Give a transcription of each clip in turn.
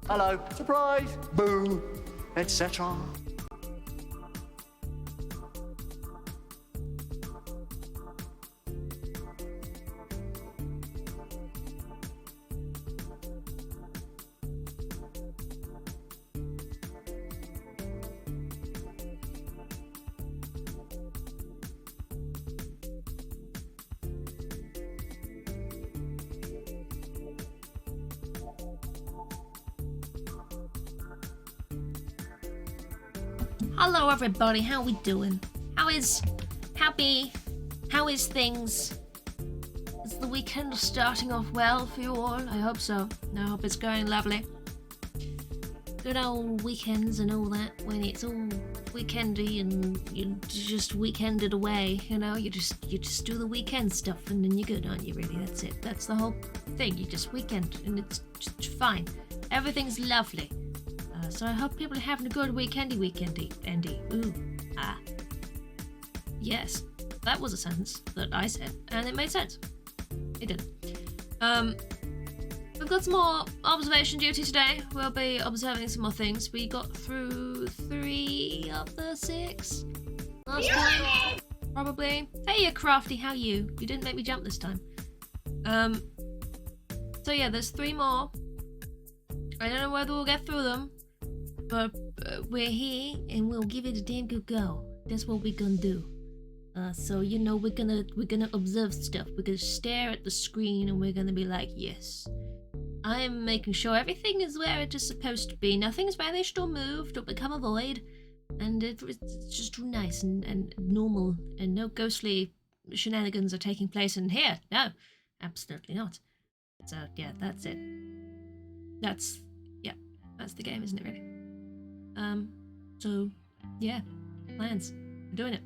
hello, surprise, boo, etc. Hello everybody, how we doing? How is things? Is the weekend starting off well for you all? I hope so. I hope it's going lovely. Good old weekends and all that, when it's all weekendy and you just weekended away, you know, you just do the weekend stuff and then you're good, aren't you really? That's it. That's the whole thing. You just weekend and it's just fine. Everything's lovely. So I hope people are having a good weekendy. Ooh. Ah. Yes. That was a sentence that I said, and it made sense. It did. We've got some more observation duty today. We'll be observing some more things. We got through 3 of the 6 last time, probably. Hey, you crafty, how are you? You didn't make me jump this time. So yeah, there's 3 more. I don't know whether we'll get through them. But we're here and we'll give it a damn good go. That's what we're gonna do. So you know we're gonna observe stuff. We're gonna stare at the screen and we're gonna be like, yes, I am making sure everything is where it is supposed to be. Nothing's vanished or moved or become a void, and it's just nice and normal, and no ghostly shenanigans are taking place in here. No, absolutely not. So yeah, that's it. That's the game, isn't it really? So, yeah, plans. We're doing it.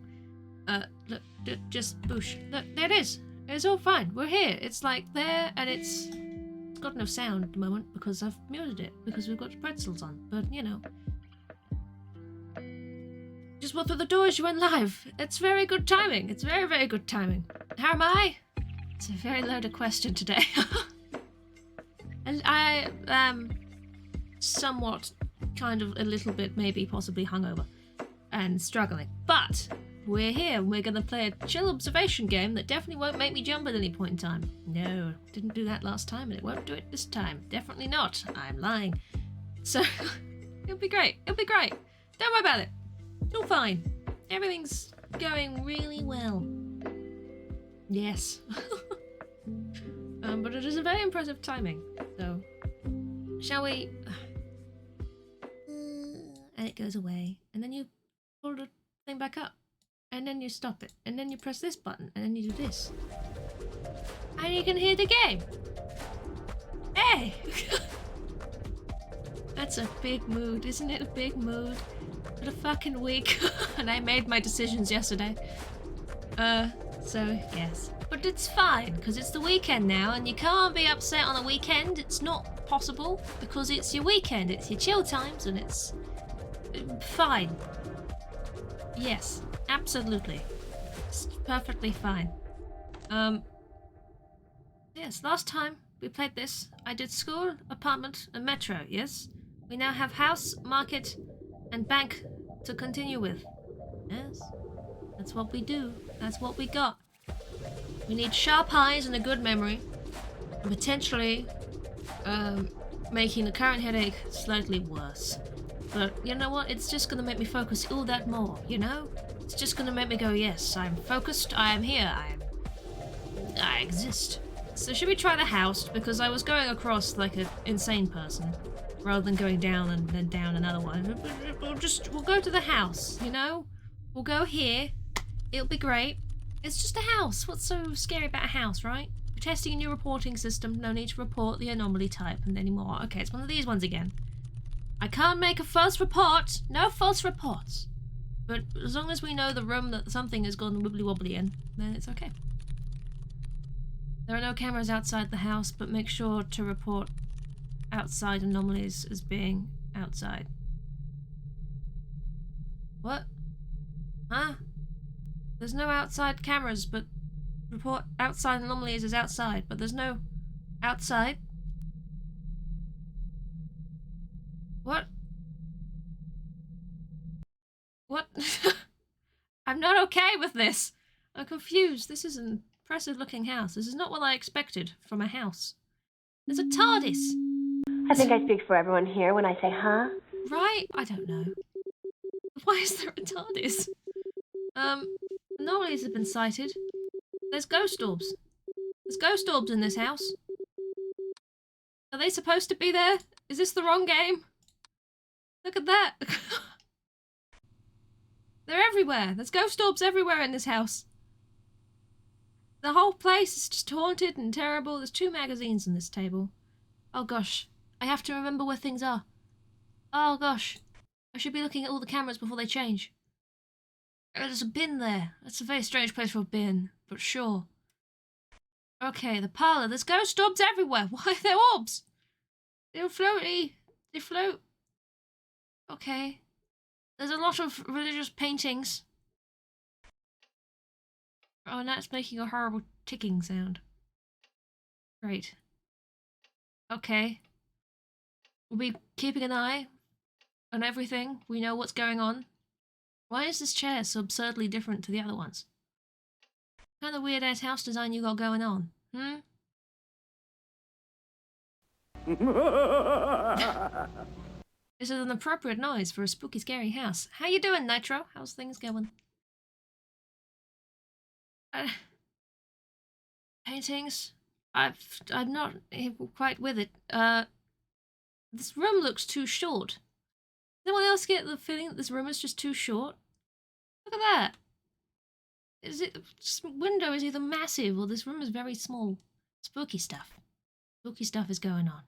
Look, just boosh. Look, there it is. It's all fine. We're here. It's like there, and it's got no sound at the moment because I've muted it because we've got pretzels on. But you know, just walked through the doors. You went live. It's very good timing. It's very, very good timing. How am I? It's a very loaded question today. And I somewhat. Kind of a little bit, maybe possibly hungover and struggling, but we're here and we're gonna play a chill observation game that definitely won't make me jump at any point in time. No, didn't do that last time and it won't do it this time. Definitely not. I'm lying. So it'll be great. Don't worry about it. It's all fine. Everything's going really well. Yes. But it is a very impressive timing. So shall we? And it goes away, and then you pull the thing back up, and then you stop it, and then you press this button, and then you do this, and you can hear the game. Hey! That's a big mood, isn't it? A big mood. What a fucking week. And I made my decisions yesterday. So yes. But it's fine, because it's the weekend now, and you can't be upset on a weekend. It's not possible, because it's your weekend, it's your chill times, and it's fine. Yes, absolutely. It's perfectly fine. Yes, last time we played this, I did school, apartment, and metro, yes? We now have house, market, and bank to continue with. Yes, that's what we do. That's what we got. We need sharp eyes and a good memory, and potentially making the current headache slightly worse. But you know what? It's just gonna make me focus all that more, you know? It's just gonna make me go, yes, I'm focused, I am here, I exist. So should we try the house? Because I was going across like an insane person, rather than going down and then down another one. We'll go to the house, you know? We'll go here, it'll be great. It's just a house, what's so scary about a house, right? We're testing a new reporting system, no need to report the anomaly type anymore. Okay, it's one of these ones again. I can't make a false report. No false reports. But as long as we know the room that something has gone wibbly wobbly in, then it's okay. There are no cameras outside the house, but make sure to report outside anomalies as being outside. What? Huh? There's no outside cameras, but report outside anomalies as outside, but there's no outside. What? What? I'm not okay with this. I'm confused. This is an impressive looking house. This is not what I expected from a house. There's a TARDIS. I think I speak for everyone here when I say, huh? Right? I don't know. Why is there a TARDIS? Anomalies have been sighted. There's ghost orbs. There's ghost orbs in this house. Are they supposed to be there? Is this the wrong game? Look at that. They're everywhere. There's ghost orbs everywhere in this house. The whole place is just haunted and terrible. There's 2 magazines on this table. Oh gosh. I have to remember where things are. Oh gosh. I should be looking at all the cameras before they change. There's a bin there. That's a very strange place for a bin, but sure. Okay, the parlour. There's ghost orbs everywhere. Why are there orbs? They're floaty. They float. Okay. There's a lot of religious paintings. Oh, and that's making a horrible ticking sound. Great. Okay. We'll be keeping an eye on everything. We know what's going on. Why is this chair so absurdly different to the other ones? What kind of weird-ass house design you got going on? This is an appropriate noise for a spooky, scary house. How you doing, Nitro? How's things going? Paintings? I'm not quite with it. This room looks too short. Does anyone else get the feeling that this room is just too short? Look at that. This window is either massive or this room is very small. Spooky stuff. Spooky stuff is going on.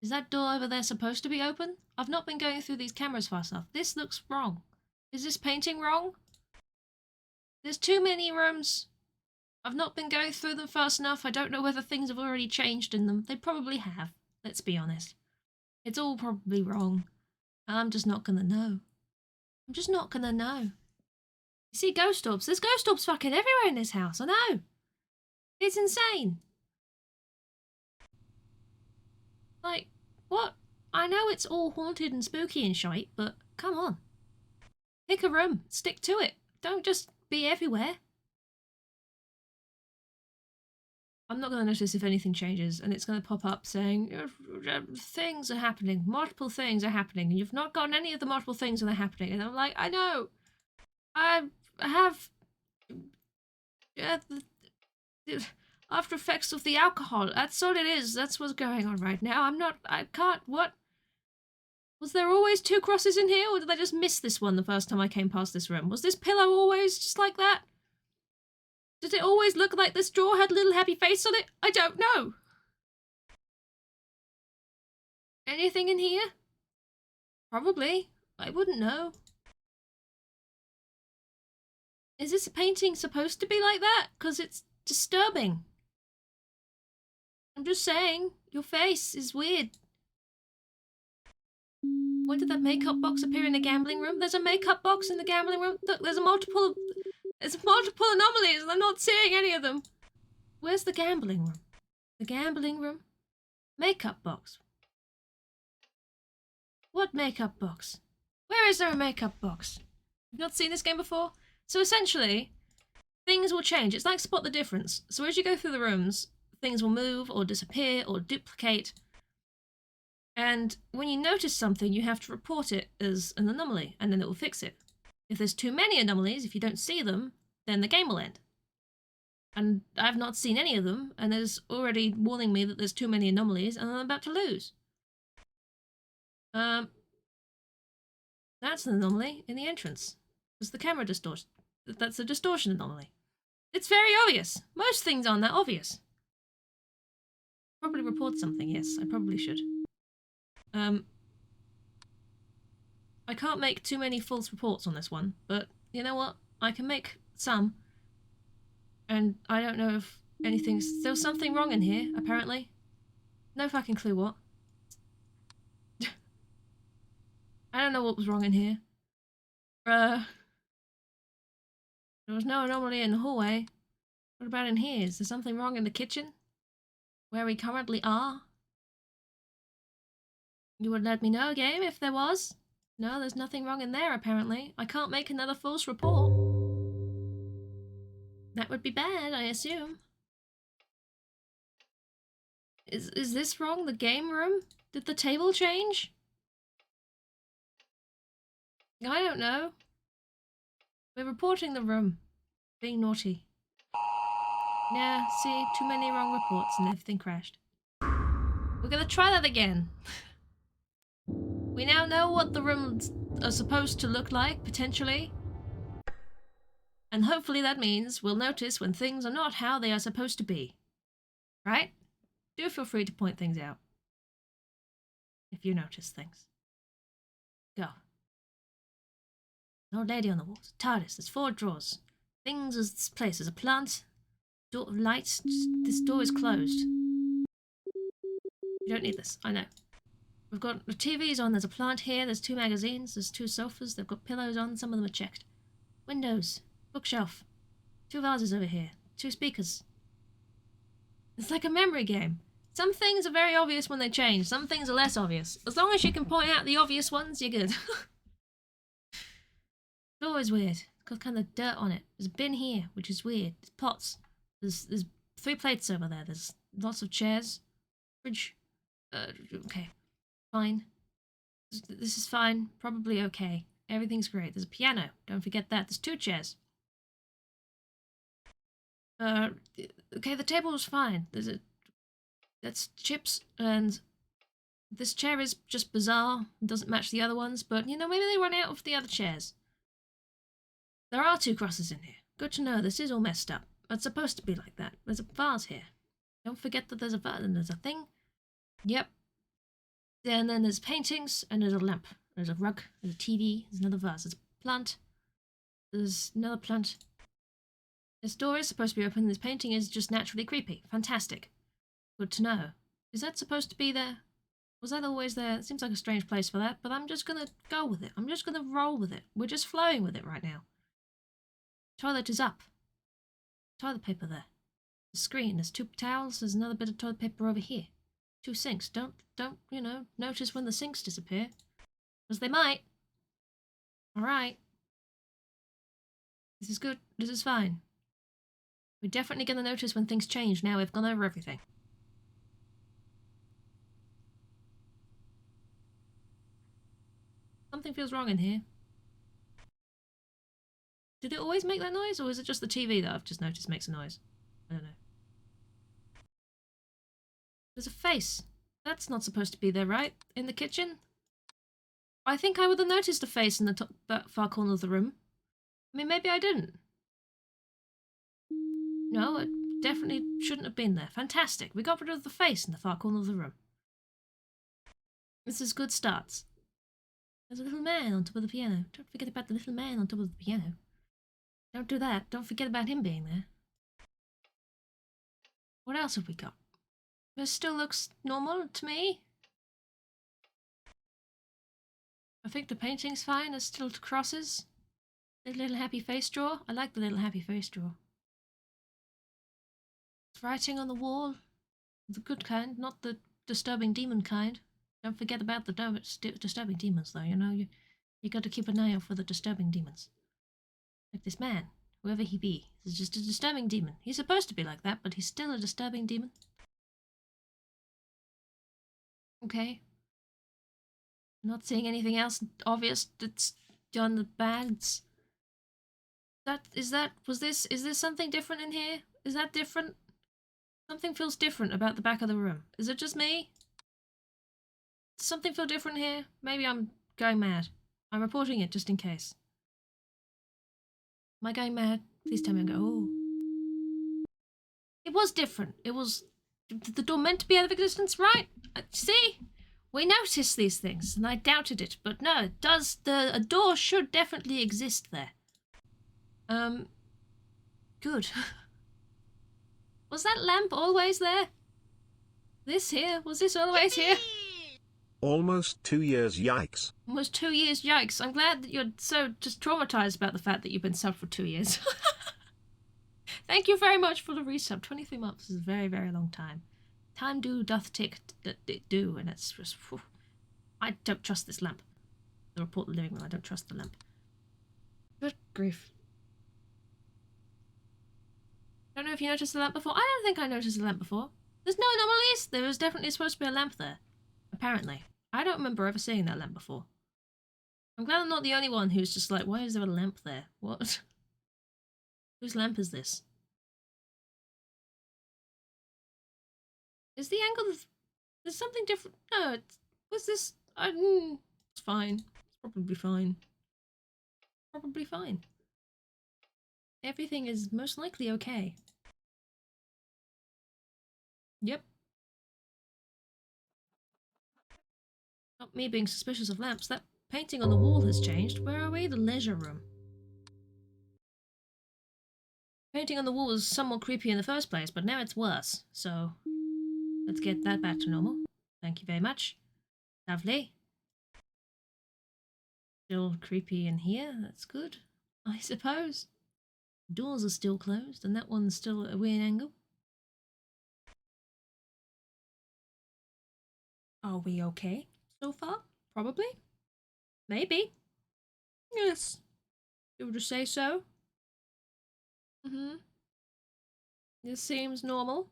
Is that door over there supposed to be open? I've not been going through these cameras fast enough. This looks wrong. Is this painting wrong? There's too many rooms. I've not been going through them fast enough. I don't know whether things have already changed in them. They probably have. Let's be honest. It's all probably wrong. I'm just not gonna know. I'm just not gonna know. You see ghost orbs? There's ghost orbs fucking everywhere in this house. I know. It's insane. Like, what? I know it's all haunted and spooky and shite, but come on. Pick a room. Stick to it. Don't just be everywhere. I'm not going to notice if anything changes, and it's going to pop up saying, things are happening, multiple things are happening, and you've not gotten any of the multiple things that are happening. And I'm like, I know. I have after effects of the alcohol. That's all it is. That's what's going on right now. I can't, what? Was there always 2 crosses in here, or did I just miss this one the first time I came past this room? Was this pillow always just like that? Did it always look like this drawer had a little happy face on it? I don't know. Anything in here? Probably. I wouldn't know. Is this painting supposed to be like that? Because it's disturbing. I'm just saying, your face is weird. When did that makeup box appear in the gambling room? There's a makeup box in the gambling room. Look, there's multiple anomalies and I'm not seeing any of them. Where's the gambling room? The gambling room? Makeup box. What makeup box? Where is there a makeup box? You've not seen this game before? So essentially, things will change. It's like Spot the Difference. So as you go through the rooms, things will move or disappear or duplicate. And when you notice something, you have to report it as an anomaly, and then it will fix it. If there's too many anomalies, if you don't see them, then the game will end. And I've not seen any of them, and there's already warning me that there's too many anomalies, and I'm about to lose. That's an anomaly in the entrance. It's the camera distortion. That's a distortion anomaly. It's very obvious. Most things aren't that obvious. Probably report something, yes, I probably should. I can't make too many false reports on this one, but you know what? I can make some. And I don't know if anything's... There was something wrong in here, apparently. No fucking clue what. I don't know what was wrong in here. There was no anomaly in the hallway. What about in here? Is there something wrong in the kitchen? Where we currently are? You would let me know, game, if there was. No, there's nothing wrong in there, apparently. I can't make another false report. That would be bad, I assume. Is this wrong? The game room? Did the table change? I don't know. We're reporting the room. Being naughty. Yeah, see, too many wrong reports and everything crashed. We're gonna try that again. We now know what the rooms are supposed to look like, potentially. And hopefully that means we'll notice when things are not how they are supposed to be. Right? Do feel free to point things out. If you notice things. Go. An old lady on the walls. TARDIS. There's 4 drawers. Things as place. There's a plant. Door lights. This door is closed. You don't need this. I know. We've got the TV's on. There's a plant here. There's 2 magazines. There's 2 sofas. They've got pillows on. Some of them are checked. Windows. Bookshelf. 2 vases over here. 2 speakers. It's like a memory game. Some things are very obvious when they change. Some things are less obvious. As long as you can point out the obvious ones, you're good. Floor is weird. It's got kind of dirt on it. There's a bin here, which is weird. There's pots. There's 3 plates over there. There's lots of chairs. Fridge. Okay. Fine. This is fine. Probably okay. Everything's great. There's a piano. Don't forget that. There's 2 chairs. Okay, the table was fine. That's chips, and this chair is just bizarre. It doesn't match the other ones, but, you know, maybe they run out of the other chairs. There are 2 crosses in here. Good to know. This is all messed up. It's supposed to be like that. There's a vase here. Don't forget that there's a vase and there's a thing. Yep. And then there's paintings, and there's a lamp. There's a rug, there's a TV, there's another vase, there's a plant. There's another plant. This door is supposed to be open, this painting is just naturally creepy. Fantastic. Good to know. Is that supposed to be there? Was that always there? It seems like a strange place for that, but I'm just gonna go with it. I'm just gonna roll with it. We're just flowing with it right now. Toilet is up. Toilet paper there. The screen, there's 2 towels, there's another bit of toilet paper over here. 2 sinks. Don't, you know, notice when the sinks disappear. Because they might. Alright. This is good. This is fine. We're definitely going to notice when things change now we've gone over everything. Something feels wrong in here. Did it always make that noise, or is it just the TV that I've just noticed makes a noise? I don't know. There's a face. That's not supposed to be there, right? In the kitchen? I think I would have noticed a face in the top far corner of the room. I mean, maybe I didn't. No, it definitely shouldn't have been there. Fantastic. We got rid of the face in the far corner of the room. This is good starts. There's a little man on top of the piano. Don't forget about the little man on top of the piano. Don't do that. Don't forget about him being there. What else have we got? This still looks normal to me. I think the painting's fine. There's still crosses. The little happy face drawer. I like the little happy face drawer. It's writing on the wall. The good kind, not the disturbing demon kind. Don't forget about the disturbing demons, though. You know, you got to keep an eye out for the disturbing demons. Like this man, whoever he be, is just a disturbing demon. He's supposed to be like that, but he's still a disturbing demon. Okay. Not seeing anything else obvious that's done the bads. Is this something different in here? Is that different? Something feels different about the back of the room. Is it just me? Does something feel different here? Maybe I'm going mad. I'm reporting it just in case. Am I going mad? Please tell me I'm going, oh. It was different. It was the door meant to be out of existence, right? See? We noticed these things, and I doubted it, but no, it does. A door should definitely exist there. Good. Was that lamp always there? Was this always here? Almost 2 years, yikes. Almost 2 years, yikes. I'm glad that you're so just traumatized about the fact that you've been subbed for 2 years. Thank you very much for the resub. 23 months is a very, very long time. Time doth tick do, and it's just... Whew. I don't trust this lamp. The report the living room. I don't trust the lamp. Good grief. Don't know if you noticed the lamp before. I don't think I noticed the lamp before. There's no anomalies. There was definitely supposed to be a lamp there. Apparently. I don't remember ever seeing that lamp before. I'm glad I'm not the only one who's just like, why is there a lamp there? What? Whose lamp is this? Is the angle... There's something different. No, what's this? It's fine. It's probably fine. Probably fine. Everything is most likely okay. Yep. Not me being suspicious of lamps. That painting on the wall has changed. Where are we? The leisure room. Painting on the wall was somewhat creepy in the first place, but now it's worse. So, let's get that back to normal. Thank you very much. Lovely. Still creepy in here. That's good, I suppose. Doors are still closed, and that one's still at a weird angle. Are we okay so far? Probably. Maybe. Yes. You would just say so? Mm-hmm. This seems normal.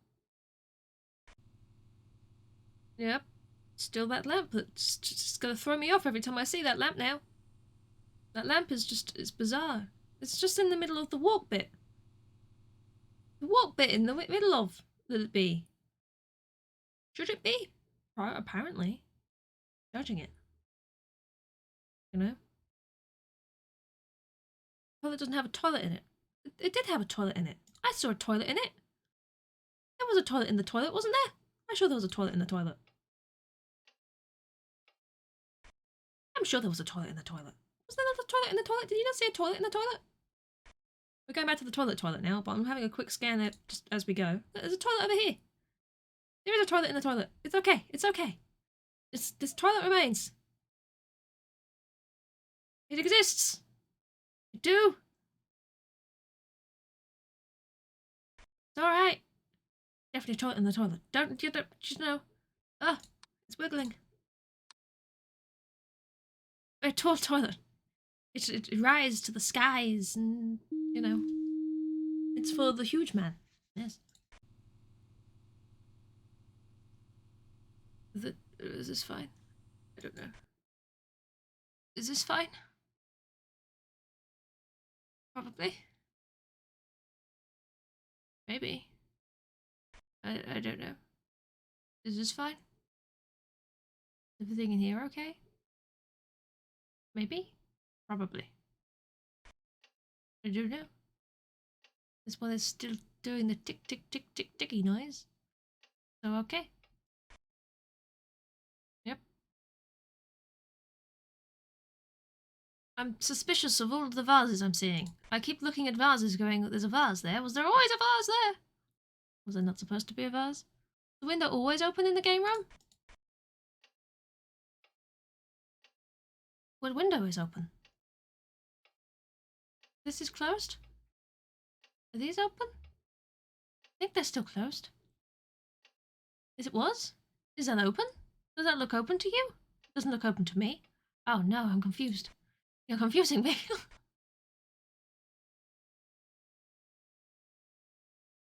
Yep. Still that lamp that's just gonna throw me off every time I see that lamp now. That lamp is just, it's bizarre. It's just in the middle of the walk bit. The walk bit in the middle of, will it be? Should it be? Apparently. Judging it. You know? Toilet doesn't have a toilet in it. It did have a toilet in it. I saw a toilet in it. There was a toilet in the toilet, wasn't there? I'm sure there was a toilet in the toilet. I'm sure there was a toilet in the toilet. Was there not a toilet in the toilet? Did you not see a toilet in the toilet? We're going back to the toilet now, but I'm having a quick scan at, just as we go. There's a toilet over here. There is a toilet in the toilet. It's okay. It's okay. This toilet remains. It exists. You do. It's alright. Definitely a toilet in the toilet. Don't just know. Ah, it's wiggling. A tall toilet. It rises to the skies and, you know. It's for the huge man. Yes. Is this fine? I don't know. Is this fine? Probably. Maybe. I don't know. Is this fine? Everything in here okay? Maybe? Probably. I don't know. This one is still doing the tick tick tick tick ticky noise. So okay. Yep. I'm suspicious of all of the vases I'm seeing. I keep looking at vases going, there's a vase there. Was there always a vase there? Was there not supposed to be a vase? The window always open in the game room? What window is open? This is closed? Are these open? I think they're still closed. Is it was? Is that open? Does that look open to you? It doesn't look open to me. Oh no, I'm confused. You're confusing me.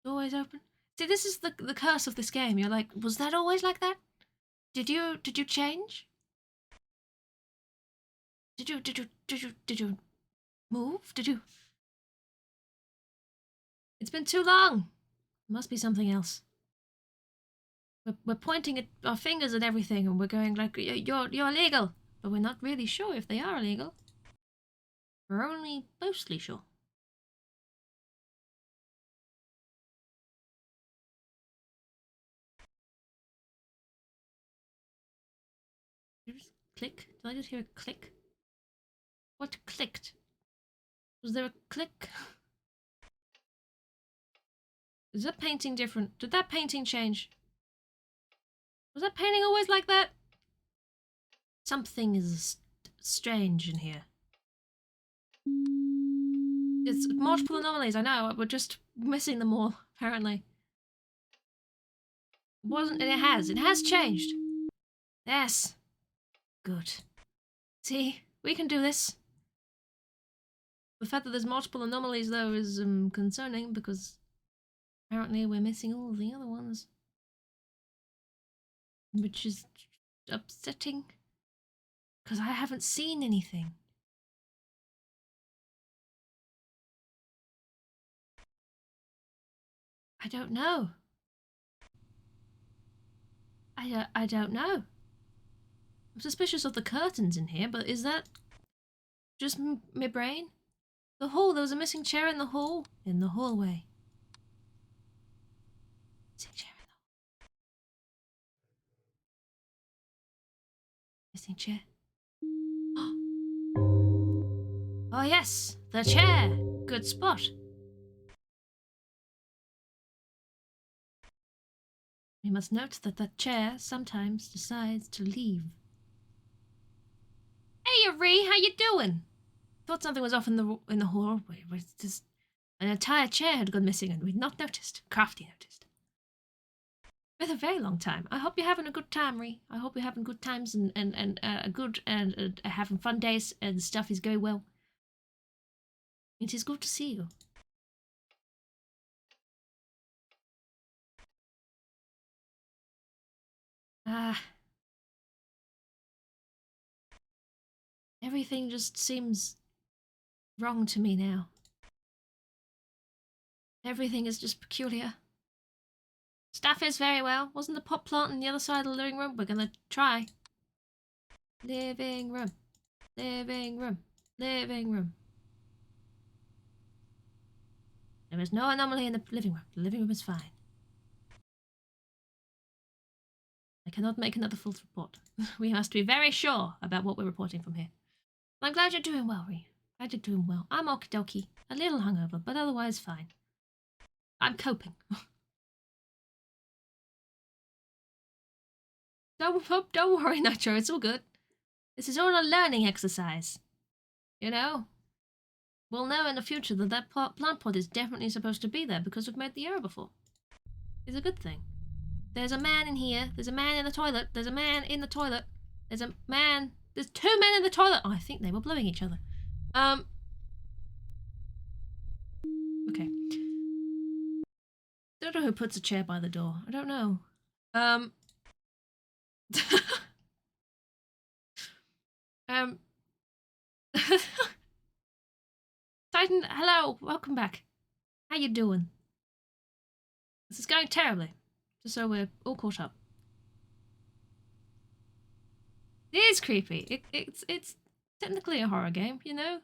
Always open. See, this is the curse of this game. You're like, was that always like that? Did you change? Did you move? Did you? It's been too long. It must be something else. We're pointing at our fingers and everything, and we're going like, you're illegal, but we're not really sure if they are illegal. We're only mostly sure. Did you just click? Did I just hear a click? What clicked? Was there a click? Is that painting different? Did that painting change? Was that painting always like that? Something is strange in here. It's multiple anomalies, I know. We're just missing them all, apparently. It wasn't, and it has. It has changed. Yes. Good. See, we can do this. The fact that there's multiple anomalies, though, is concerning because apparently we're missing all the other ones. Which is upsetting because I haven't seen anything. I don't know. I don't know. I'm suspicious of the curtains in here, but is that just my brain? The hall, there was a missing chair in the hall. In the hallway. Missing chair in the hall. Missing chair. Oh yes, the chair. Good spot. We must note that that chair sometimes decides to leave. Hey, Ree, how you doing? Thought something was off in the hallway. Just an entire chair had gone missing, and we'd not noticed. Crafty noticed. With a very long time. I hope you're having a good time, Ree. I hope you're having good times and having fun days, and stuff is going well. It is good to see you. Everything just seems wrong to me now. Everything is just peculiar. Staff is very well. Wasn't the pot plant on the other side of the living room? We're gonna try. Living room. Living room. Living room. There is no anomaly in the living room. The living room is fine. I cannot make another full report. We must be very sure about what we're reporting from here. I'm glad you're doing well, Ree. Glad you're doing well. I'm okie dokie. A little hungover, but otherwise fine. I'm coping. Don't worry, Nacho. It's all good. This is all a learning exercise. You know? We'll know in the future that that plant pot is definitely supposed to be there because we've made the error before. It's a good thing. There's a man in here. There's a man in the toilet. There's a man in the toilet. There's a man... There's two men in the toilet. Oh, I think they were blowing each other. Okay. Don't know who puts a chair by the door. I don't know. Titan, hello. Welcome back. How you doing? This is going terribly. Just so we're all caught up. It is creepy. It's technically a horror game, you know?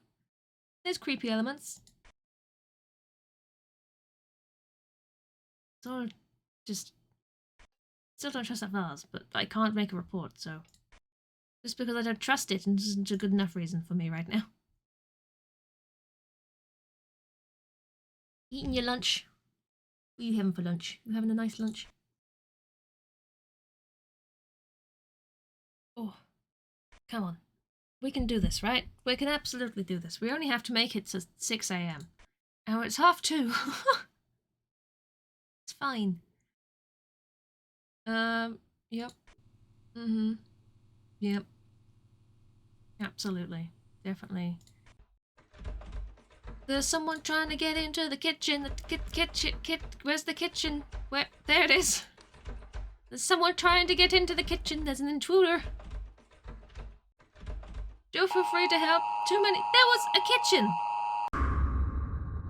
There's creepy elements. It's all just... Still don't trust that vase, but I can't make a report, so... Just because I don't trust it isn't a good enough reason for me right now. Eating your lunch. What are you having for lunch? You having a nice lunch? Oh. Come on. We can do this, right? We can absolutely do this. We only have to make it to 6 AM. Oh, it's 2:30. It's fine. Yep. Mm-hmm. Yep. Absolutely. Definitely. There's someone trying to get into the kitchen. The kitchen. Where's the kitchen? Where? There it is. There's someone trying to get into the kitchen. There's an intruder. Do feel free to help. Too many. There was a kitchen.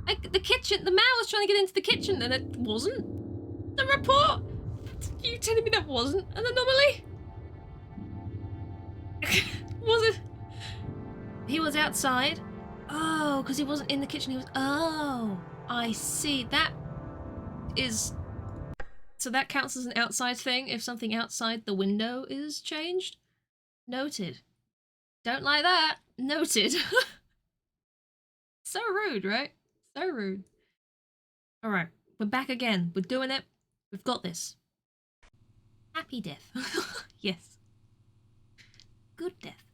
Like the kitchen. The man was trying to get into the kitchen, and it wasn't. The report. Are you telling me that wasn't an anomaly? Was it? He was outside. Oh, because he wasn't in the kitchen. He was. Oh, I see. That is. So that counts as an outside thing if something outside the window is changed? Noted. Don't like that. Noted. So rude, right? So rude. Alright, we're back again. We're doing it. We've got this. Happy death. Yes. Good death.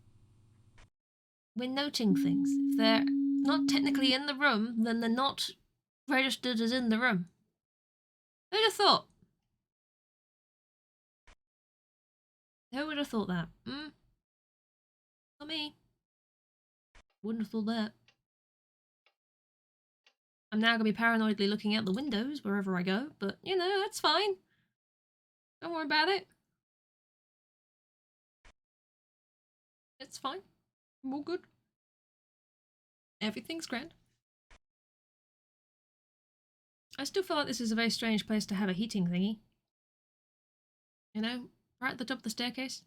We're noting things. If they're not technically in the room, then they're not registered as in the room. Who'd have thought? Who would have thought that? Hmm? Not me. Wouldn't have thought that. I'm now gonna be paranoidly looking out the windows wherever I go, but you know, that's fine. Don't worry about it. It's fine. I'm all good. Everything's grand. I still feel like this is a very strange place to have a heating thingy. You know, right at the top of the staircase.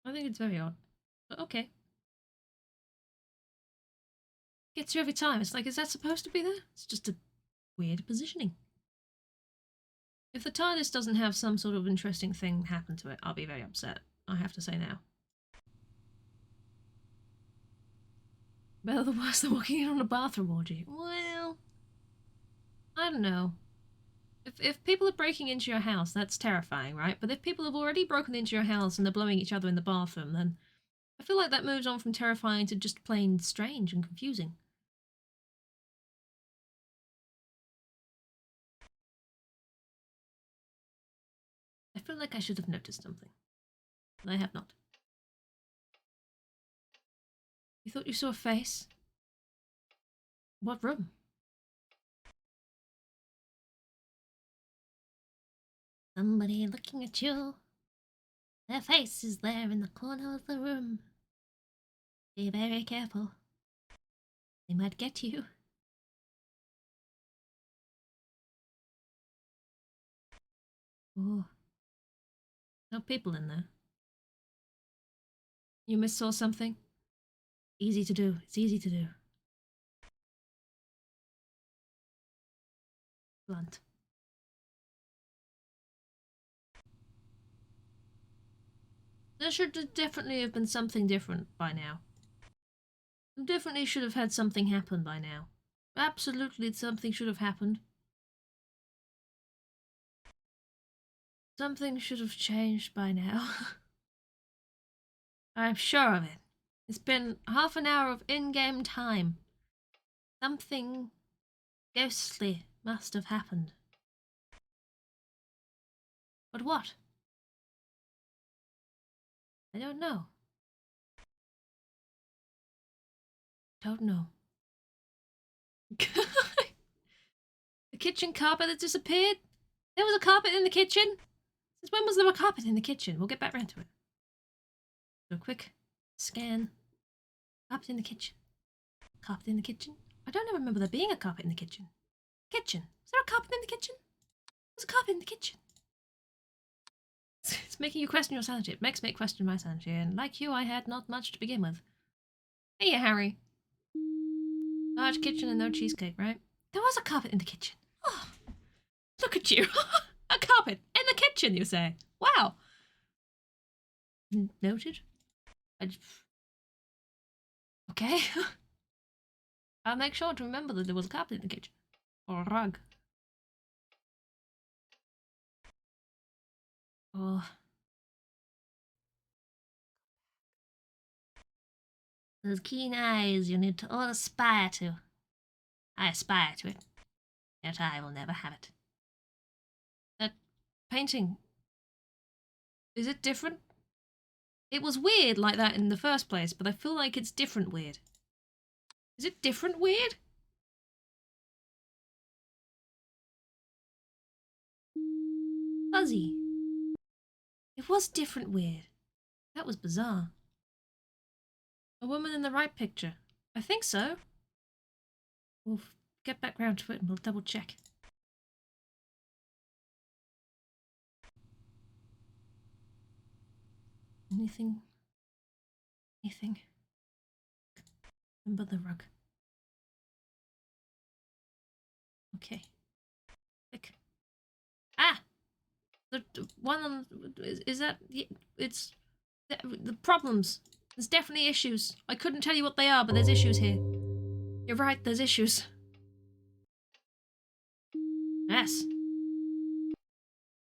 I think it's very odd. But okay. Gets you every time. It's like, is that supposed to be there? It's just a weird positioning. If the TARDIS doesn't have some sort of interesting thing happen to it, I'll be very upset. I have to say now. Better the worse than walking in on a bathroom orgy. Well, I don't know. If people are breaking into your house, that's terrifying, right? But if people have already broken into your house and they're blowing each other in the bathroom, then I feel like that moves on from terrifying to just plain strange and confusing. I feel like I should have noticed something, but I have not. You thought you saw a face? What room? Somebody looking at you. Their face is there in the corner of the room. Be very careful. They might get you. Oh. No people in there. You missaw something? Easy to do. It's easy to do. Blunt. There should definitely have been something different by now. You definitely should have had something happen by now. Absolutely something should have happened. Something should have changed by now. I'm sure of it. It's been half an hour of in-game time. Something ghostly must have happened. But what? I don't know. Don't know. The kitchen carpet that disappeared? There was a carpet in the kitchen? Since when was there a carpet in the kitchen? We'll get back round to it. Do a quick scan. Carpet in the kitchen. Carpet in the kitchen? I don't remember there being a carpet in the kitchen. Kitchen. Is there a carpet in the kitchen? There's a carpet in the kitchen. It's making you question your sanity. It makes me question my sanity, and like you, I had not much to begin with. Hey, Harry. Large kitchen and no cheesecake, right? There was a carpet in the kitchen. Oh, look at you. A carpet in the kitchen, you say? Wow. Noted. Okay. I'll make sure to remember that there was a carpet in the kitchen. Or a rug. Oh. Those keen eyes you need to all aspire to. I aspire to it, yet I will never have it. That painting, is it different? It was weird like that in the first place, but I feel like it's different weird. Is it different weird? Fuzzy. It was different weird. That was bizarre. A woman in the right picture. I think so. We'll get back round to it and we'll double check. Anything? Anything? Remember the rug. Okay. Click. Ah! The one on... Is that... It's... The problems. There's definitely issues. I couldn't tell you what they are, but there's issues here. You're right, there's issues. Yes.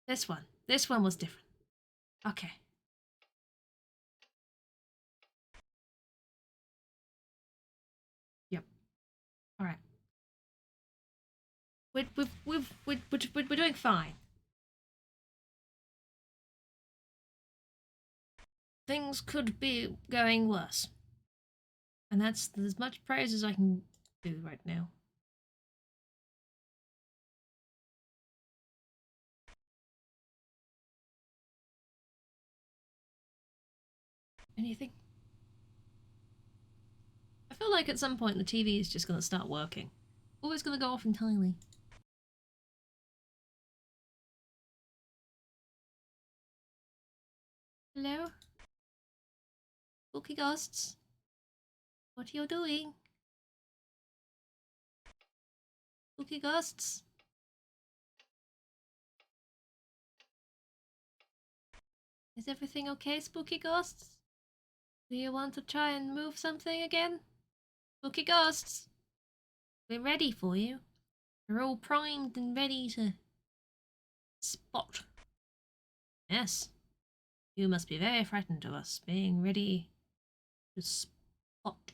This one. This one was different. Okay. Yep. Alright. We're doing fine. things could be going worse. And that's as much praise as I can do right now. Anything? I feel like at some point the TV is just going to start working. Always going to go off entirely. Hello? Spooky ghosts? What are you doing? Spooky ghosts? Is everything okay, spooky ghosts? Do you want to try and move something again? Spooky ghosts! We're ready for you. We're all primed and ready to spot. Yes. You must be very frightened of us being ready to spot.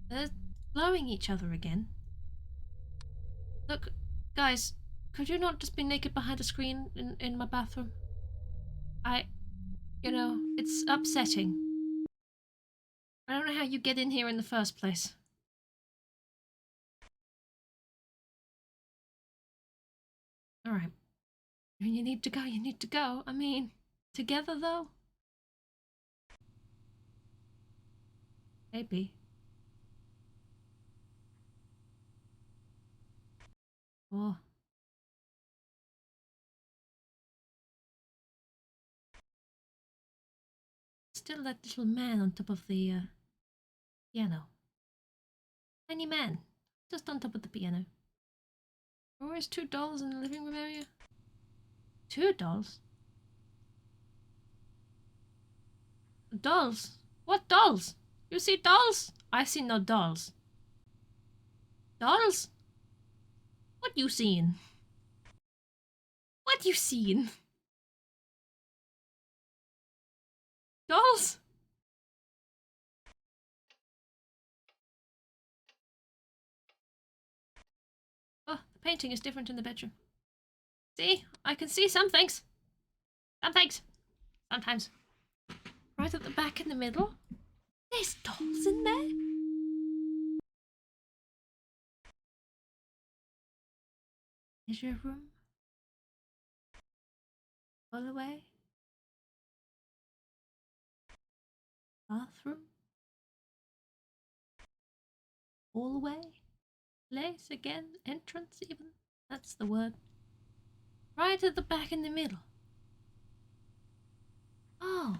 They're blowing each other again. Look, guys, could you not just be naked behind a screen in my bathroom? You know, it's upsetting. I don't know how you get in here in the first place. Alright. When you need to go, you need to go. I mean, together though? Maybe. Or... still that little man on top of the piano. Tiny man, just on top of the piano. Where's 2 dolls in the living room area? 2 dolls? Dolls? What dolls? You see dolls? I see no dolls. Dolls? What you seen? What you seen? Dolls? Oh, the painting is different in the bedroom. See? I can see some things. Some things. Sometimes. Right at the back in the middle. There's dolls in there. Is your room? All away? Bathroom? Hallway? Place again? Entrance even? That's the word. Right at the back in the middle. Oh,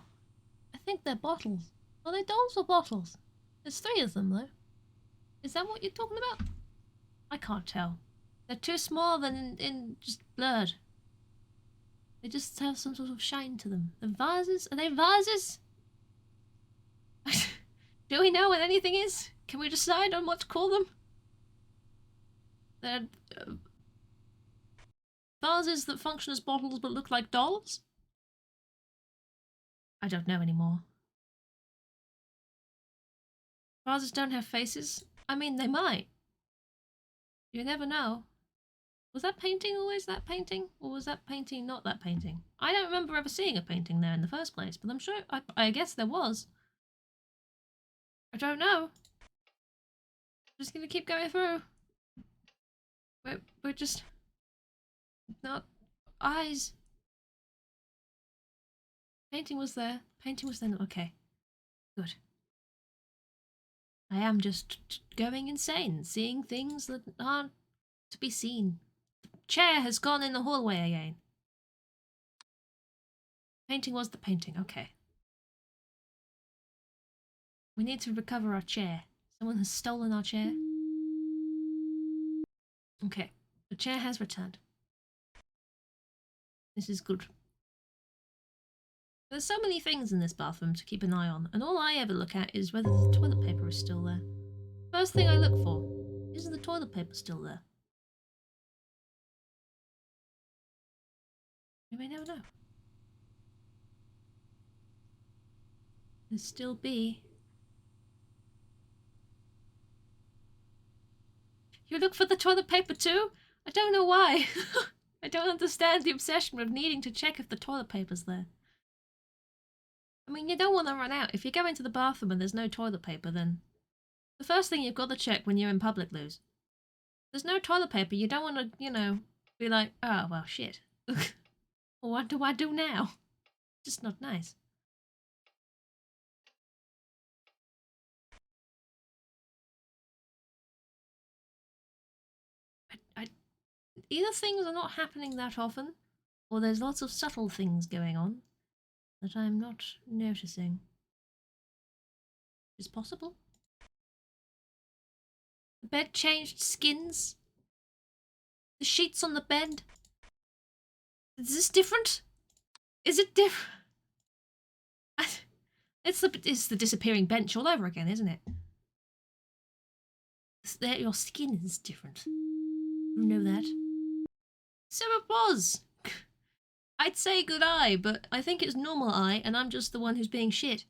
I think they're bottles. Are they dolls or bottles? There's 3 of them though. Is that what you're talking about? I can't tell. They're too small and in just blurred. They just have some sort of shine to them. The vases? Are they vases? Do we know what anything is? Can we decide on what to call them? They're vases that function as bottles but look like dolls? I don't know anymore. Vases don't have faces? I mean, they might. You never know. Was that painting always that painting? Or was that painting not that painting? I don't remember ever seeing a painting there in the first place, but I'm sure, I guess there was. I don't know. Just gonna keep going through. We're just... not... eyes. Painting was there. Painting was there. Okay. Good. I am just going insane, seeing things that aren't to be seen. The chair has gone in the hallway again. Painting was the painting. Okay. We need to recover our chair. Someone has stolen our chair. Okay. The chair has returned. This is good. There's so many things in this bathroom to keep an eye on, and all I ever look at is whether the toilet paper is still there. First thing I look for, is the toilet paper still there? You may never know. There'll still be... You look for the toilet paper too? I don't know why. I don't understand the obsession with needing to check if the toilet paper's there. I mean, you don't want to run out. If you go into the bathroom and there's no toilet paper, then the first thing you've got to check when you're in public, Luz. There's no toilet paper. You don't want to, you know, be like, oh, well, shit. What do I do now? Just not nice. Either things are not happening that often, or there's lots of subtle things going on that I'm not noticing. It's possible. The bed changed skins. The sheets on the bed. Is this different? Is it different? It's the disappearing bench all over again, isn't it? Your skin is different. You know that. So it was. I'd say good eye, but I think it's normal eye, and I'm just the one who's being shit.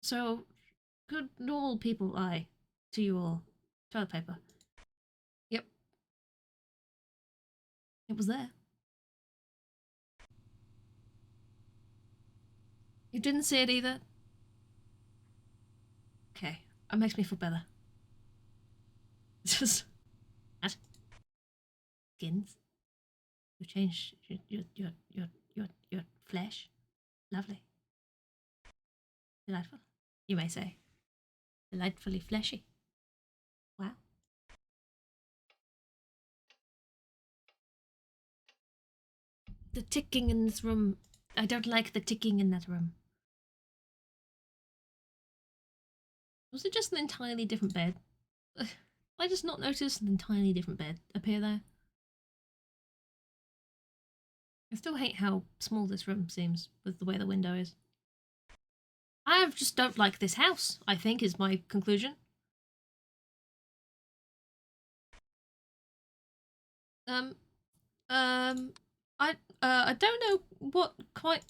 So, good normal people eye to you all. Toilet paper. Yep. It was there. You didn't see it either? Okay. It makes me feel better. Just... What? Skins? You change your flesh? Lovely. Delightful, you may say. Delightfully fleshy. Wow. The ticking in this room. I don't like the ticking in that room. Was it just an entirely different bed? I just not noticed an entirely different bed appear there. I still hate how small this room seems with the way the window is. I just don't like this house, I think, is my conclusion. I don't know what quite,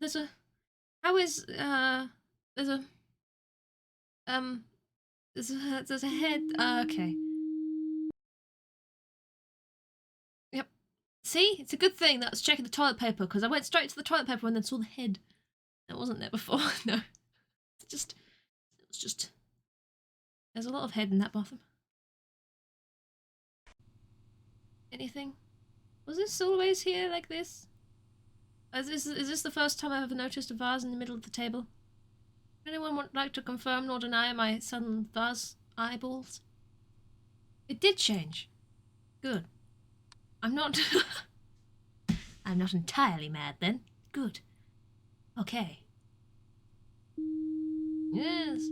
there's a, how is, there's a, there's a head, okay. Yep. See? It's a good thing that I was checking the toilet paper, because I went straight to the toilet paper and then saw the head. That wasn't there before, no. It's just, there's a lot of head in that bathroom. Anything? Was this always here like this? Is this the first time I've ever noticed a vase in the middle of the table? Anyone like to confirm nor deny my sudden vase eyeballs? It did change. Good. I'm not... I'm not entirely mad then. Good. Okay. Yes.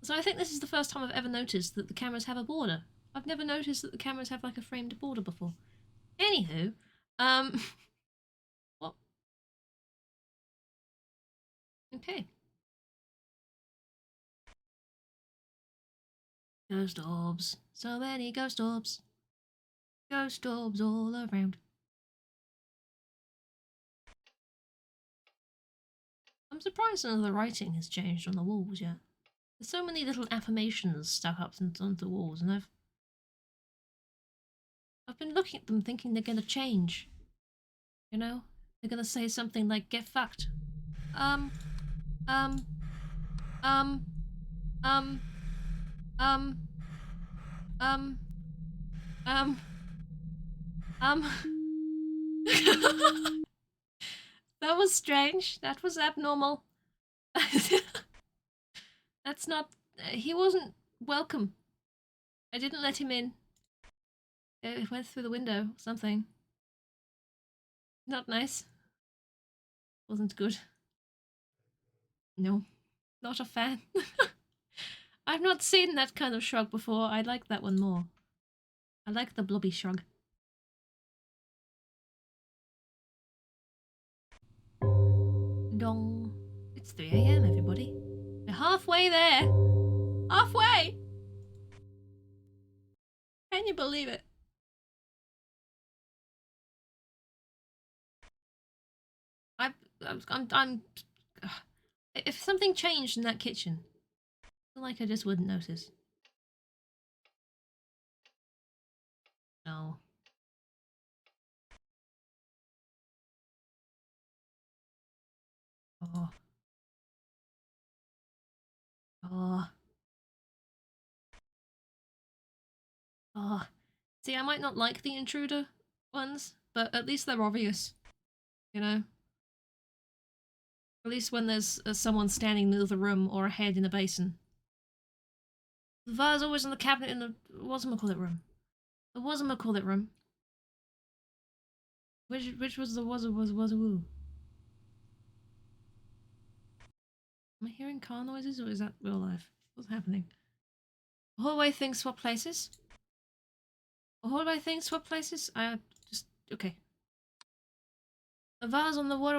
So I think this is the first time I've ever noticed that the cameras have a border. I've never noticed that the cameras have like a framed border before. Anywho, what? Okay. Ghost orbs. So many ghost orbs. Ghost orbs all around. I'm surprised none of the writing has changed on the walls yet. There's so many little affirmations stuck up onto the walls, and I've been looking at them thinking they're gonna change. You know? They're gonna say something like, get fucked. Um. That was strange. That was abnormal. That's not... he wasn't welcome. I didn't let him in. It went through the window, something. Not nice. Wasn't good. No, not a fan. I've not seen that kind of shrug before. I like that one more. I like the blobby shrug. Dong. It's 3 AM, everybody. We're halfway there. Halfway! Can you believe it? I'm if something changed in that kitchen, I feel like I just wouldn't notice. No. Oh. Oh. Oh. See, I might not like the intruder ones, but at least they're obvious. You know? At least when there's someone standing near the room or a head in a basin. The vase always in the cabinet in the whatchamacallit room. The whatchamacallit room. Which was the was-a-woo? Am I hearing car noises or is that real life? What's happening? A hallway thing swap places? A hallway thing swap places? Okay. A vase on the water.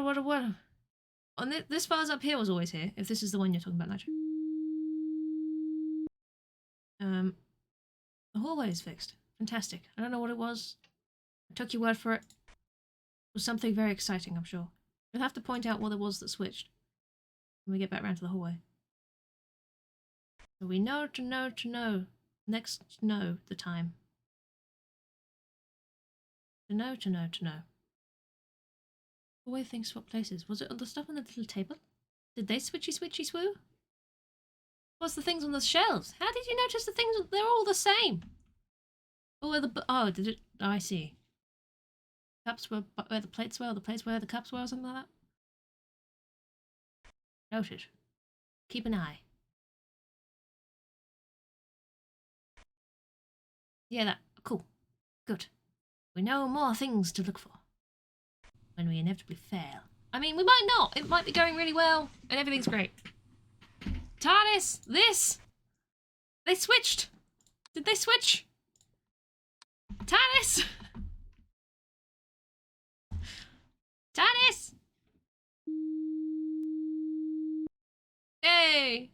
On this vase up here was always here, if this is the one you're talking about, Nigel. The hallway is fixed. Fantastic. I don't know what it was. I took your word for it. It was something very exciting, I'm sure. You'll have to point out what it was that switched when we get back round to the hallway. So we know to know. Next to know the time. To know. Hallway things swap places. Was it on the stuff on the little table? Did they switchy swoo? What's the things on the shelves? How did you notice the things? They're all the same. Did it? Oh, I see. Cups were where the plates were, or the plates where the cups were, or something like that. Noted. Keep an eye. Yeah, cool. Good. We know more things to look for when we inevitably fail. I mean, we might not. It might be going really well, and everything's great. TARDIS! This! They switched! Did they switch? TARDIS! TARDIS! Hey!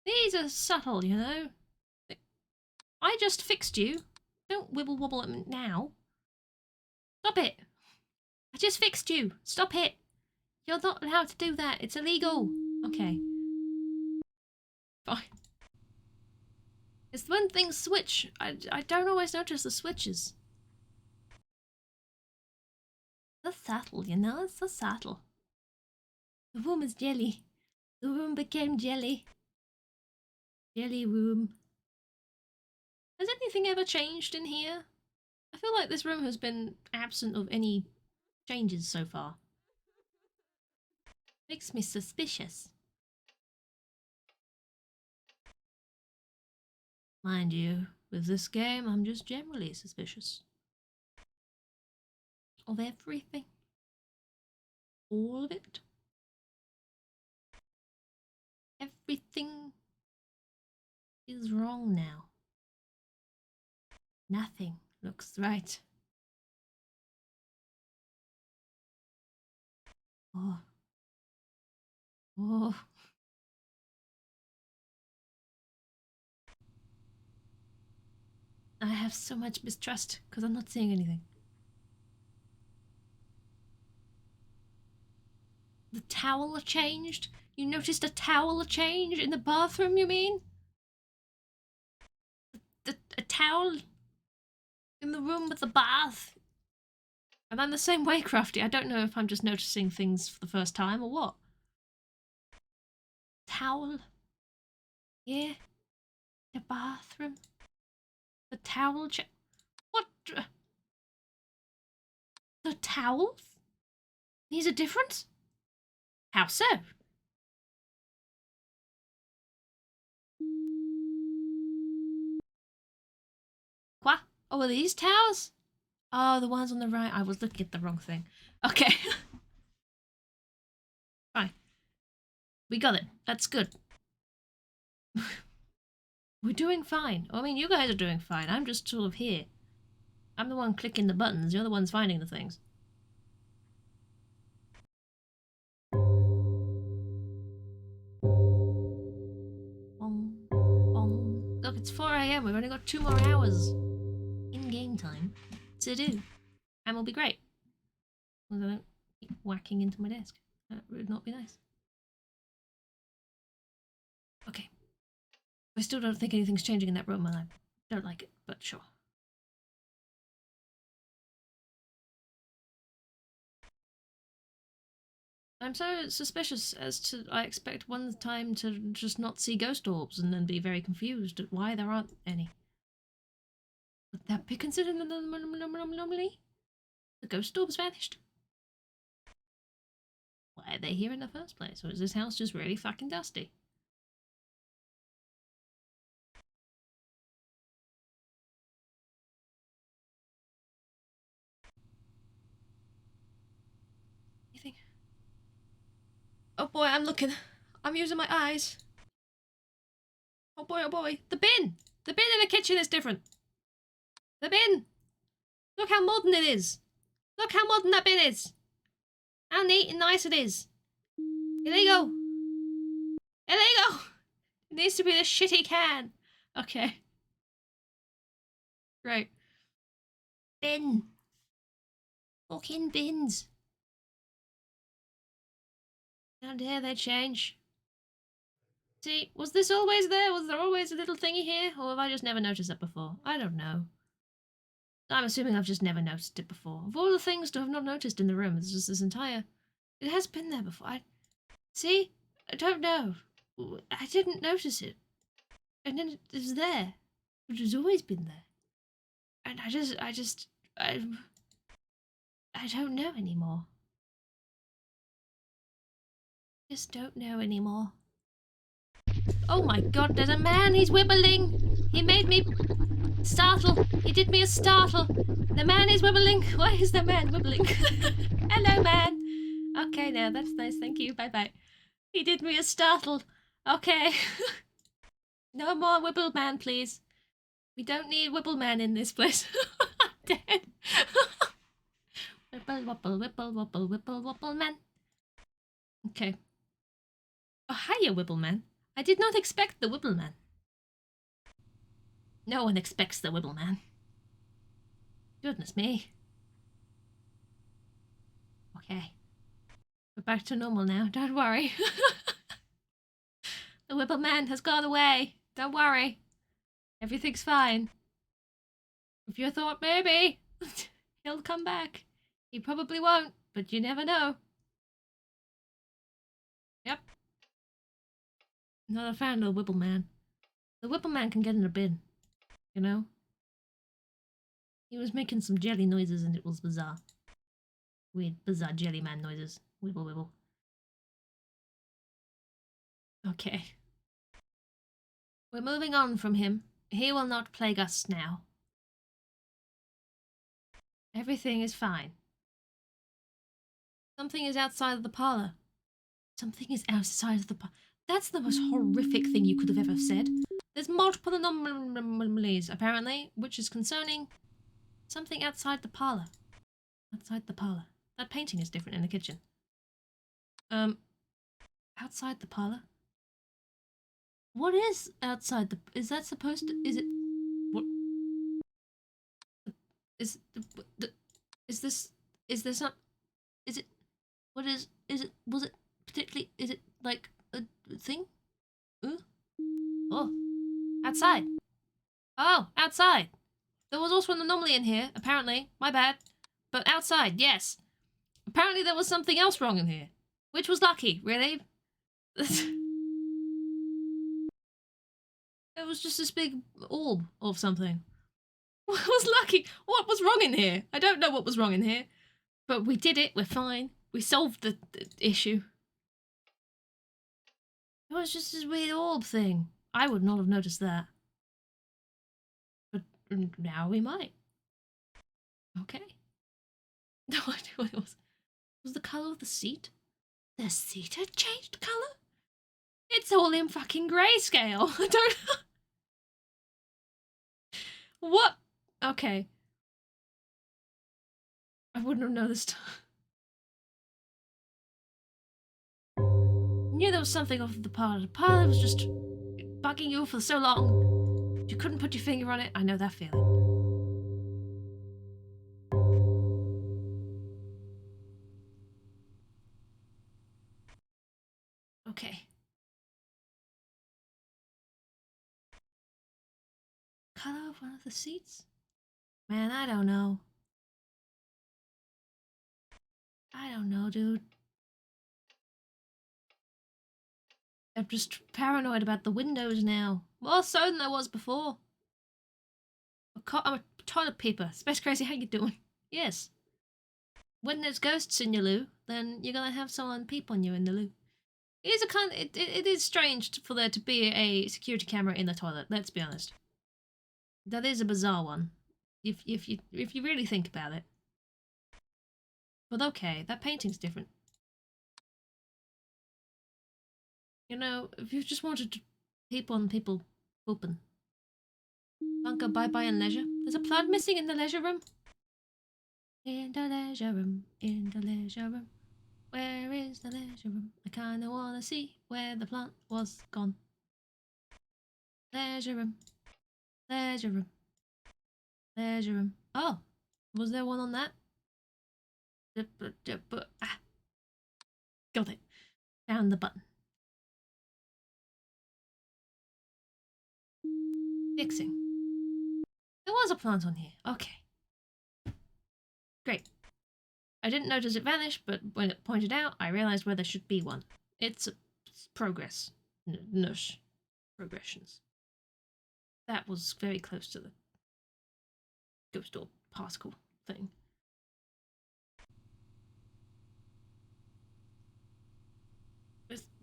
These are subtle, you know? I just fixed you. Don't wibble wobble at me now. Stop it! I just fixed you. Stop it! You're not allowed to do that. It's illegal. Okay. Fine. It's when things switch. I don't always notice the switches. So subtle, you know? It's so subtle. The room is jelly. The room became jelly. Jelly room. Has anything ever changed in here? I feel like this room has been absent of any changes so far. Makes me suspicious. Mind you, with this game, I'm just generally suspicious. Of everything. All of it. Everything is wrong now. Nothing looks right. Oh. Oh. I have so much mistrust because I'm not seeing anything. The towel changed? You noticed a towel change in the bathroom, you mean? A towel in the room with the bath? And I'm the same way, Crafty. I don't know if I'm just noticing things for the first time or what. Towel? Yeah. The bathroom? The towel what? The towels? These are different? How so? What? Oh, are these towels? Oh, the ones on the right. I was looking at the wrong thing. Okay. Fine. We got it. That's good. We're doing fine. I mean, you guys are doing fine. I'm just sort of here. I'm the one clicking the buttons. You're the ones finding the things. Look, it's 4 AM. We've only got 2 more hours in game time to do. And we'll be great. As I don't keep whacking into my desk. That would not be nice. Okay. I still don't think anything's changing in that room, and I don't like it, but sure. I'm so suspicious as to I expect one time to just not see ghost orbs and then be very confused at why there aren't any. Would that be considered an anomaly? The ghost orbs vanished. Why are they here in the first place? Or is this house just really fucking dusty? Anything? Oh boy, I'm looking. I'm using my eyes. Oh boy, oh boy. The bin! The bin in the kitchen is different. The bin! Look how modern it is. Look how modern that bin is. How neat and nice it is. Illegal. Illegal! It needs to be the shitty can. Okay. Great. Bin. Fucking bins. How dare they change? See, was this always there? Was there always a little thingy here? Or have I just never noticed that before? I don't know. I'm assuming I've just never noticed it before. Of all the things to have not noticed in the room, it's just this entire... It has been there before. See? I don't know. I didn't notice it. And then it was there. It has always been there. And I don't know anymore. Just don't know anymore. Oh my god, there's a man, he's wibbling! He made me startle. He did me a startle. The man is wibbling. Why is the man wibbling? Hello, man. Okay, now that's nice, thank you, bye-bye. He did me a startle. Okay. No more wibble man, please. We don't need wibble man in this place. Dead. Wibble, wobble, wibble, wobble, wibble, wobble man. Okay. Oh, hiya, Wibbleman. I did not expect the Wibbleman. No one expects the Wibbleman. Goodness me. Okay. We're back to normal now, don't worry. The Wibbleman has gone away. Don't worry. Everything's fine. If you thought maybe he'll come back. He probably won't, but you never know. Yep. Not a fan of the Wibbleman. The Wibbleman can get in a bin. You know? He was making some jelly noises and it was bizarre. Weird, bizarre jelly man noises. Wibble wibble. Okay. We're moving on from him. He will not plague us now. Everything is fine. Something is outside of the parlor. Something is outside of the parlor. That's the most horrific thing you could have ever said. There's multiple anomalies, apparently, which is concerning something outside the parlor. Outside the parlor. That painting is different in the kitchen. Outside the parlor? What is outside the... Is that supposed to... Is it... What... Is this... Is there some... Is it... What is... Is it... Was it particularly... Is it like a thing? Oh. Outside. Oh, outside. There was also an anomaly in here, apparently. My bad. But outside, yes. Apparently there was something else wrong in here. Which was lucky, really. It was just this big orb of something. What was lucky? What was wrong in here? I don't know what was wrong in here. But we did it, we're fine. We solved the issue. It was just this weird orb thing. I would not have noticed that. But now we might. Okay. No idea what it was. Was the colour of the seat? The seat had changed colour? It's all in fucking grayscale. I don't know. What? Okay. I wouldn't have noticed. Knew there was something off the parlor. The parlor was just bugging you for so long. You couldn't put your finger on it. I know that feeling. Okay. Color of one of the seats? Man, I don't know. I don't know, dude. I'm just paranoid about the windows now. More so than I was before. I'm a toilet peeper. Space Crazy, how you doing? Yes. When there's ghosts in your loo, then you're gonna have someone peep on you in the loo. It is it is strange for there to be a security camera in the toilet. Let's be honest. That is a bizarre one, if you really think about it. But okay, that painting's different. You know, if you just wanted to peep on people pooping, don't go bye-bye in leisure. There's a plant missing in the leisure room. In the leisure room, in the leisure room. Where is the leisure room? I kinda wanna see where the plant was gone. Leisure room, leisure room, leisure room. Oh, was there one on that? Ah, got it. Found the button. Fixing. There was a plant on here. Okay. Great. I didn't notice it vanish, but when it pointed out, I realized where there should be one. It's progress. Nush. Progressions. That was very close to the ghost or particle thing.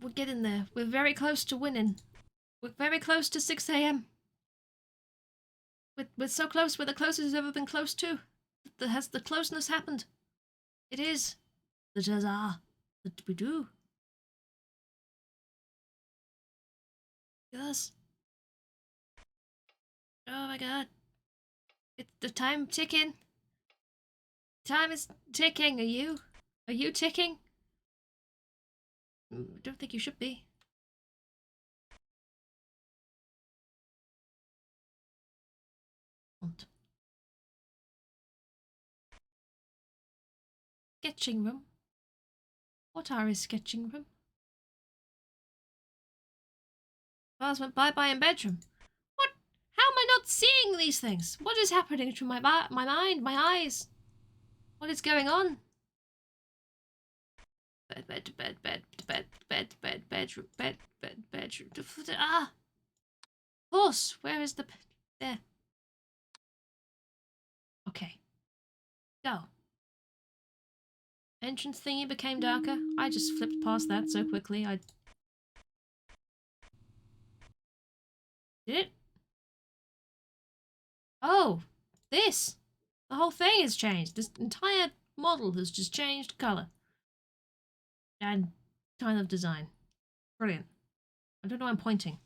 We're getting there. We're very close to winning. We're very close to 6 a.m. We're so close. We're the closest we've ever been close to. Has the closeness happened? It is. The jaza. That we do. Yes. Oh my god. It's the time ticking. Time is ticking. Are you? Are you ticking? I don't think you should be. Sketching room. What are his sketching room? Bars went bye-bye in bedroom. What? How am I not seeing these things? What is happening to my mind, my eyes? What is going on? Bedroom. Ah! Horse, where is the bed? There. Okay. Go. Entrance thingy became darker. I just flipped past that so quickly. I did it. Oh, this. The whole thing has changed. This entire model has just changed colour. And kind of design. Brilliant. I don't know why I'm pointing.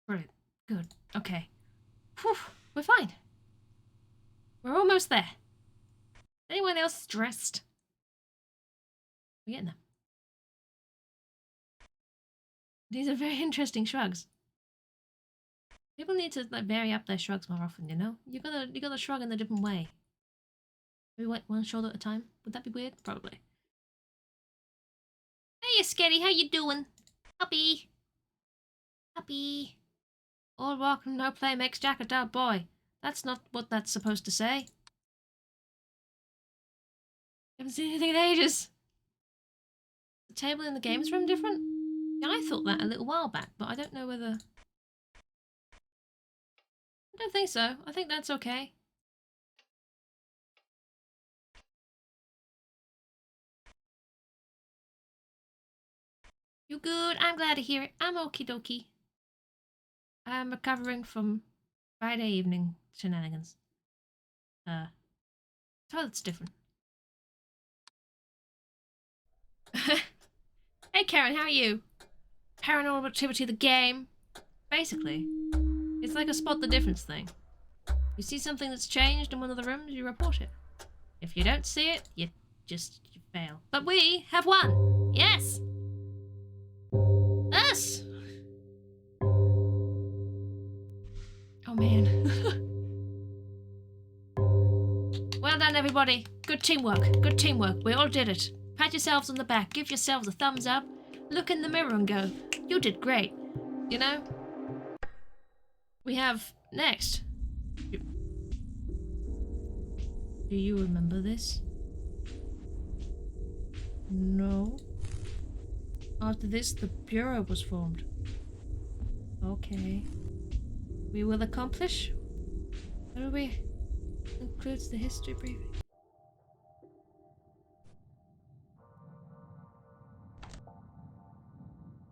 Brilliant. Good. Okay. Whew. We're fine. We're almost there. Anyone else stressed? We're getting there. These are very interesting shrugs. People need to like vary up their shrugs more often, you know? You gotta shrug in a different way. Maybe one shoulder at a time. Would that be weird? Probably. Hey, Sketty, how you doing? Happy. Happy. All rock and no play makes Jack a dull boy. That's not what that's supposed to say. Haven't seen anything in ages. The table in the games room different? Yeah, I thought that a little while back, but I don't know whether... I don't think so. I think that's okay. You good? I'm glad to hear it. I'm okie dokie. I'm recovering from Friday evening shenanigans. Toilet's different. Hey Karen, how are you? Paranormal Activity the game. Basically, it's like a spot the difference thing. You see something that's changed in one of the rooms, you report it. If you don't see it, you fail. But we have won! Yes! Us! Oh man. Well done everybody. Good teamwork. Good teamwork. We all did it. Pat yourselves on the back. Give yourselves a thumbs up. Look in the mirror and go, you did great. You know? We have next. Do you remember this? No. After this, the Bureau was formed. Okay. We will accomplish. What do we... Includes the history briefing.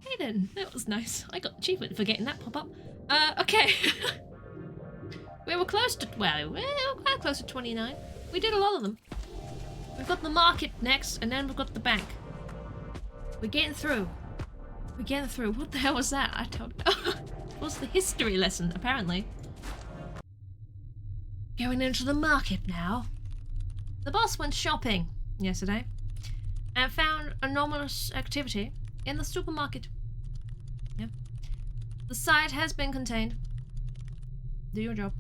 Hey then, that was nice. I got achievement for getting that pop up. Okay. We were close to, well, we were quite close to 29. We did a lot of them. We've got the market next, and then we've got the bank. We're getting through. We're getting through. What the hell was that? I don't know. It was the history lesson, apparently. Going into the market now. The boss went shopping yesterday and found anomalous activity in the supermarket. Yep. The site has been contained. Do your job.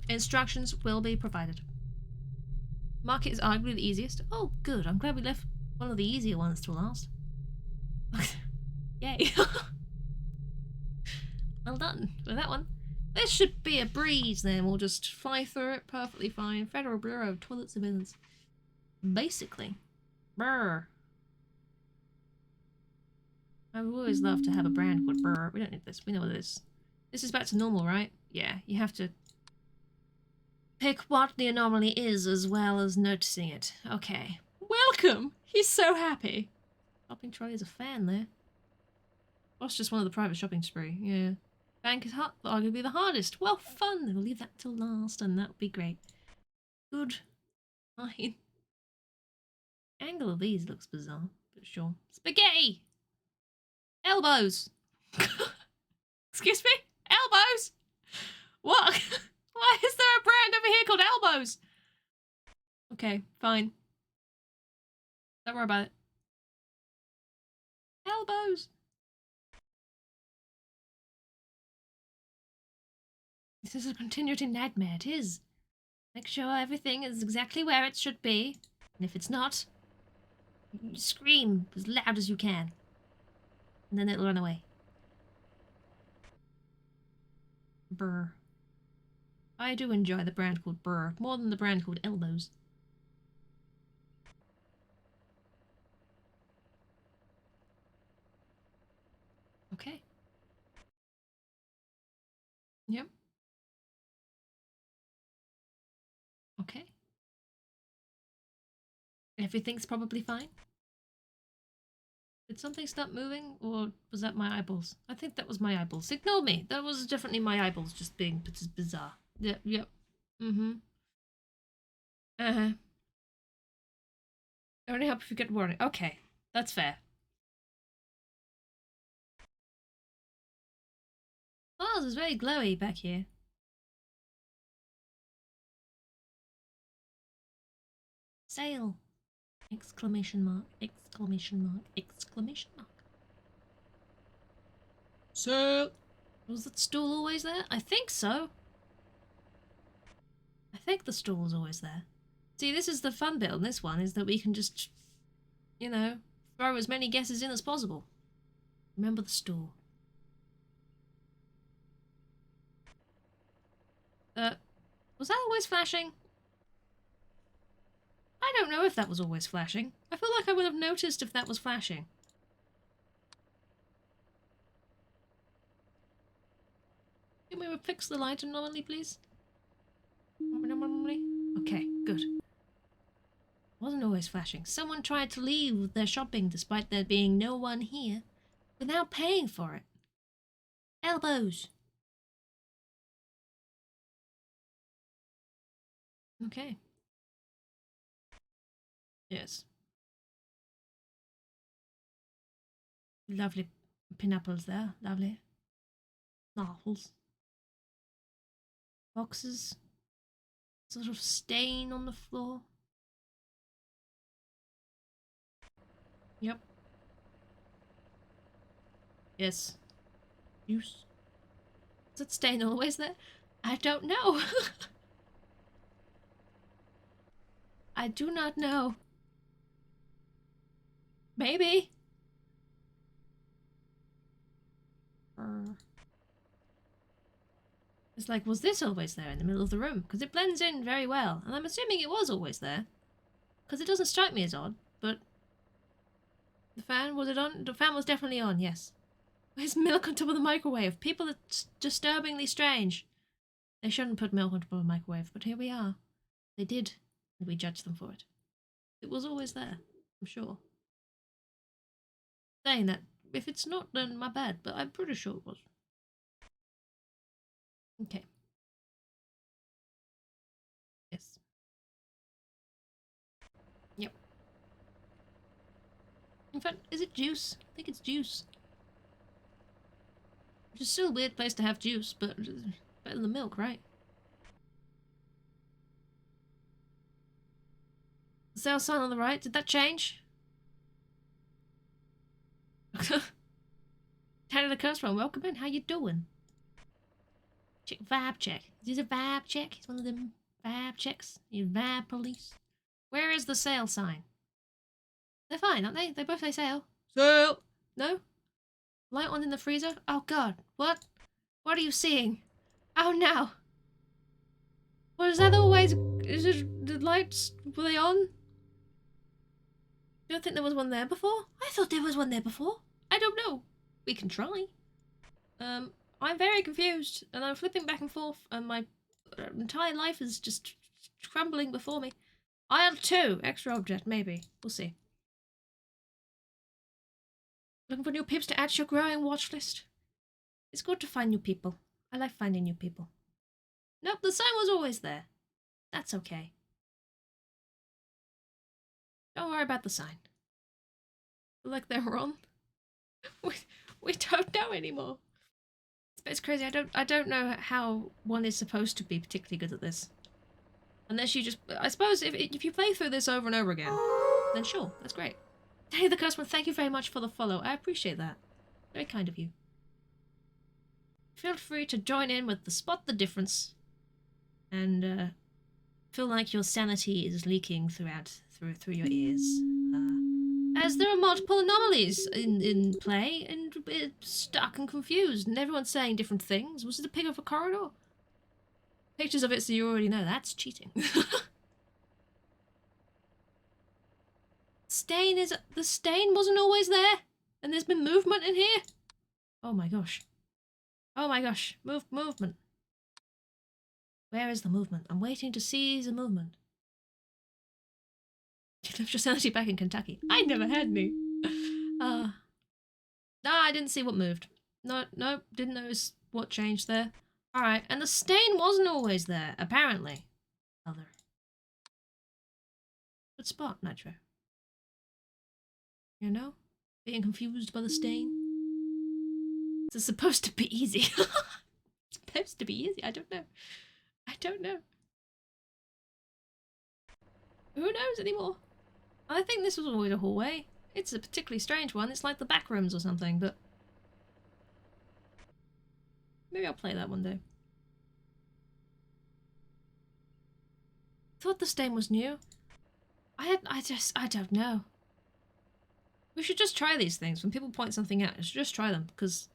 Instructions will be provided. Market is arguably the easiest. Oh, good. I'm glad we left one of the easier ones to last. Yay. Well done with that one. This should be a breeze then. We'll just fly through it perfectly fine. Federal Bureau of Toilet Surveillance. Basically. Brr. I would always love to have a brand called Brr. We don't need this. We know what it is. This is back to normal, right? Yeah, you have to pick what the anomaly is as well as noticing it. Okay. Welcome! He's so happy. Shopping trolley is a fan there. Boss just wanted the private shopping spree. Yeah. Bank is hard, arguably the hardest. Well, fun. We'll leave that till last, and that would be great. Good. Fine. Angle of these looks bizarre, but sure. Spaghetti! Elbows! Excuse me? Elbows? What? Why is there a brand over here called Elbows? Okay, fine. Don't worry about it. Elbows! This is a continuity nightmare, it is. Make sure everything is exactly where it should be. And if it's not, you scream as loud as you can. And then it'll run away. Brr. I do enjoy the brand called Brr more than the brand called Elbows. Okay. Yep. Okay. Everything's probably fine. Did something stop moving, or was that my eyeballs? I think that was my eyeballs. Ignore me. That was definitely my eyeballs just being bizarre. Yep, yep. Mm-hmm. Uh-huh. Only help if you get warning. Okay, that's fair. Oh, it's very glowy back here. Sale! Exclamation mark, exclamation mark, exclamation mark. Sale! Was that stool always there? I think so. I think the stool was always there. See, this is the fun bit on this one, is that we can just, you know, throw as many guesses in as possible. Remember the stool. Was that always flashing? I don't know if that was always flashing. I feel like I would have noticed if that was flashing. Can we fix the light anomaly, please? Okay, good. Wasn't always flashing. Someone tried to leave with their shopping despite there being no one here without paying for it. Elbows. Okay. Yes. Lovely pineapples there. Lovely. Novels. Boxes. Sort of stain on the floor. Yep. Yes. Use. Is that stain always there? I don't know. I do not know. Maybe. It's like, was this always there in the middle of the room? Because it blends in very well. And I'm assuming it was always there. Because it doesn't strike me as odd, but... The fan, was it on? The fan was definitely on, yes. Where's milk on top of the microwave? People are disturbingly strange. They shouldn't put milk on top of a microwave, but here we are. They did, and we judged them for it. It was always there, I'm sure. Saying that, if it's not, then my bad, but I'm pretty sure it was. Okay. Yes. Yep. In fact, is it juice? I think it's juice. Which is still a weird place to have juice, but better than milk, right? The sale sign on the right, did that change? Canada Customer, welcome in, how you doing? Check vibe check. Is this a vibe check? It's one of them vibe checks. You vibe police. Where is the sale sign? They're fine, aren't they? They both say sale. Sale! No? Light on in the freezer? Oh god. What? What are you seeing? Oh no! Was that always... Is it... The lights... Were they on? You don't think there was one there before? I thought there was one there before. I don't know. We can try. I'm very confused, and I'm flipping back and forth, and my entire life is just crumbling before me. Aisle 2, extra object, maybe. We'll see. Looking for new peeps to add to your growing watch list. It's good to find new people. I like finding new people. Nope, the sign was always there. That's okay. Don't worry about the sign. Feel like they're wrong. We don't know anymore. It's crazy. I don't know how one is supposed to be particularly good at this. Unless you just... I suppose if you play through this over and over again, then sure, that's great. Hey, the customer, thank you very much for the follow. I appreciate that. Very kind of you. Feel free to join in with the Spot the Difference. And feel like your sanity is leaking through your ears. As there are multiple anomalies in play, and it's stuck and confused, and everyone's saying different things. Was it a pig of a corridor? Pictures of it so you already know. That's cheating. The stain wasn't always there, and there's been movement in here. Oh my gosh. Oh my gosh. Movement. Where is the movement? I'm waiting to see the movement. You left your sanity back in Kentucky. I never had any. No, I didn't see what moved. No, didn't notice what changed there. Alright, and the stain wasn't always there, apparently. Other. Good spot, Nitro. You know? Being confused by the stain. It's supposed to be easy. It's supposed to be easy, I don't know. I don't know. Who knows anymore? I think this was always a hallway. It's a particularly strange one. It's like the back rooms or something, but... Maybe I'll play that one day. Thought the stain was new. I don't know. We should just try these things. When people point something out, we should just try them, because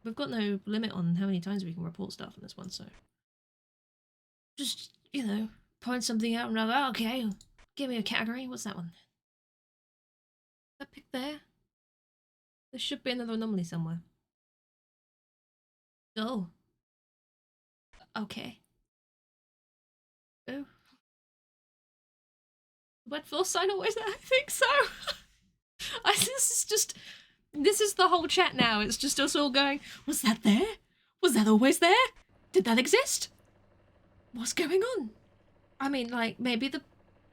we've got no limit on how many times we can report stuff in this one, so... Just, you know, point something out and I'll go, oh, okay, give me a category. What's that one? That pick there? There should be another anomaly somewhere. Oh. Okay. Oh. Wet floor sign always there? I think so. This is the whole chat now. It's just us all going, was that there? Was that always there? Did that exist? What's going on? I mean, like, maybe the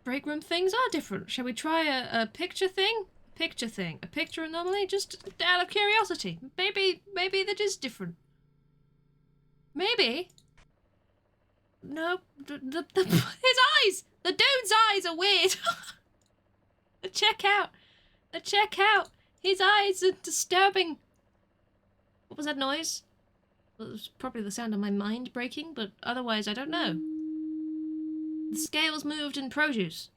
break room things are different. Shall we try a picture thing? Picture thing. A picture anomaly? Just out of curiosity. Maybe that is different. Maybe. No, his eyes! The dude's eyes are weird! Check out! His eyes are disturbing! What was that noise? Well, it was probably the sound of my mind breaking, but otherwise I don't know. The scales moved in produce.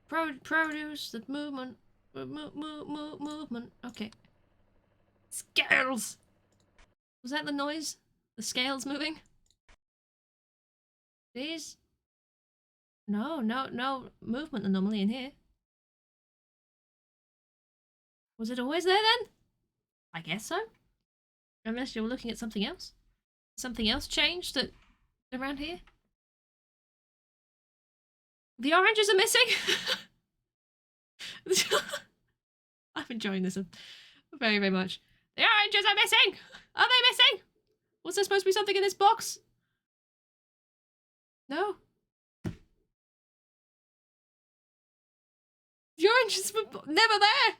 Produce, the movement. Movement. Okay. Scales! Was that the noise? The scales moving? These? No movement anomaly in here. Was it always there then? I guess so. Unless you're looking at something else. Something else changed that around here? The oranges are missing? I'm enjoying this very, very much. The oranges are missing! Are they missing? Was there supposed to be something in this box? No? The oranges were never there!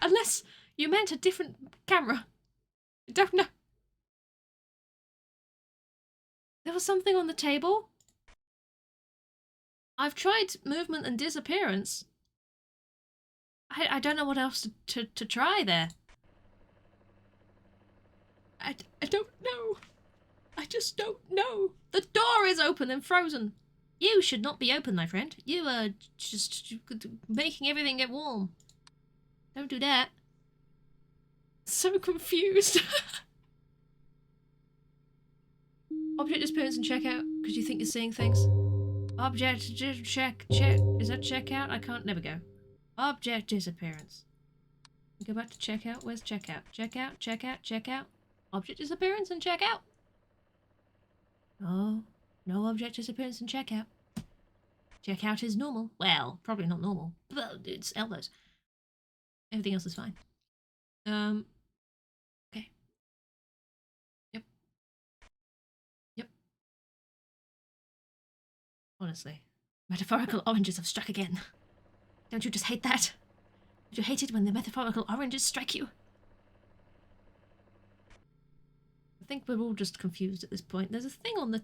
Unless you meant a different camera. I don't know. There was something on the table. I've tried movement and disappearance. I don't know what else to try there. I don't know. I just don't know. The door is open and frozen. You should not be open, my friend. You are just making everything get warm. Don't do that. So confused. Object disappearance and checkout because you think you're seeing things. Object check. Is that checkout? I can't never go. Object disappearance. Go back to checkout. Where's checkout? Checkout. Object disappearance and checkout. Oh, no object disappearance and checkout. Checkout is normal. Well, probably not normal, but it's elbows. Everything else is fine. Okay. Yep. Honestly, metaphorical oranges have struck again. Don't you just hate that? Don't you hate it when the metaphorical oranges strike you? I think we're all just confused at this point. There's a thing on the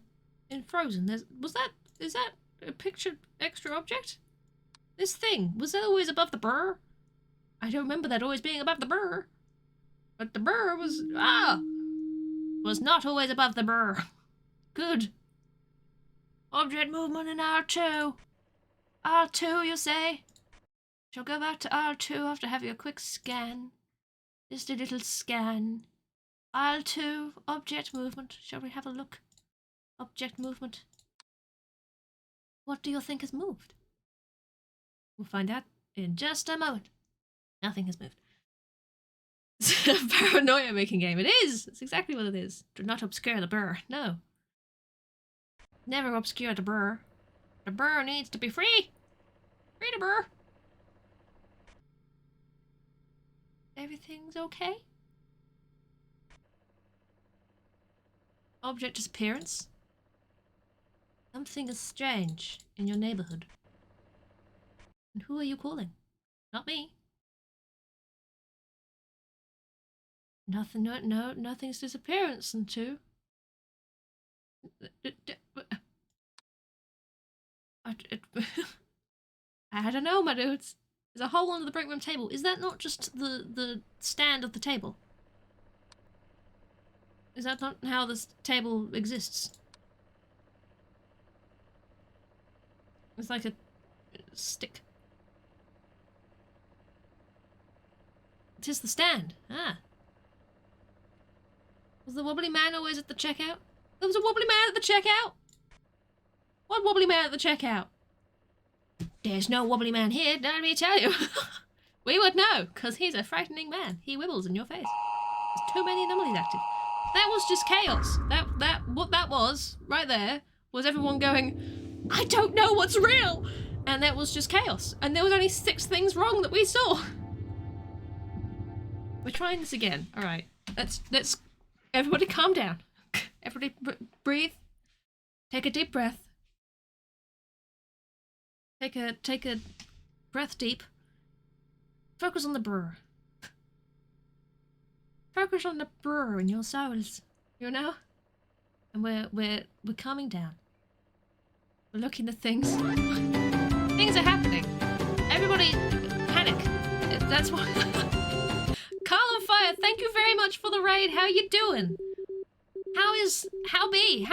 in Frozen. Is that a picture extra object? This thing, was that always above the burr? I don't remember that always being above the burr. But the burr was was not always above the burr. Good. Object movement in R2. R2, you say? Shall go back to R2 after having a quick scan. Just a little scan. R2, object movement. Shall we have a look? Object movement. What do you think has moved? We'll find out in just a moment. Nothing has moved. It's a paranoia making game. It is! It's exactly what it is. Do not obscure the burr. No. Never obscure the burr. The burr needs to be free. Free the burr. Everything's okay? Object disappearance. Something is strange in your neighborhood. And who are you calling? Not me. Nothing, no, nothing's disappearance and two. I don't know, my dudes. There's a hole under the break room table. Is that not just the stand of the table? Is that not how this table exists? It's like a stick. It is the stand. Ah. Was the wobbly man always at the checkout? There was a wobbly man at the checkout? What wobbly man at the checkout? There's no wobbly man here, let me tell you. We would know, because he's a frightening man. He wibbles in your face. There's too many anomalies active. That was just chaos. What that was, right there, was everyone going, I don't know what's real! And that was just chaos. And there was only 6 things wrong that we saw. We're trying this again. Alright. Let's everybody calm down. Everybody breathe. Take a deep breath. Take a breath deep. Focus on the burr. Focus on the burr in your souls. You know? And we're calming down. We're looking at things. Things are happening. Everybody panic. That's what Carl on Fire, thank you very much for the raid. How you doing? How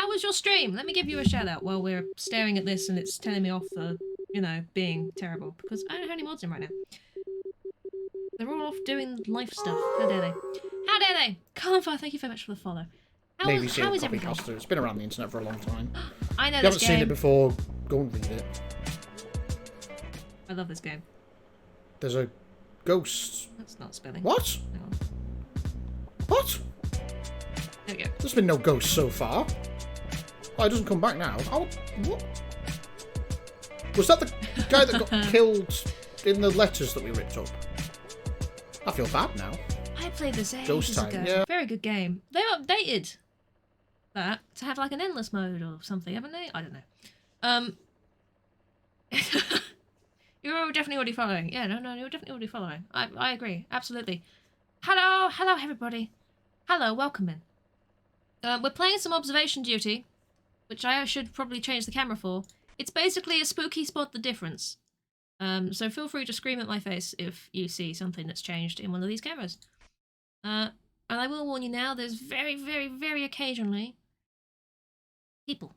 was your stream? Let me give you a shout out while we're staring at this and it's telling me off for, you know, being terrible. Because I don't have any mods in right now. They're all off doing life stuff. How dare they? How dare they? Carl on Fire, thank you very much for the follow. How is everything? Copycaster. It's been around the internet for a long time. I know If you this haven't game. seen it before, go and read it. I love this game. There's a ghost. That's not spelling. What? Hang on. What? There we go. There's been no ghost so far. Oh, it doesn't come back now. Oh, what? Was that the guy that got killed in the letters that we ripped up? I feel bad now. I played this Ghost ages Time, ago. yeah. Very good game. They've updated that to have like an endless mode or something, haven't they? I don't know. You're definitely already following. Yeah, no, you're definitely already following. I agree. Absolutely. Hello, everybody. Hello, welcome in. We're playing some observation duty, which I should probably change the camera for. It's basically a spooky spot the difference. So feel free to scream at my face if you see something that's changed in one of these cameras. And I will warn you now, there's very, very, very occasionally people.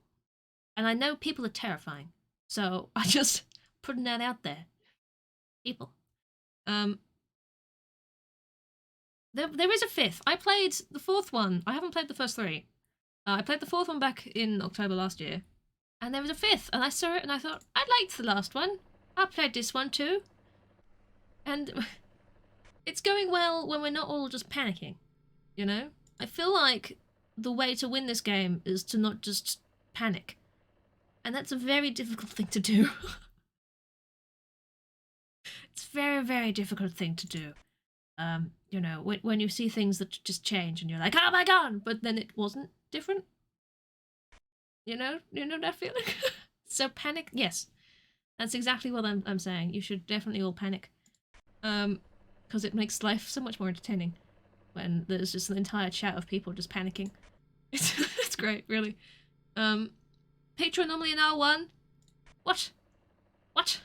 And I know people are terrifying. So I just putting that out there. People. There is a fifth. I played the fourth one. I haven't played the first three. I played the fourth one back in October last year. And there was a fifth. And I saw it and I thought, I liked the last one. I played this one too. And it's going well when we're not all just panicking. You know? I feel like the way to win this game is to not just panic. And that's a very difficult thing to do. It's a very, very difficult thing to do. You know, when you see things that just change and you're like, oh my god, but then it wasn't different. You know that feeling? So panic, yes. That's exactly what I'm saying. You should definitely all panic. Because it makes life so much more entertaining when there's just an entire chat of people just panicking. It's great, really. Patron anomaly in R1? What? What?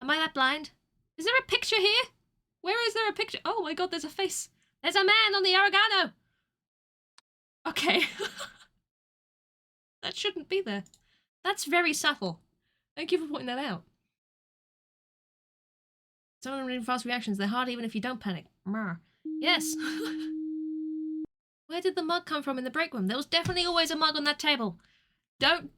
Am I that blind? Is there a picture here? Where is there a picture? Oh my god, there's a face. There's a man on the oregano. Okay. That shouldn't be there. That's very subtle. Thank you for pointing that out. Some of them really fast reactions. They're hard even if you don't panic. Mer. Yes. Where did the mug come from in the break room? There was definitely always a mug on that table. Don't.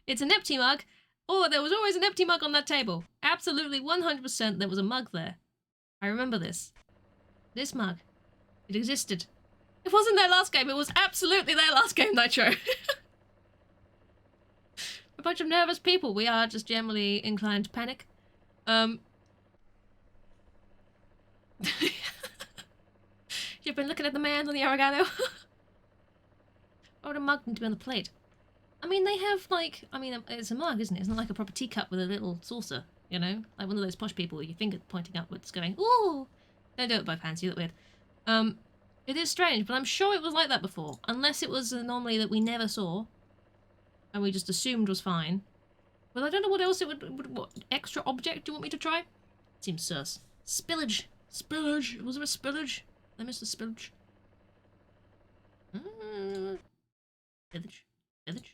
It's an empty mug. Oh, there was always an empty mug on that table. Absolutely 100% there was a mug there. I remember this. This mug. It existed. It wasn't their last game, it was absolutely their last game, Nitro. A bunch of nervous people. We are just generally inclined to panic. You've been looking at the man on the oregano. Oh, the mug need to be on the plate. I mean, they have, like, it's a mug, isn't it? It's not like a proper teacup with a little saucer, you know? Like one of those posh people with your finger pointing upwards going, ooh! Don't do it both hands, you look weird. It is strange, but I'm sure it was like that before. Unless it was an anomaly that we never saw. And we just assumed was fine. But I don't know what else it would what extra object do you want me to try? Seems sus. Spillage! Spillage! Was there a spillage? I missed the spillage. Spillage. Spillage.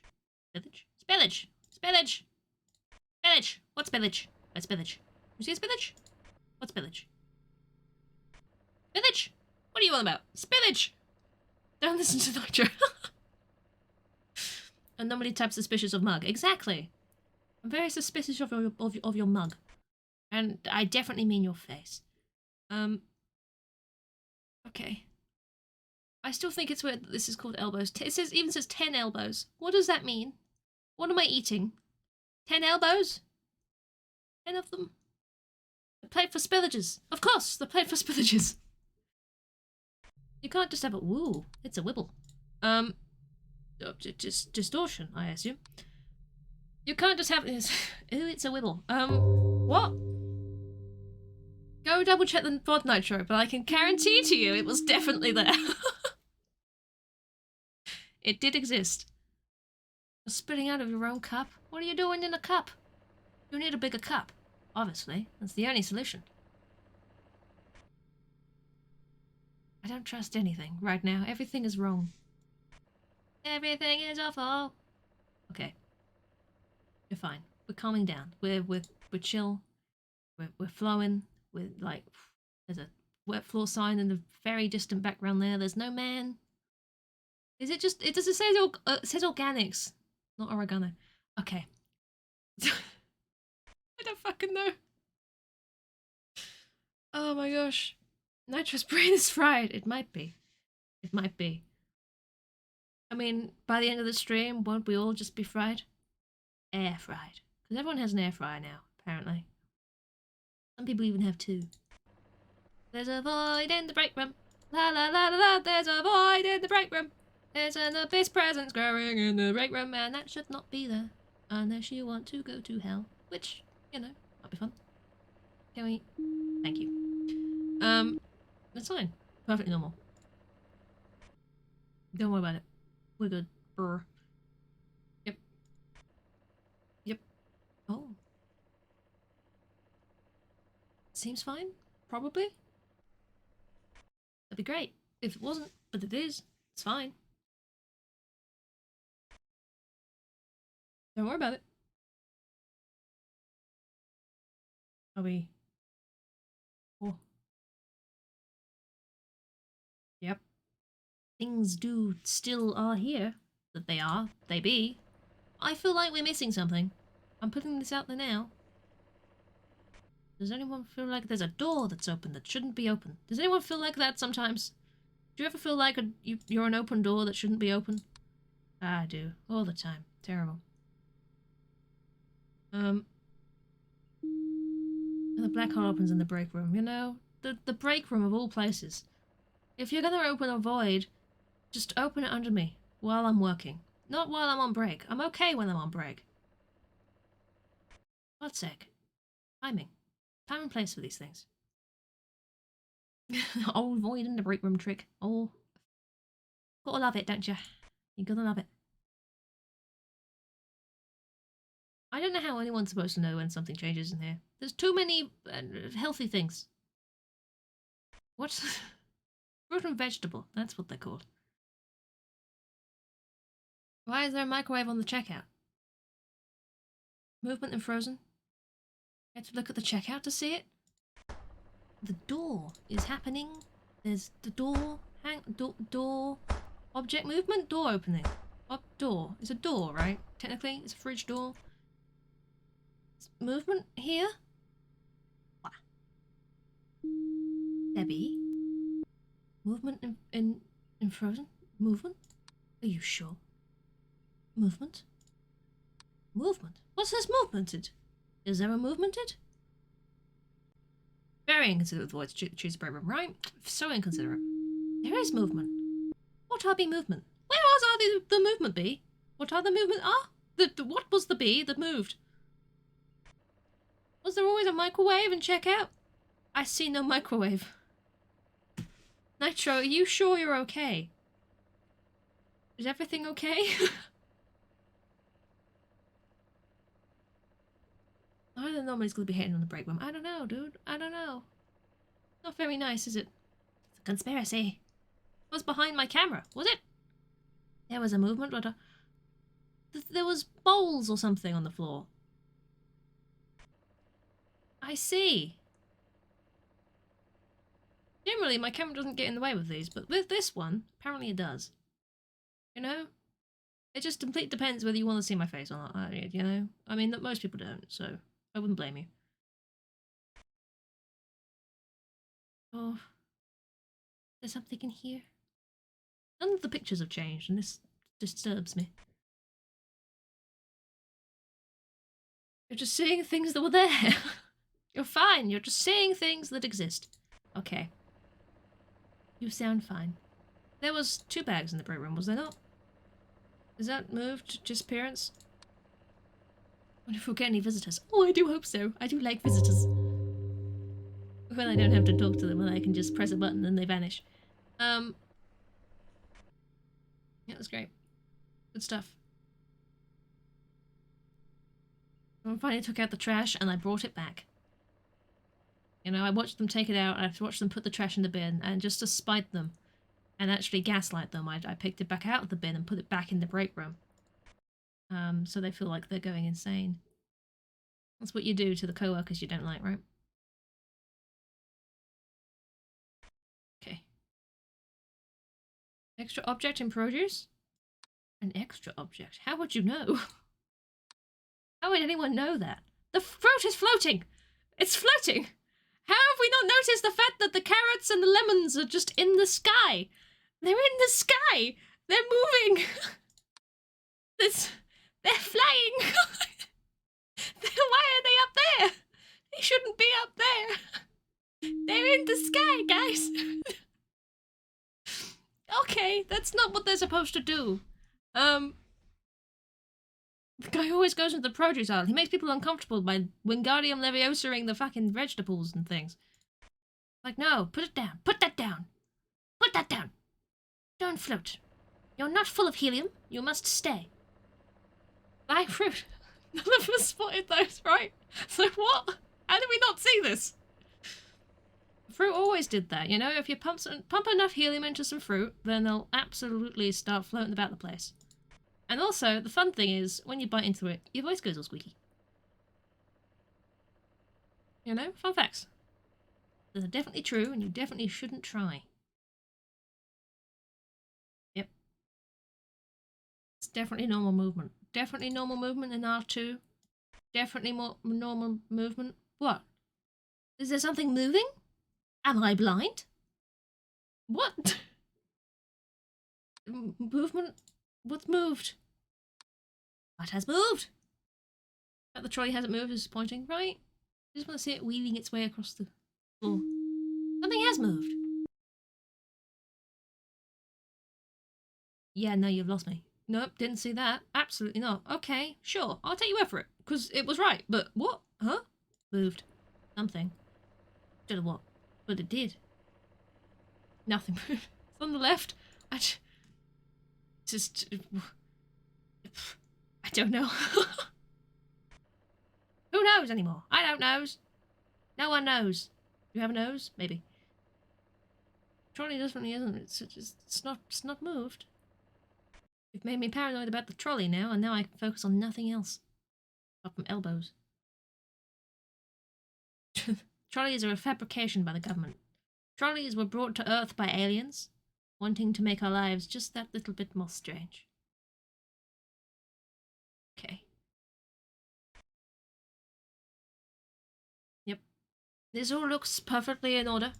Spillage? Spillage! Spillage! Spillage! What's spillage? What's spillage? You see a spillage? What's spillage? Spillage! What are you on about? Spillage! Don't listen to Nitro. Anomaly type suspicious of mug. Exactly. I'm very suspicious of your mug. And I definitely mean your face. Okay. I still think it's weird that this is called elbows. It even says 10 elbows. What does that mean? What am I eating? 10 elbows? 10 of them? The plate for spillages. Of course, the plate for spillages. You can't just have a woo. It's a wibble. Just distortion, I assume. You can't just have this. Ooh, it's a wibble. What? Go double check the VOD Nitro, but I can guarantee to you it was definitely there. It did exist. You're spitting out of your own cup? What are you doing in a cup? You need a bigger cup. Obviously, that's the only solution. I don't trust anything right now. Everything is wrong. Everything is awful. Okay. We're fine. We're calming down. We're chill. We're flowing. We're like, there's a wet floor sign in the very distant background there. There's no man. Is it just, it says organics, not oregano. Okay. I don't fucking know. Oh my gosh. Nitro's brain is fried. It might be. It might be. I mean, by the end of the stream, won't we all just be fried? Air fried. Because everyone has an air fryer now, apparently. Some people even have two. There's a void in the break room. La la la la la, there's a void in the break room. There's an abyss presence growing in the break room, and that should not be there. Unless you want to go to hell. Which, you know, might be fun. Can we... Thank you. That's fine. Perfectly normal. Don't worry about it. We're good. Brr. Yep. Yep. Oh. Seems fine. Probably. That'd be great. If it wasn't, but it is. It's fine. Don't worry about it. Are we... Oh. Yep. Things do still are here. That they are. They be. I feel like we're missing something. I'm putting this out there now. Does anyone feel like there's a door that's open that shouldn't be open? Does anyone feel like that sometimes? Do you ever feel like you're an open door that shouldn't be open? I do. All the time. Terrible. And the black hole opens in the break room, you know? The break room of all places. If you're gonna open a void, just open it under me while I'm working. Not while I'm on break. I'm okay when I'm on break. God's sake. Timing. Time and place for these things. Old void in the break room trick. Oh. Gotta love it, don't you? You gotta love it. I don't know how anyone's supposed to know when something changes in here. There's too many healthy things. What? Fruit and vegetable. That's what they're called. Why is there a microwave on the checkout? Movement and frozen. You have to look at the checkout to see it. The door is happening. There's the door. Door. Object movement. Door opening. Door. It's a door, right? Technically, it's a fridge door. Movement here? What? Debbie? Movement in frozen? Movement? Are you sure? Movement? Movement? What's this movemented? Is there a movemented? Very inconsiderate of the void to choose a break room, right? So inconsiderate. There is movement. What are be movement? Where are the movement be? What are the movement are? What was the bee that moved? Was there always a microwave in checkout? I see no microwave. Nitro, are you sure you're okay? Is everything okay? I don't know nobody's gonna be hating on the break room. I don't know, dude. I don't know. Not very nice, is it? It's a conspiracy. What's behind my camera? Was it? There was a movement, but there was bowls or something on the floor. I see. Generally, my camera doesn't get in the way with these, but with this one, apparently it does. You know? It just completely depends whether you want to see my face or not, you know? I mean, most people don't, so I wouldn't blame you. Oh. There's something in here. None of the pictures have changed, and this disturbs me. You're just seeing things that were there. You're fine. You're just seeing things that exist. Okay. You sound fine. There was 2 bags in the break room, was there not? Is that moved? Disappearance? I wonder if we'll get any visitors. Oh, I do hope so. I do like visitors. When I don't have to talk to them, when I can just press a button and they vanish. Yeah, that's great. Good stuff. I finally took out the trash and I brought it back. You know, I watched them take it out, I watched them put the trash in the bin, and just to spite them and actually gaslight them, I picked it back out of the bin and put it back in the break room. So they feel like they're going insane. That's what you do to the co-workers you don't like, right? Okay. Extra object in produce? An extra object? How would you know? How would anyone know that? The fruit is floating! It's floating! How have we not noticed the fact that the carrots and the lemons are just in the sky? They're in the sky. They're moving. They're flying. Why are they up there? They shouldn't be up there. They're in the sky, guys. Okay, that's not what they're supposed to do. The guy always goes into the produce aisle. He makes people uncomfortable by Wingardium Leviosa-ing the fucking vegetables and things. Like, no, put it down. Put that down. Put that down. Don't float. You're not full of helium. You must stay. Buy fruit. None of us spotted those, right? So what? How did we not see this? Fruit always did that, you know? If you pump enough helium into some fruit, then they'll absolutely start floating about the place. And also, the fun thing is, when you bite into it, your voice goes all squeaky. You know? Fun facts. They're definitely true, and you definitely shouldn't try. Yep. It's definitely normal movement. Definitely normal movement in R2. Definitely more normal movement. What? Is there something moving? Am I blind? What? Movement? What's moved? What has moved? But the trolley hasn't moved, is pointing, right? I just want to see it weaving its way across the floor. Something has moved. Yeah, no, you've lost me. Nope, didn't see that. Absolutely not. Okay, sure, I'll take your word for it. Because it was right, but what? Huh? Moved. Something. Don't know what. But it did. Nothing moved. It's on the left. I don't know. Who knows anymore? I don't know. No one knows. You have a nose? Maybe. Trolley definitely isn't. It's not moved. You've made me paranoid about the trolley now, and now I can focus on nothing else. Apart from elbows. Trolleys are a fabrication by the government. Trolleys were brought to Earth by aliens, wanting to make our lives just that little bit more strange. Okay. Yep. This all looks perfectly in order.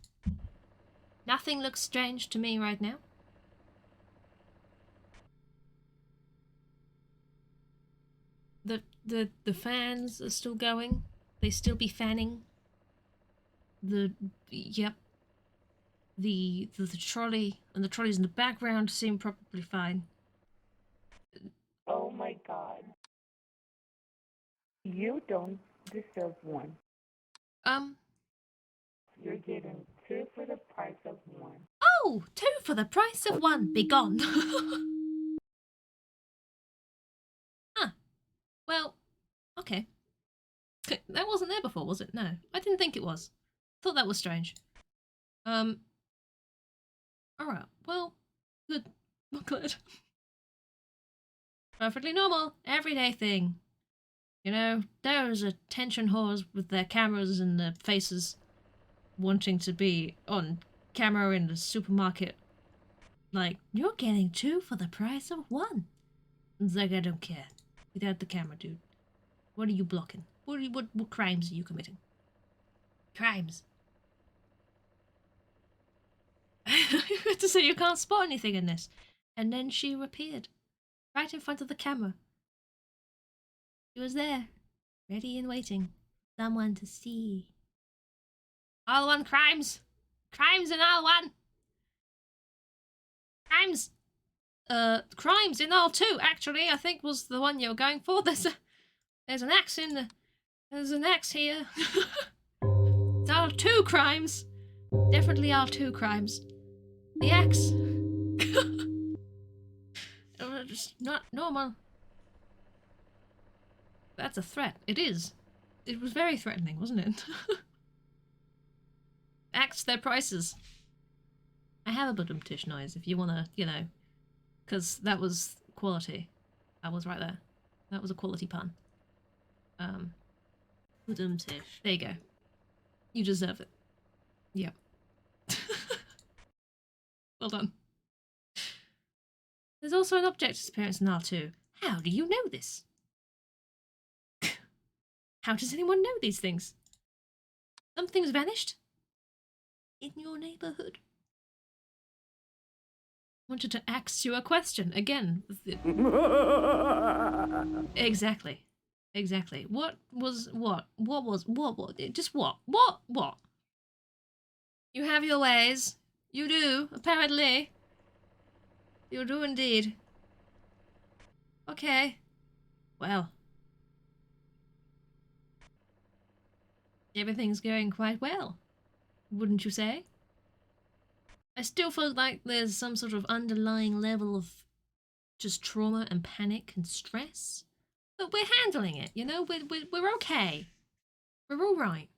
Nothing looks strange to me right now. The fans are still going. They still be fanning. Yep. The trolley and the trolleys in the background seem probably fine. Oh my God. You don't deserve one. You're getting 2 for the price of 1. Oh, 2 for the price of 1. Be gone. Huh. Well, okay. That wasn't there before, was it? No. I didn't think it was. Thought that was strange. Alright. Well, good. I'm glad. Perfectly normal. Everyday thing. You know, those attention whores with their cameras and their faces wanting to be on camera in the supermarket. Like, you're getting 2 for the price of 1. It's like, I don't care. Without the camera, dude. What are you blocking? What crimes are you committing? Crimes. I had to say you can't spot anything in this. And then she appeared. Right in front of the camera. She was there. Ready and waiting. Someone to see. R1 crimes. Crimes in R1. Crimes. Crimes in R2, actually, I think was the one you were going for. There's an axe in the... There's an axe here. It's R2 crimes. Definitely R2 crimes. The axe. Just not normal. That's a threat. It is. It was very threatening, wasn't it? Axe their prices. I have a badum-tish noise if you wanna, you know, because that was quality. That was right there. That was a quality pun. Badum-tish. There you go. You deserve it. Yep. Well done. There's also an object disappearance in R2. How do you know this? How does anyone know these things? Something's vanished? in your neighborhood? Wanted to ask you a question again. Exactly. Exactly. What was what? What was what? Just what? What? You have your ways. You do, apparently. You do indeed. Okay. Well. Everything's going quite well, wouldn't you say? I still feel like there's some sort of underlying level of just trauma and panic and stress. But we're handling it, you know? We're okay. We're alright.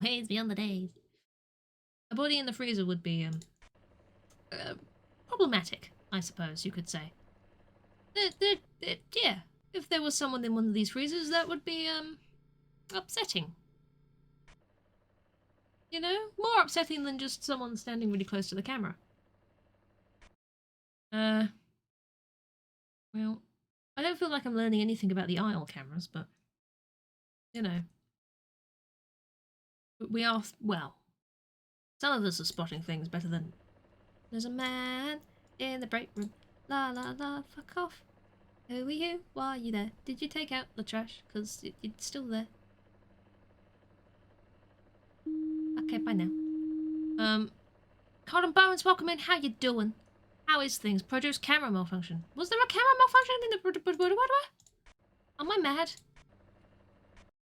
Ways beyond the days. A body in the freezer would be, problematic, I suppose you could say. Yeah, if there was someone in one of these freezers, that would be, upsetting. You know? More upsetting than just someone standing really close to the camera. Well, I don't feel like I'm learning anything about the aisle cameras, but, you know. We are, well, some of us are spotting things better than... There's a man in the break room. La la la, fuck off. Who are you? Why are you there? Did you take out the trash? Because it's still there. Okay, bye now. Colin Bones, welcome in. How you doing? How is things? Produce camera malfunction. Was there a camera malfunction in the... Am I mad?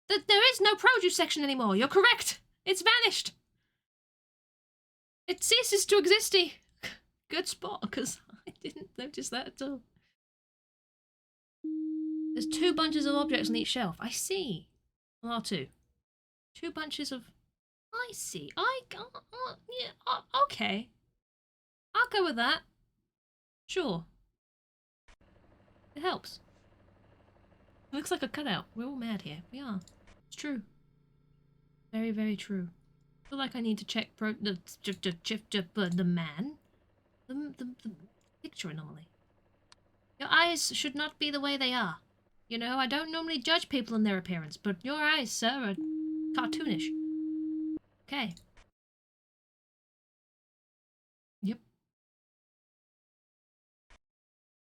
There is no produce section anymore. You're correct. It's vanished. It ceases to exist-y. Good spot, because I didn't notice that at all. There's 2 bunches of objects on each shelf. I see. Well, 2. 2 bunches of... I see. Yeah, okay. I'll go with that. Sure. It helps. It looks like a cutout. We're all mad here. We are. It's true. Very, very true. I feel like I need to check the man. The picture anomaly. Your eyes should not be the way they are. You know, I don't normally judge people on their appearance, but your eyes, sir, are cartoonish. Okay. Yep.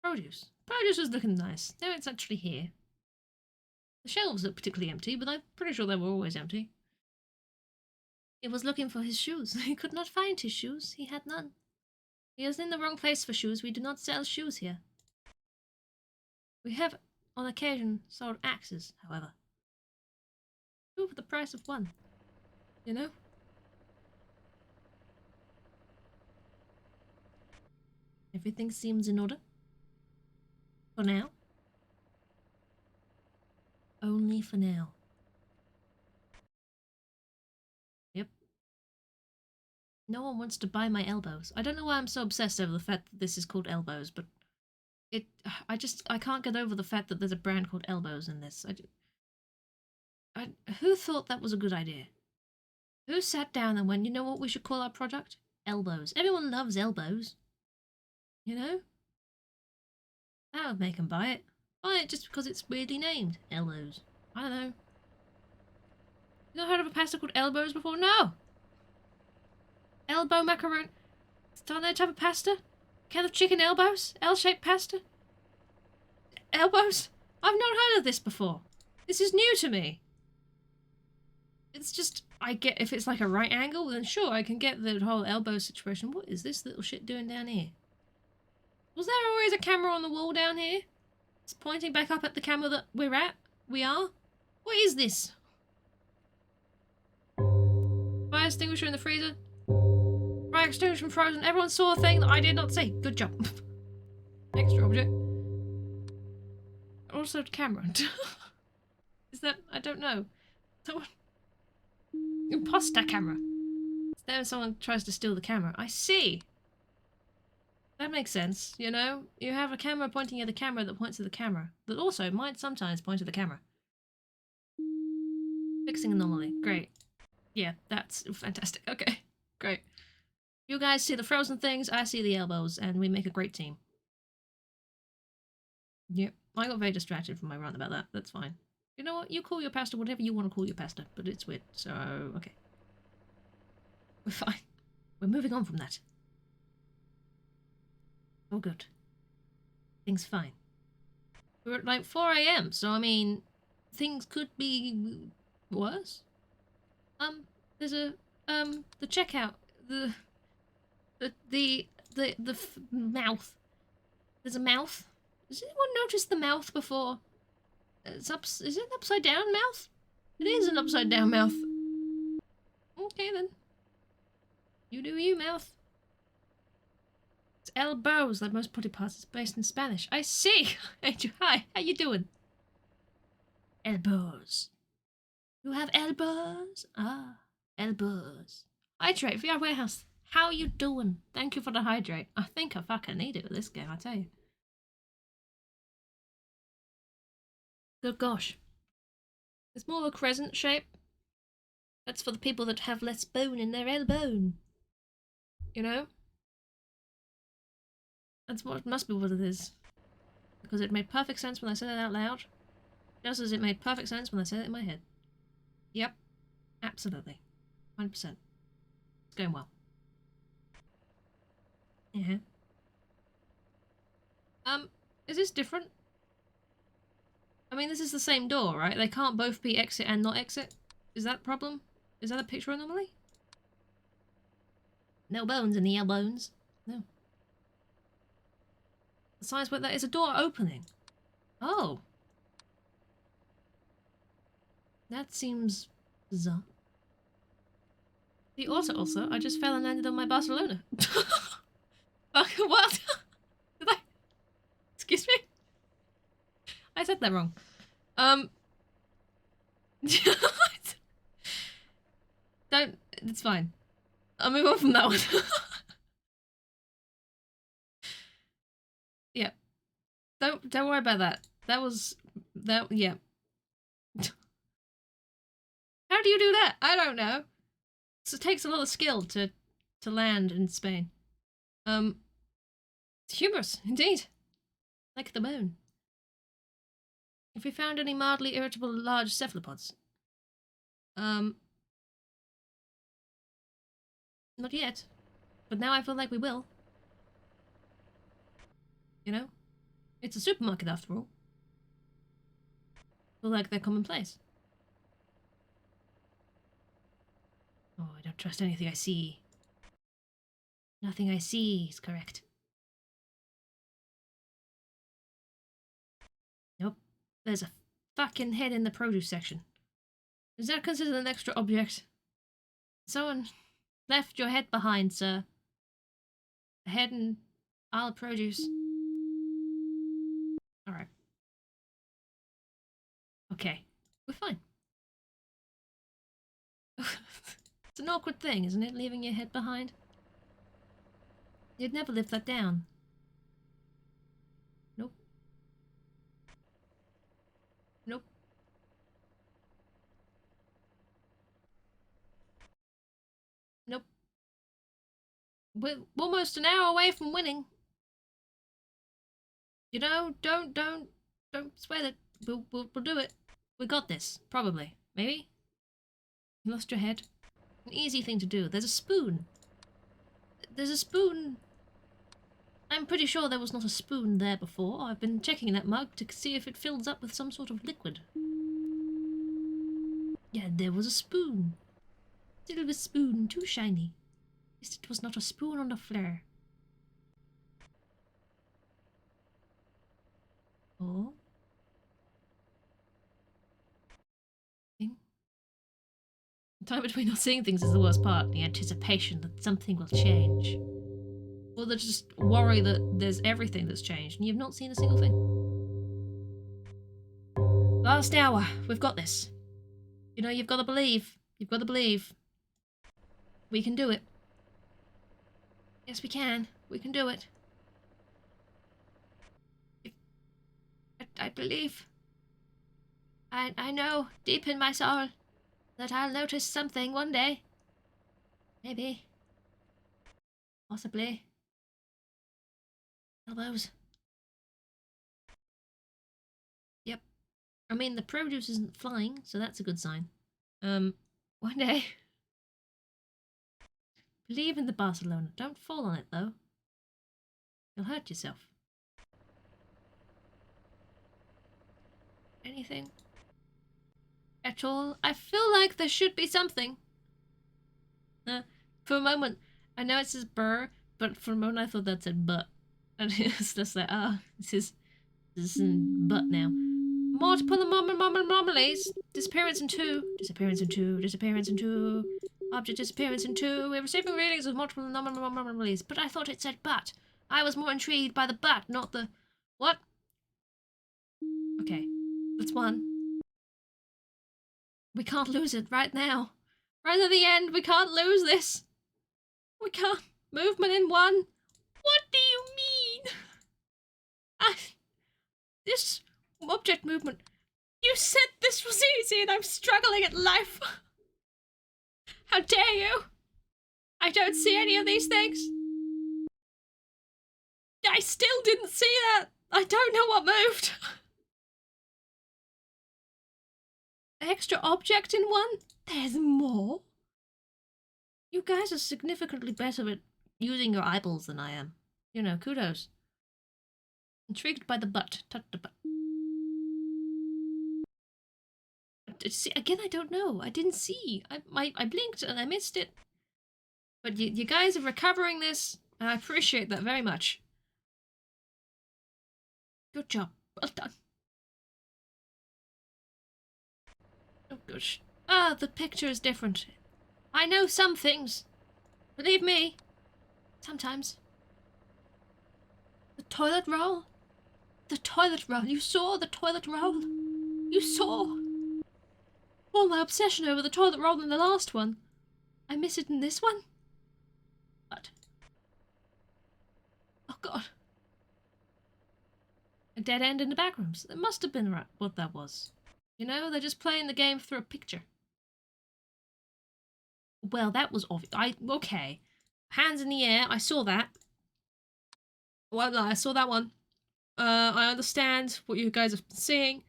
Produce. Produce is looking nice. Now it's actually here. The shelves look particularly empty, but I'm pretty sure they were always empty. He was looking for his shoes. He could not find his shoes. He had none. He is in the wrong place for shoes. We do not sell shoes here. We have, on occasion, sold axes, however. 2 for the price of 1. You know? Everything seems in order. For now. Only for now. Yep. No one wants to buy my elbows. I don't know why I'm so obsessed over the fact that this is called elbows, but I can't get over the fact that there's a brand called Elbows in this. Who thought that was a good idea? Who sat down and went, you know what we should call our product? Elbows. Everyone loves elbows. You know? That would make them buy it. Buy it just because it's weirdly named. Elbows. I don't know. You not heard of a pasta called Elbows before? No! Elbow macaroni. Is that no type of pasta? Can of chicken elbows? L-shaped pasta? Elbows? I've not heard of this before. This is new to me. It's just, I get, if it's like a right angle, then sure, I can get the whole elbow situation. What is this little shit doing down here? Was there always a camera on the wall down here? It's pointing back up at the camera that we're at? We are? What is this? Fire extinguisher in the freezer? Fire extinguisher from Frozen. Everyone saw a thing that I did not see. Good job. Extra object. Also camera. Is that, I don't know. Imposter camera. Then someone tries to steal the camera. I see. That makes sense, you know? You have a camera pointing at the camera that points to the camera. That also might sometimes point to the camera. Fixing anomaly. Great. Yeah, that's fantastic. Okay, great. You guys see the frozen things, I see the elbows, and we make a great team. Yep, I got very distracted from my rant about that. That's fine. You know what? You call your pasta whatever you want to call your pasta, but it's weird, so okay. We're fine. We're moving on from that. Oh, good. Things fine. We're at like 4 a.m., so I mean, things could be worse. There's a the checkout, the mouth. There's a mouth. Does anyone notice the mouth before? Is it an upside down mouth? It is an upside down mouth. Okay then. You do you, mouth. It's elbows, like most body parts. It's based in Spanish. I see. Hi, how you doing? Elbows. You have elbows? Ah, elbows. Hydrate, VR Warehouse. How you doing? Thank you for the hydrate. I think I fucking need it with this game, I tell you. Good gosh. It's more of a crescent shape. That's for the people that have less bone in their elbow. You know? That's what must be what it is. Because it made perfect sense when I said it out loud. Just as it made perfect sense when I said it in my head. Yep. Absolutely. 100%. It's going well. Yeah. Is this different? I mean, this is the same door, right? They can't both be exit and not exit. Is that a problem? Is that a picture anomaly? No bones in the elbows. No. The signs where there is a door opening. Oh. That seems bizarre. The also, I just fell and landed on my Barcelona. What? Did I? Excuse me? I said that wrong. Don't. It's fine. I'll move on from that one. Yeah. Don't worry about that. Yeah. How do you do that? I don't know. It takes a lot of skill to land in Spain. It's humorous, indeed. Like the bone. If we found any mildly irritable large cephalopods. Not yet. But now I feel like we will. You know? It's a supermarket after all. Feel like they're commonplace. Oh, I don't trust anything I see. Nothing I see is correct. Nope. There's a fucking head in the produce section. Is that considered an extra object? Someone left your head behind, sir. A head and aisle produce. Alright. Okay. We're fine. It's an awkward thing, isn't it? Leaving your head behind. You'd never live that down. Nope. Nope. Nope. We're almost an hour away from winning. You know, don't sweat it. We'll do it. We got this. Probably. Maybe? You lost your head. An easy thing to do. There's a spoon. There's a spoon. I'm pretty sure there was not a spoon there before. I've been checking that mug to see if it fills up with some sort of liquid. Yeah, there was a spoon. Silver spoon, too shiny. At least it was not a spoon on the floor. Oh. The time between not seeing things is the worst part. The anticipation that something will change. Or the just worry that there's everything that's changed and you've not seen a single thing. Last hour. We've got this. You know, you've got to believe. You've got to believe. We can do it. Yes, we can. We can do it. I believe. I know deep in my soul that I'll notice something one day. Maybe. Possibly. Elbows. Yep. I mean, the produce isn't flying, so that's a good sign. One day. Believe in the Barcelona. Don't fall on it, though. You'll hurt yourself. Anything? At all? I feel like there should be something. For a moment, I know it says burr, but for a moment I thought that said butt. And it's just like, this is in butt now. Multiple anomalies. Disappearance in 2. Disappearance in 2. Disappearance in 2. Object disappearance in 2. We're receiving readings of multiple anomalies, but I thought it said butt. I was more intrigued by the butt, not the... What? Okay. That's 1. We can't lose it right now. Right at the end, we can't lose this. We can't. Movement in 1. What do you mean? This object movement. You said this was easy and I'm struggling at life. How dare you? I don't see any of these things. I still didn't see that. I don't know what moved. Extra object in 1? There's more? You guys are significantly better at using your eyeballs than I am. You know, kudos. Intrigued by the butt. Touch the butt. See, again, I don't know. I didn't see. I blinked and I missed it. But you guys are recovering this, and I appreciate that very much. Good job. Well done. Oh gosh. Ah, the picture is different. I know some things. Believe me. Sometimes. The toilet roll? The toilet roll. You saw the toilet roll? You saw? All my obsession over the toilet roll in the last one. I miss it in this one? What? Oh god. A dead end in the back rooms. That must have been what that was. You know, they're just playing the game through a picture. Well, that was obvious. Okay. Hands in the air. I saw that. Well, no, I saw that one. I understand what you guys are seeing.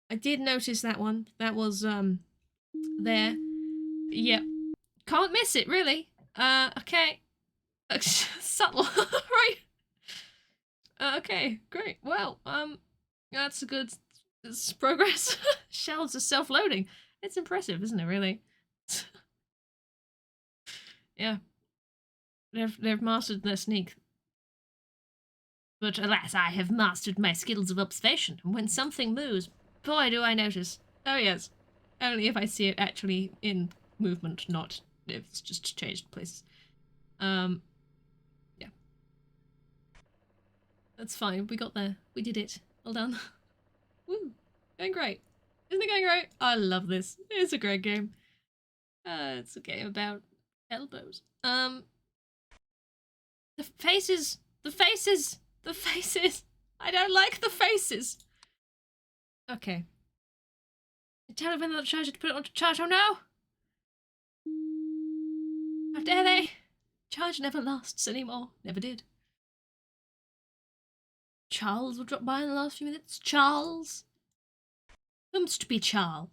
I did notice that one. That was, there. Yep. Can't miss it, really. Okay. Subtle, right? Okay, great. Well, that's a good progress. Shelves are self-loading. It's impressive, isn't it, really? Yeah. They've mastered their sneak. But alas, I have mastered my skills of observation, and when something moves, boy do I notice. Oh yes. Only if I see it actually in movement, not if it's just changed places. Yeah. That's fine, we got there. We did it. Well done. Woo! Going great. Isn't it going great? I love this. It's a great game. It's a game about elbows. The faces! The faces! The faces! I don't like the faces! Okay. Tell them another charger to put it onto charge. Oh no! How dare they? Charge never lasts anymore. Never did. Charles will drop by in the last few minutes. Charles? Whom's to be Charles?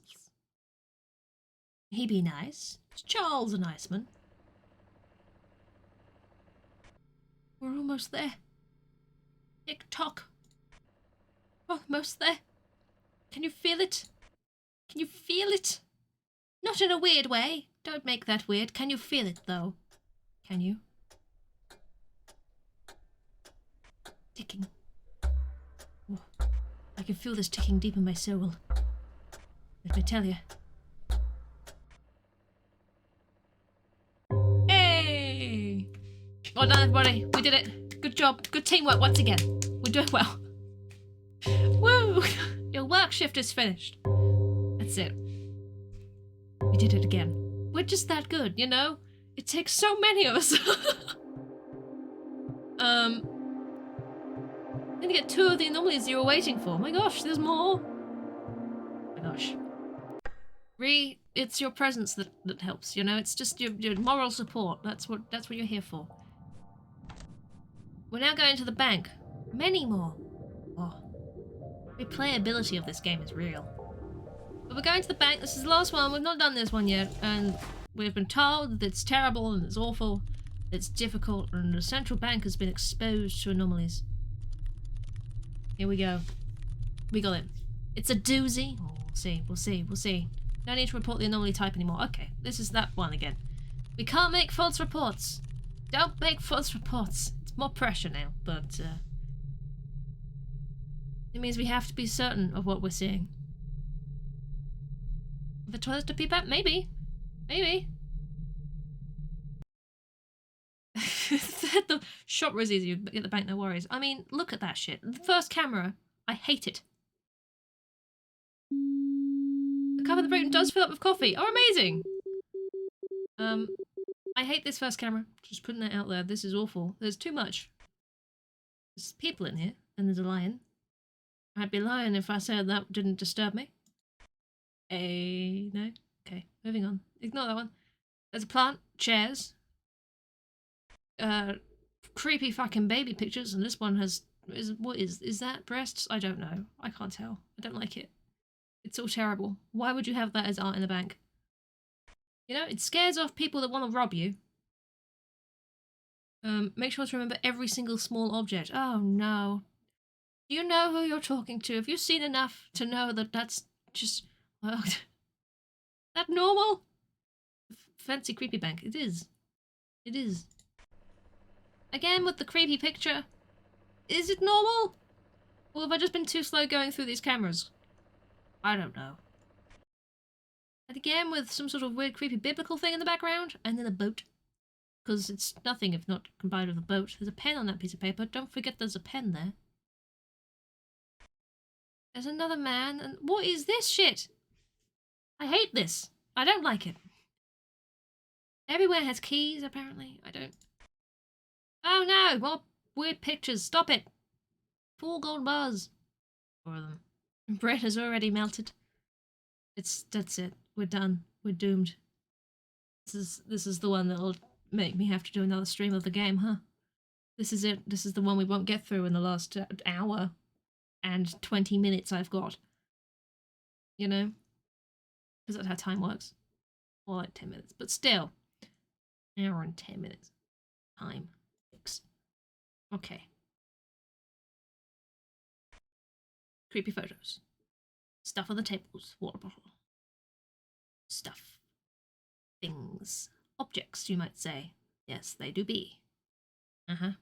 He be nice. Is Charles a nice man? We're almost there. Tick-tock. Almost there. Can you feel it? Can you feel it? Not in a weird way. Don't make that weird. Can you feel it, though? Can you? Ticking. Oh, I can feel this ticking deep in my soul. Let me tell you. Hey! Well done, everybody. We did it. Good job. Good teamwork once again. We're doing well. Woo! Your work shift is finished. That's it. We did it again. We're just that good, you know? It takes so many of us. I'm gonna get 2 of the anomalies you were waiting for. My gosh, there's more. Oh my gosh. It's your presence that helps, you know? It's just your moral support. That's what you're here for. We're now going to the bank. Many more. Oh. The replayability of this game is real. But we're going to the bank. This is the last one. We've not done this one yet. And we've been told that it's terrible and it's awful. It's difficult, and the central bank has been exposed to anomalies. Here we go. We got it. It's a doozy. Oh, we'll see. No need to report the anomaly type anymore. Okay, this is that one again. We can't make false reports. Don't make false reports. It's more pressure now, but it means we have to be certain of what we're seeing. The toilets to peep at? Maybe. Maybe. The shop was easy at the bank, no worries. I mean, look at that shit. The first camera, I hate it. The cover of the break room does fill up with coffee. Oh, amazing! I hate this first camera. Just putting that out there. This is awful. There's too much. There's people in here, and there's a lion. I'd be lying if I said that didn't disturb me. No? Okay, moving on. Ignore that one. There's a plant, chairs, creepy fucking baby pictures, and this one has... What is that? Breasts? I don't know. I can't tell. I don't like it. It's all terrible. Why would you have that as art in the bank? You know, it scares off people that want to rob you. Make sure to remember every single small object. Oh no. Do you know who you're talking to? Have you seen enough to know that that's just... that normal? Fancy creepy bank. It is. It is. Again with the creepy picture. Is it normal? Or have I just been too slow going through these cameras? I don't know. And again with some sort of weird creepy biblical thing in the background. And then a boat. Because it's nothing if not combined with a boat. There's a pen on that piece of paper. Don't forget there's a pen there. There's another man. And what is this shit? I hate this. I don't like it. Everywhere has keys, apparently. I don't... Oh no! More weird pictures. Stop it! 4 gold bars. 4 of them. Bread has already melted. That's it. We're done. We're doomed. This is the one that'll make me have to do another stream of the game, huh? This is it. This is the one we won't get through in the last hour and 20 minutes I've got. You know? Because that's how time works. More like 10 minutes. But still. Hour and 10 minutes. Time. Fix. Okay. Creepy photos. Stuff on the tables. Water bottle. Stuff. Things. Objects, you might say. Yes, they do be. Uh-huh.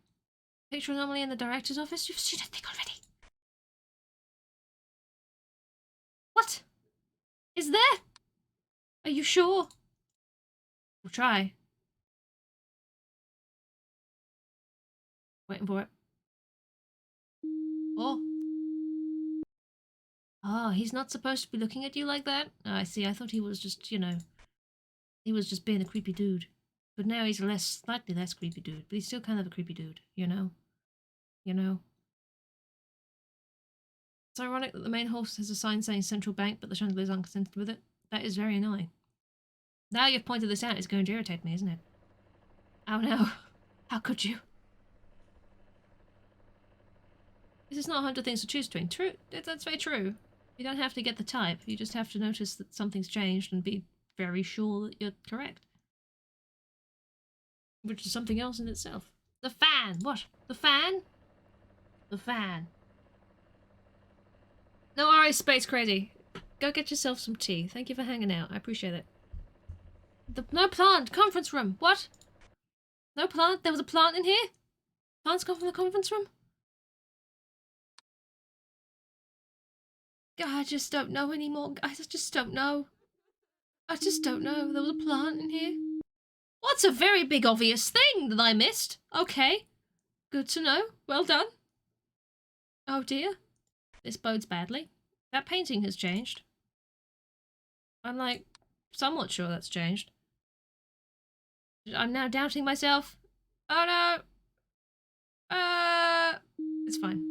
Picture anomaly in the director's office? You've seen it already. What? Is there? Are you sure? We'll try. Waiting for it. Oh. Oh, he's not supposed to be looking at you like that? Oh, I see. I thought he was just, you know... He was just being a creepy dude. But now he's a slightly less creepy dude. But he's still kind of a creepy dude, you know? You know? It's ironic that the main host has a sign saying Central Bank, but the chandeliers aren't consented with it. That is very annoying. Now you've pointed this out, it's going to irritate me, isn't it? Oh no. How could you? This is not 100 things to choose between. True. That's very true. You don't have to get the type. You just have to notice that something's changed and be very sure that you're correct. Which is something else in itself. The fan! What? The fan? The fan. No worries, Space Crazy. Go get yourself some tea. Thank you for hanging out. I appreciate it. No plant! Conference room! What? No plant? There was a plant in here? Plants come from the conference room? God, I just don't know anymore. I just don't know. I just don't know. There was a plant in here. What's a very big obvious thing that I missed? Okay. Good to know. Well done. Oh dear. This bodes badly. That painting has changed. I'm like, somewhat sure that's changed. I'm now doubting myself. Oh no. It's fine.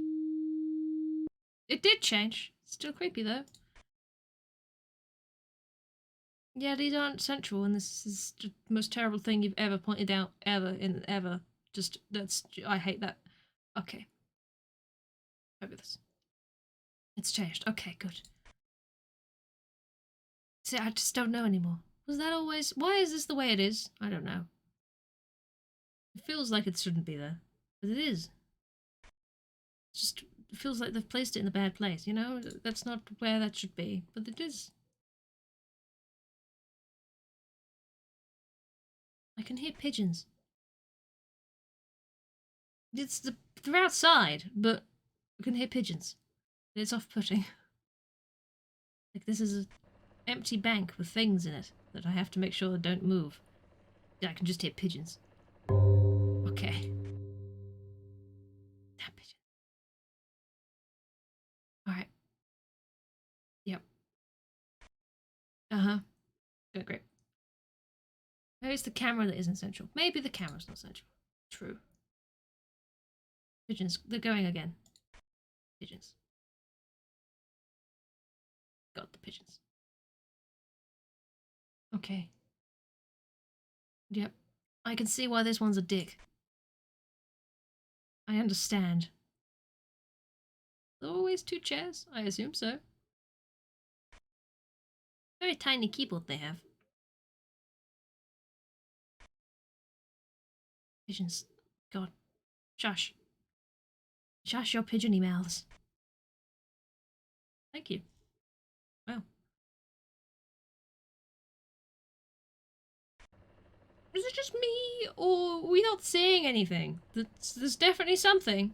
It did change. Still creepy though. Yeah, these aren't central, and this is the most terrible thing you've ever pointed out, ever. Just, I hate that. Okay. Over this. It's changed. Okay, good. See, I just don't know anymore. Was that always... Why is this the way it is? I don't know. It feels like it shouldn't be there, but it is. It just feels like they've placed it in a bad place, you know? That's not where that should be, but it is. I can hear pigeons. They're outside, but I can hear pigeons. It's off-putting. Like this is an empty bank with things in it that I have to make sure don't move. Yeah, I can just hear pigeons. Okay. That pigeon. Alright. Yep. Uh-huh. Good, great. Maybe it's the camera that isn't central. Maybe the camera's not central. True. Pigeons. They're going again. Pigeons. Got the pigeons. Okay. Yep. I can see why this one's a dick. I understand. Always two chairs? I assume so. Very tiny keyboard they have. Pigeons. God. Shush. Shush your pigeony mouths. Thank you. Wow. Is it just me, or are we not seeing anything? There's definitely something.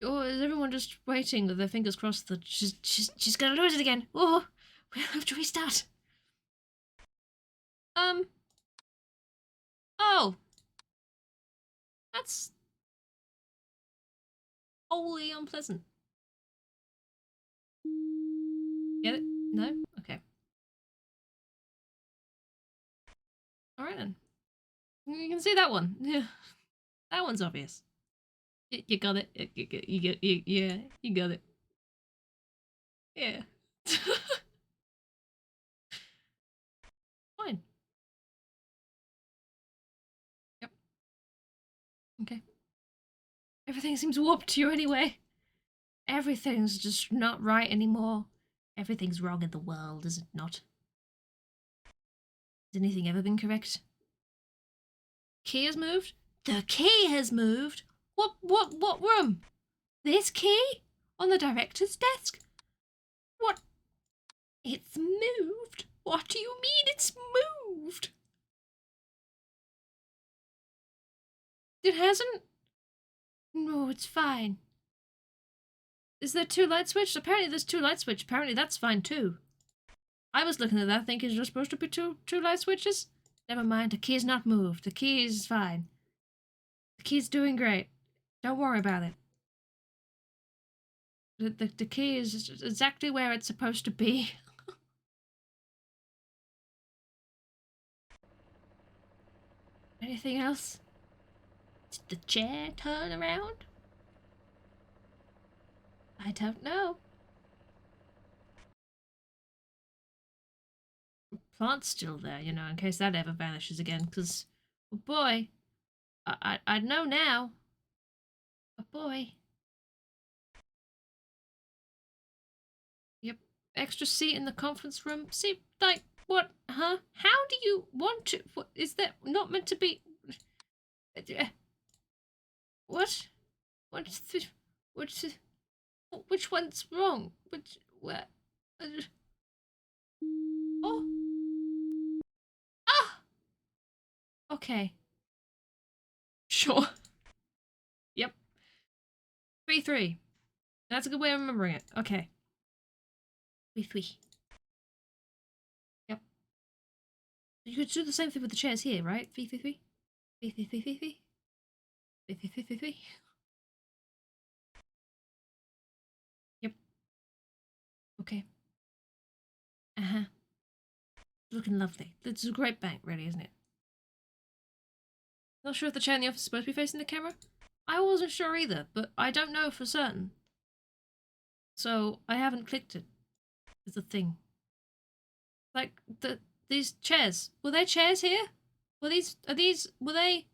Or is everyone just waiting with their fingers crossed that she's gonna lose it again? Oh, we have to restart. Oh. That's wholly unpleasant. Get it? No? Okay. Alright then. You can see that one. Yeah. That one's obvious. You got it. Yeah, you got it. Yeah. Fine. Yep. Okay. Everything seems warped to you anyway. Everything's just not right anymore. Everything's wrong in the world, is it not? Has anything ever been correct? Key has moved? The key has moved? What room? This key? On the director's desk? What? It's moved? What do you mean it's moved? It hasn't? No, it's fine. Is there two light switches? Apparently there's two light switches. Apparently that's fine too. I was looking at that thinking there's supposed to be two light switches. Never mind, the key's not moved. The key is fine. The key's doing great. Don't worry about it. The key is exactly where it's supposed to be. Anything else? Did the chair turn around? I don't know. Plant's still there, you know, in case that ever vanishes again, because, oh boy, I know now. Oh boy. Yep, extra seat in the conference room. See, like, what, huh? How do you want to, what, is that not meant to be, what? Which one's wrong? Where? Oh. Ah! Okay. Sure. Yep. 3-3. That's a good way of remembering it. Okay. 3-3. Yep. You could do the same thing with the chairs here, right? 3-3-3. 3-3-3-3-3. 3-3-3-3-3. Yep. Okay. Uh-huh. Looking lovely. It's a great bank, really, isn't it? Not sure if the chair in the office is supposed to be facing the camera. I wasn't sure either, but I don't know for certain. So I haven't clicked it. It's a thing. Like these chairs. Were there chairs here? Were they?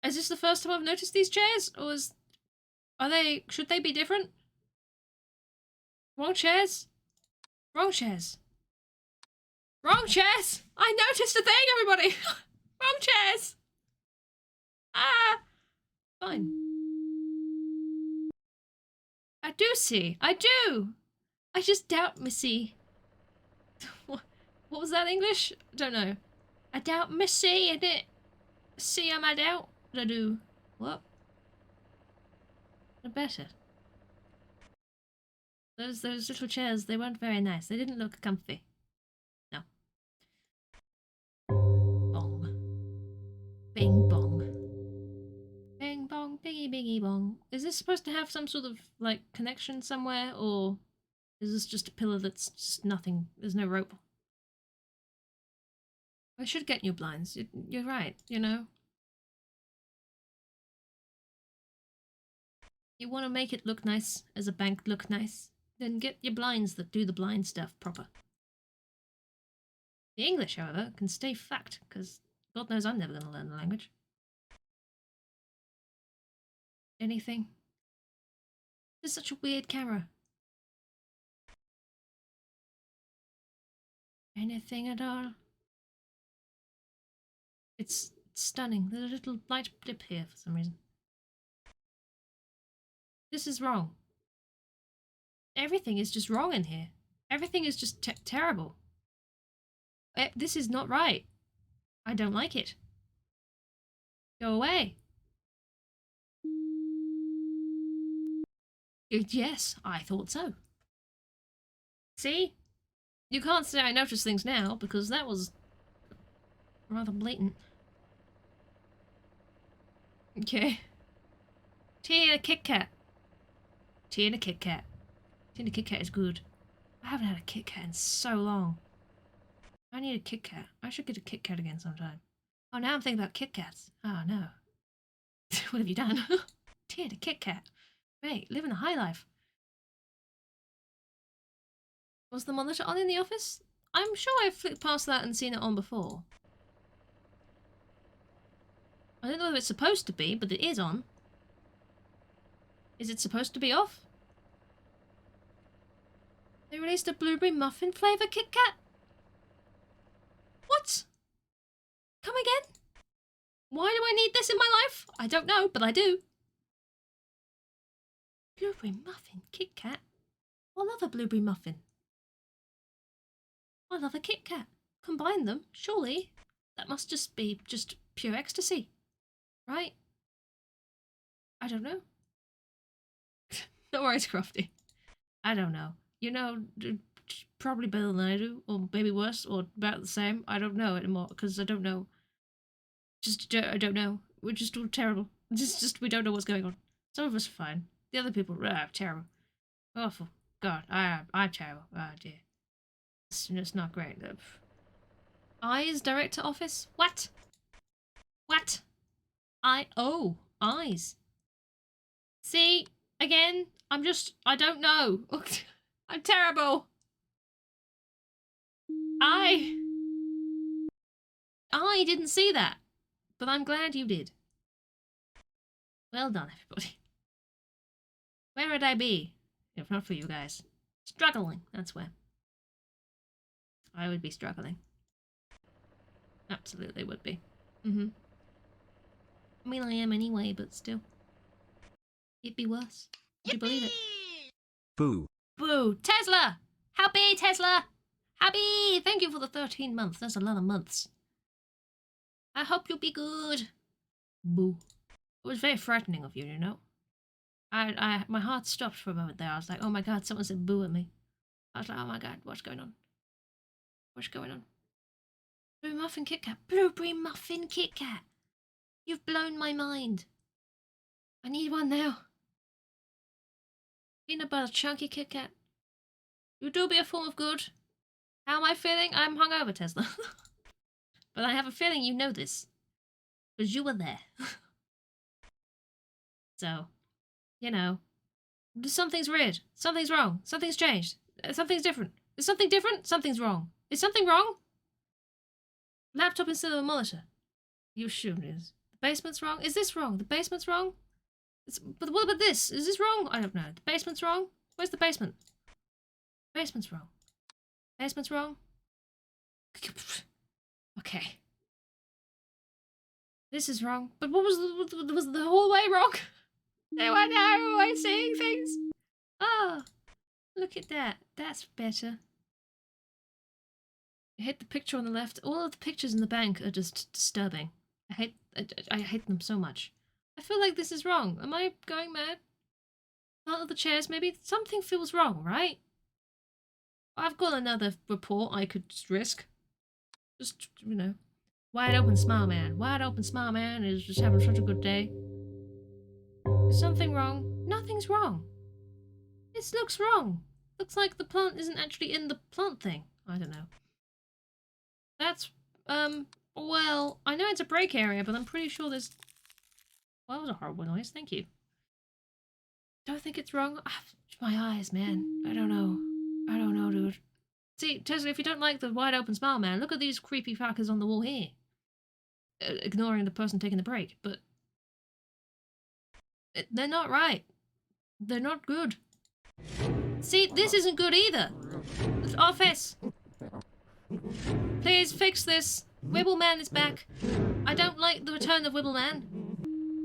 Is this the first time I've noticed these chairs? Or should they be different? Wrong chairs? Wrong chairs. Wrong chairs! I noticed a thing, everybody! Wrong chairs! Ah! Fine. I do see. I do! I just doubt Missy. What was that English? I don't know. I doubt Missy, and it. See, I doubt. I do. What? I better. Those little chairs, they weren't very nice. They didn't look comfy. No. Bong. Bing bong. Bing bong, biggie biggie bong. Is this supposed to have some sort of, like, connection somewhere, or is this just a pillar that's just nothing? There's no rope. I should get new blinds. You're right, you know? You want to make it look nice, as a bank look nice, then get your blinds that do the blind stuff proper. The English, however, can stay fact, because God knows I'm never going to learn the language. Anything? This is such a weird camera. Anything at all? It's stunning. There's a little light blip here for some reason. This is wrong. Everything is just wrong in here. Everything is just terrible. This is not right. I don't like it. Go away. Yes, I thought so. See? You can't say I noticed things now, because that was rather blatant. Okay. Tea and a Kit Kat. Tea and a Kit Kat. Tea and a Kit Kat is good. I haven't had a Kit Kat in so long. I need a Kit Kat. I should get a Kit Kat again sometime. Oh, now I'm thinking about Kit Kats. Oh, no. What have you done? Tea and a Kit Kat. Mate, living the high life. Was the monitor on in the office? I'm sure I've flicked past that and seen it on before. I don't know if it's supposed to be, but it is on. Is it supposed to be off? They released a blueberry muffin flavour Kit Kat? What? Come again? Why do I need this in my life? I don't know, but I do. Blueberry muffin Kit Kat? I love a blueberry muffin. I love a Kit Kat. Combine them, surely. That must just be just pure ecstasy. Right? I don't know. No worries, Crofty. I don't know. You know, probably better than I do, or maybe worse, or about the same. I don't know anymore, because I don't know. I don't know. We're just all terrible. Just we don't know what's going on. Some of us are fine. The other people, terrible. Awful. God, I'm terrible. Oh dear. It's not great. Eyes direct to office? What? What? Oh, eyes. See, again, I don't know. I'm terrible. I didn't see that, but I'm glad you did. Well done, everybody. Where would I be if not for you guys? Struggling, that's where. I would be struggling. Absolutely would be. I mean, I am anyway, but still. It'd be worse. Would you believe it? Boo. Boo! Tesla! Happy, Tesla! Happy! Thank you for the 13 months. That's a lot of months. I hope you'll be good. Boo. It was very frightening of you, you know? My heart stopped for a moment there. I was like, oh my god, someone said boo at me. I was like, oh my god, what's going on? What's going on? Blueberry muffin Kit Kat. Blueberry muffin Kit Kat. You've blown my mind. I need one now. Peanut butter chunky Kit Kat. You do be a form of good. How am I feeling? I'm hungover, Tesla. But I have a feeling you know this. Because you were there. So, you know. Something's weird. Something's wrong. Something's changed. Something's different. Is something different? Something's wrong. Is something wrong? Laptop instead of a monitor. You sure it is. The basement's wrong. Is this wrong? The basement's wrong? But what about this? Is this wrong? I don't know. The basement's wrong? Where's the basement? Basement's wrong. Basement's wrong? Okay. This is wrong. But what was the whole way wrong? Am I seeing things? Oh, look at that. That's better. I hate the picture on the left. All of the pictures in the bank are just disturbing. I hate them so much. I feel like this is wrong. Am I going mad? Part of the chairs, maybe something feels wrong, right? I've got another report I could just risk. Just, you know. Wide open smile man. Wide open smile man is just having such a good day. Is something wrong? Nothing's wrong. This looks wrong. Looks like the plant isn't actually in the plant thing. I don't know. That's, well, I know it's a break area, but I'm pretty sure there's... Well, that was a horrible noise, thank you. Don't think it's wrong. My eyes, man. I don't know. I don't know, dude. See, Tesla, if you don't like the wide open smile man, look at these creepy fuckers on the wall here. Ignoring the person taking the break, but... They're not right. They're not good. See, this isn't good either. Office! Please fix this. Wibbleman is back. I don't like the return of Wibbleman.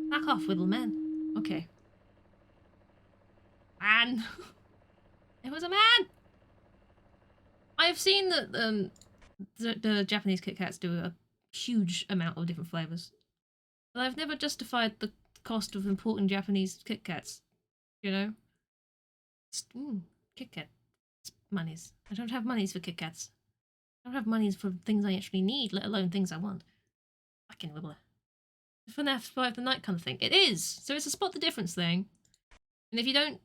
Back off, Wibbleman. Okay. Man! It was a man! I've seen that the Japanese Kit Kats do a huge amount of different flavours. But I've never justified the cost of importing Japanese Kit Kats. You know? Kit Kat monies. I don't have monies for Kit Kats. I don't have monies for things I actually need, let alone things I want. Fucking wibbler. FNAF Survive the Night kind of thing. It is! So it's a spot the difference thing. And if you don't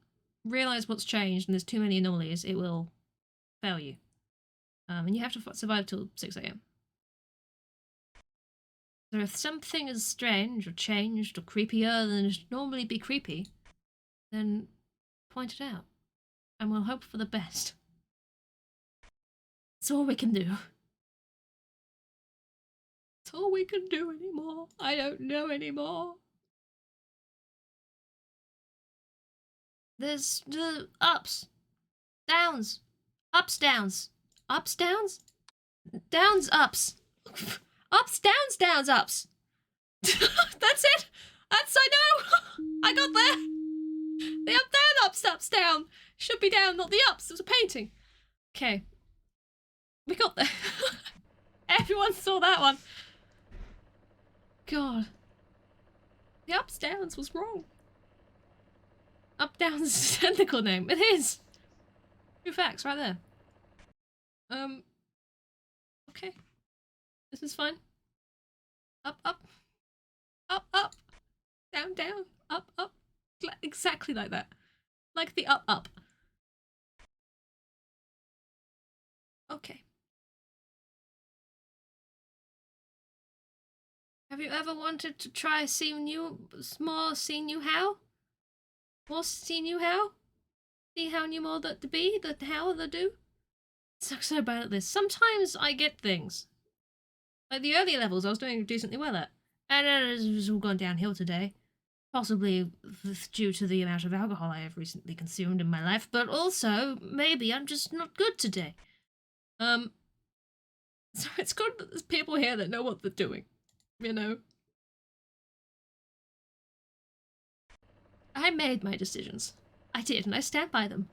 realise what's changed and there's too many anomalies, it will fail you. And you have to survive till 6 AM. So if something is strange or changed or creepier than it should normally be creepy, then point it out. And we'll hope for the best. That's all we can do. That's all we can do anymore. I don't know anymore. There's the ups, downs, ups, downs, ups, downs, downs, ups, ups, downs, downs, ups. That's it. That's, I know. I got there. The up, down, ups, ups, down. Should be down, not the ups. It was a painting. Okay. We got there. Everyone saw that one. God. The ups, downs was wrong. Up, downs is a technical name. It is. True facts right there. Okay. This is fine. Up, up. Up, up. Down, down. Up, up. Exactly like that. Like the up, up. Okay. Have you ever wanted to try more see new how? More see new how? See how new more that to be, the how the do? Suck so bad at this. Sometimes I get things. Like the earlier levels I was doing decently well at. And it's all gone downhill today. Possibly due to the amount of alcohol I have recently consumed in my life, but also maybe I'm just not good today. So it's good that there's people here that know what they're doing, you know? I made my decisions. I did, and I stand by them.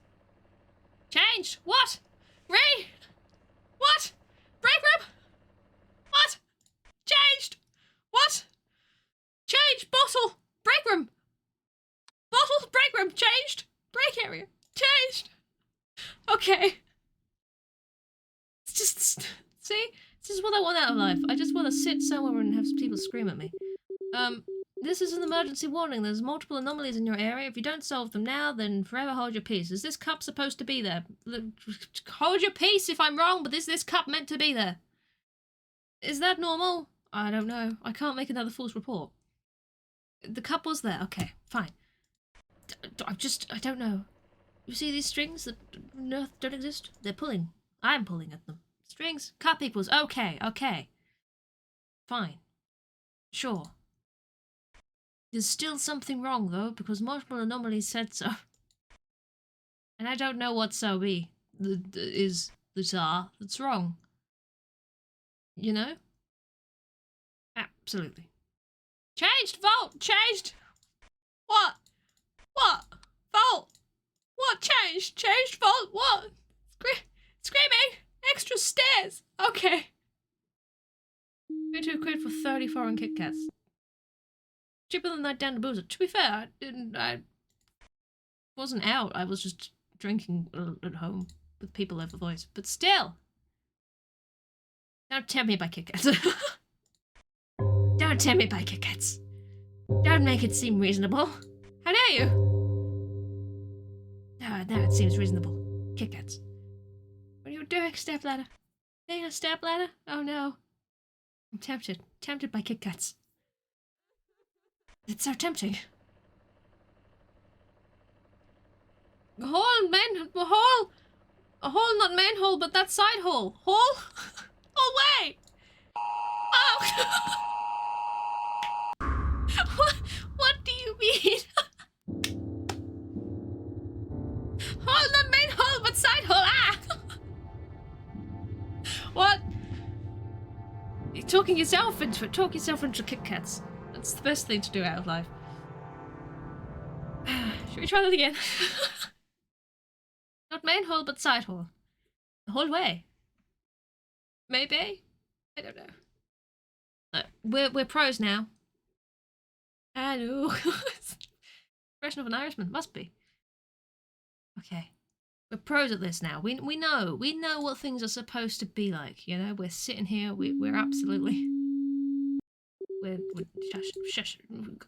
Change! What? Ray! What? Break room! What? Changed! What? Change! Bottle! Break room! Bottle! Break room! Changed! Break area! Changed! Okay. It's just... See? This is what I want out of life. I just want to sit somewhere and have people scream at me. This is an emergency warning. There's multiple anomalies in your area. If you don't solve them now, then forever hold your peace. Is this cup supposed to be there? Hold your peace if I'm wrong, but is this cup meant to be there? Is that normal? I don't know. I can't make another false report. The cup was there. Okay, fine. I don't know. You see these strings that don't exist? They're pulling. I'm pulling at them. Strings, cup equals. Okay, okay. Fine. Sure. There's still something wrong, though, because multiple anomalies said so. And I don't know what so be. Is the that's wrong. You know? Absolutely. Changed! Vault! Changed! What? What? Vault! What changed? Changed vault? What? Screaming! Extra stairs! Okay. 22 quid for 30 foreign Kit Kats. Cheaper than that down to boozer. To be fair, I wasn't out. I was just drinking at home with people over the voice. But still. Don't tempt me by Kit Kats. Don't tempt me by Kit Kats. Don't make it seem reasonable. How dare you? No, it seems reasonable. Kit Kats. What are you doing, stepladder? Being a stepladder? Oh no. I'm tempted. Tempted by Kit Kats. It's so tempting. A hole, not main hole, but that side hole. Hole? Way! Oh! What do you mean? Hole, not main hole, but side hole. Ah! What? You're talking yourself into it. Talk yourself into Kit Kats. That's the best thing to do out of life. Should we try that again? Not main hole, but side hole. The whole way. Maybe? I don't know. We're pros now. Hello. Expression of an Irishman. Must be. Okay. We're pros at this now. We know. We know what things are supposed to be like, you know? We're sitting here, we're absolutely... We're shush,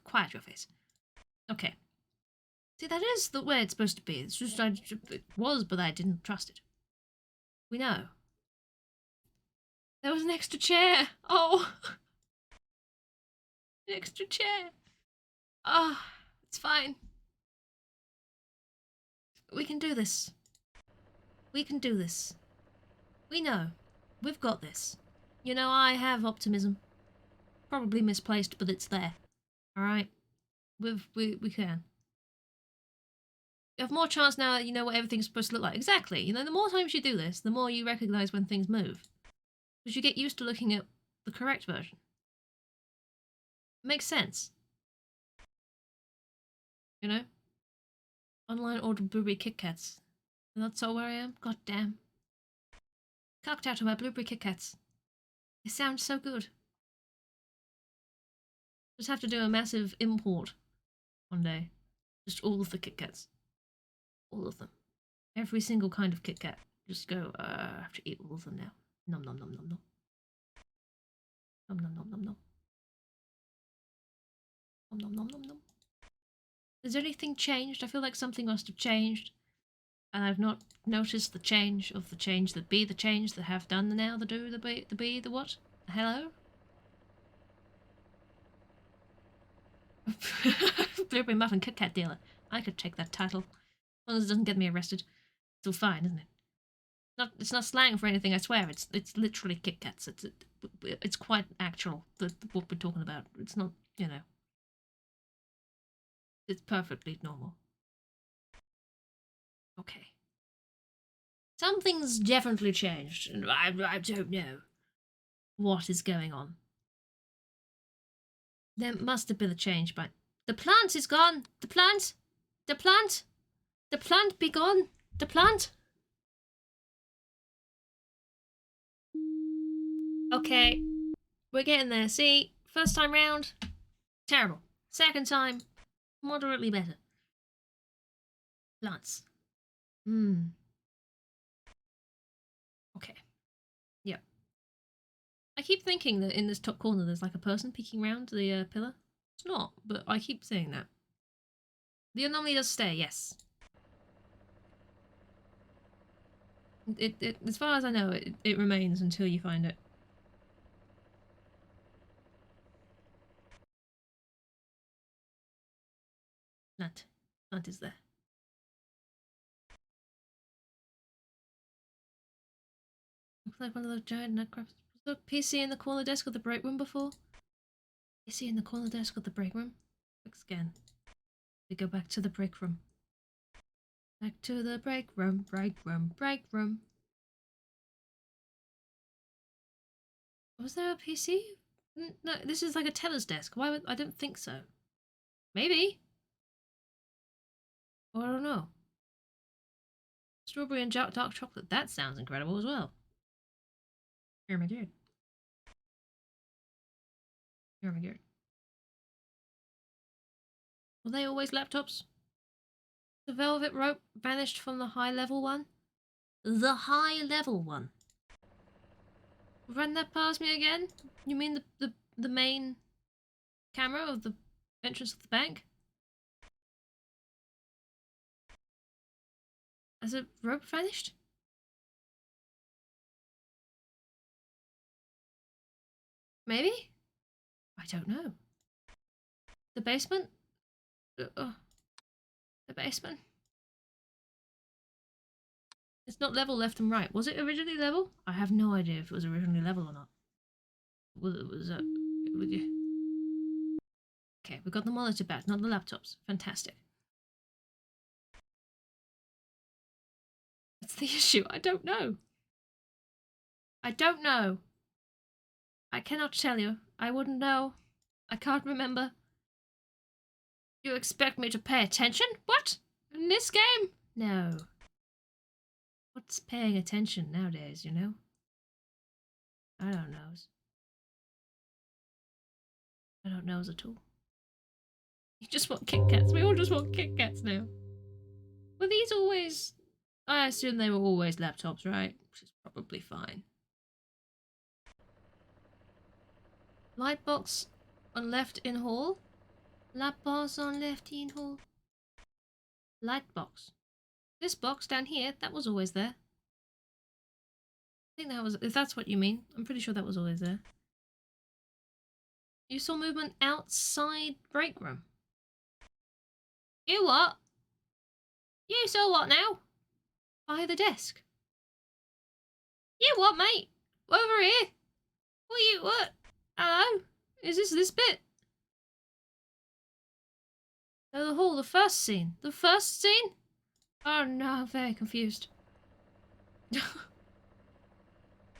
quiet your face. Okay. See, that is the way it's supposed to be. It's just, it was, but I didn't trust it. We know. There was an extra chair. Oh. An extra chair. Ah, oh, it's fine. We can do this. We can do this. We know. We've got this. You know, I have optimism. Probably misplaced, but it's there. Alright? We can. You have more chance now that you know what everything's supposed to look like. Exactly. You know, the more times you do this, the more you recognise when things move. Because you get used to looking at the correct version. Makes sense. You know? Online order blueberry Kit Kats. And that's all where I am? God damn. Cocked out of my blueberry Kit Kats. They sound so good. Just have to do a massive import one day. Just all of the Kit Kats. All of them. Every single kind of Kit Kat. Just go, I have to eat all of them now. Nom nom nom nom nom. Nom nom nom nom nom. Nom nom nom nom nom. Has anything changed? I feel like something must have changed. And I've not noticed the change of the change that be the change that have done the now, the do, the be, the what? The hello? Blueberry Muffin Kit Kat dealer. I could take that title. As long as it doesn't get me arrested. It's all fine, isn't it? It's not slang for anything, I swear. It's literally Kit Kats. It's quite actual, what we're talking about. It's not, you know. It's perfectly normal. Okay. Something's definitely changed, and I don't know what is going on. There must have been a change, but the plant is gone. The plant be gone. The plant. Okay, we're getting there. See, first time round, terrible. Second time, moderately better. Plants. Okay. Yep. I keep thinking that in this top corner there's like a person peeking around the pillar. It's not, but I keep saying that. The anomaly does stay, yes. It as far as I know, it remains until you find it. Plant is there. Looks like one of those giant nutcrackers. Was the PC in the corner desk of the break room before? PC in the corner desk of the break room? Quick scan. We go back to the break room. Back to the break room, break room, break room. Was there a PC? No, this is like a teller's desk. Why would I don't think so. Maybe. Or I don't know. Strawberry and dark chocolate. That sounds incredible as well. Oh my god. Oh my god. Were they always laptops? The velvet rope vanished from the high level one? The high level one. Run that past me again? You mean the main camera of the entrance of the bank? Has a rope vanished? Maybe? I don't know. The basement? The basement? It's not level left and right. Was it originally level? I have no idea if it was originally level or not. Would you? Okay, we got the monitor back, not the laptops. Fantastic. What's the issue? I don't know. I don't know. I cannot tell you. I wouldn't know. I can't remember. You expect me to pay attention? What? In this game? No. What's paying attention nowadays, you know? I don't know. I don't know at all. You just want Kit Kats. We all just want Kit Kats now. Were these always... I assume they were always laptops, right? Which is probably fine. Lightbox on left in hall. Lapbox on left in hall. Lightbox. This box down here, that was always there. I think that was, if that's what you mean, I'm pretty sure that was always there. You saw movement outside break room. You what? You saw what now? By the desk. You what, mate? Over here? What? Hello? Is this bit? Oh, the hall, the first scene. The first scene? Oh no, I'm very confused.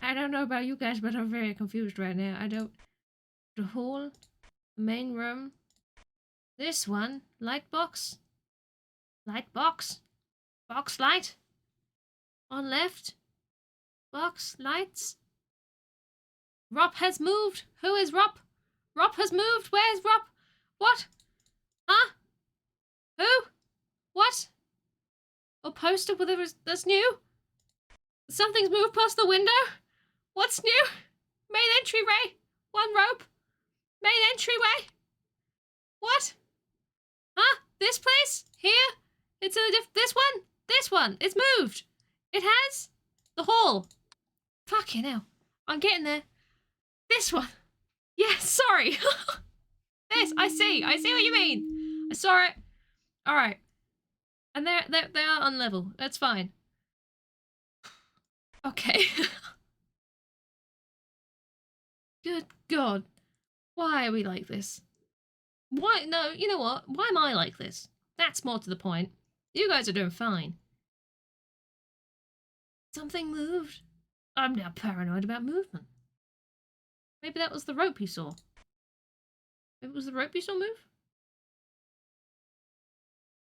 I don't know about you guys, but I'm very confused right now. I don't... The hall, the main room, this one, light box, box light, on left, box lights. Rob has moved. Who is Rob? Rob has moved. Where's Rob? What? Huh? Who? What? A poster with that's new? Something's moved past the window? What's new? Main entryway. One rope. Main entryway. What? Huh? This place? Here? It's in a this one? This one. It's moved. It has? The hall. Fucking hell. I'm getting there. This one. Yeah, sorry. This. I see what you mean. I saw it. Alright. And they are on level. That's fine. Okay. Good God. Why are we like this? Why? No, you know what? Why am I like this? That's more to the point. You guys are doing fine. Something moved. I'm now paranoid about movement. Maybe that was the rope you saw. Maybe it was the rope you saw move?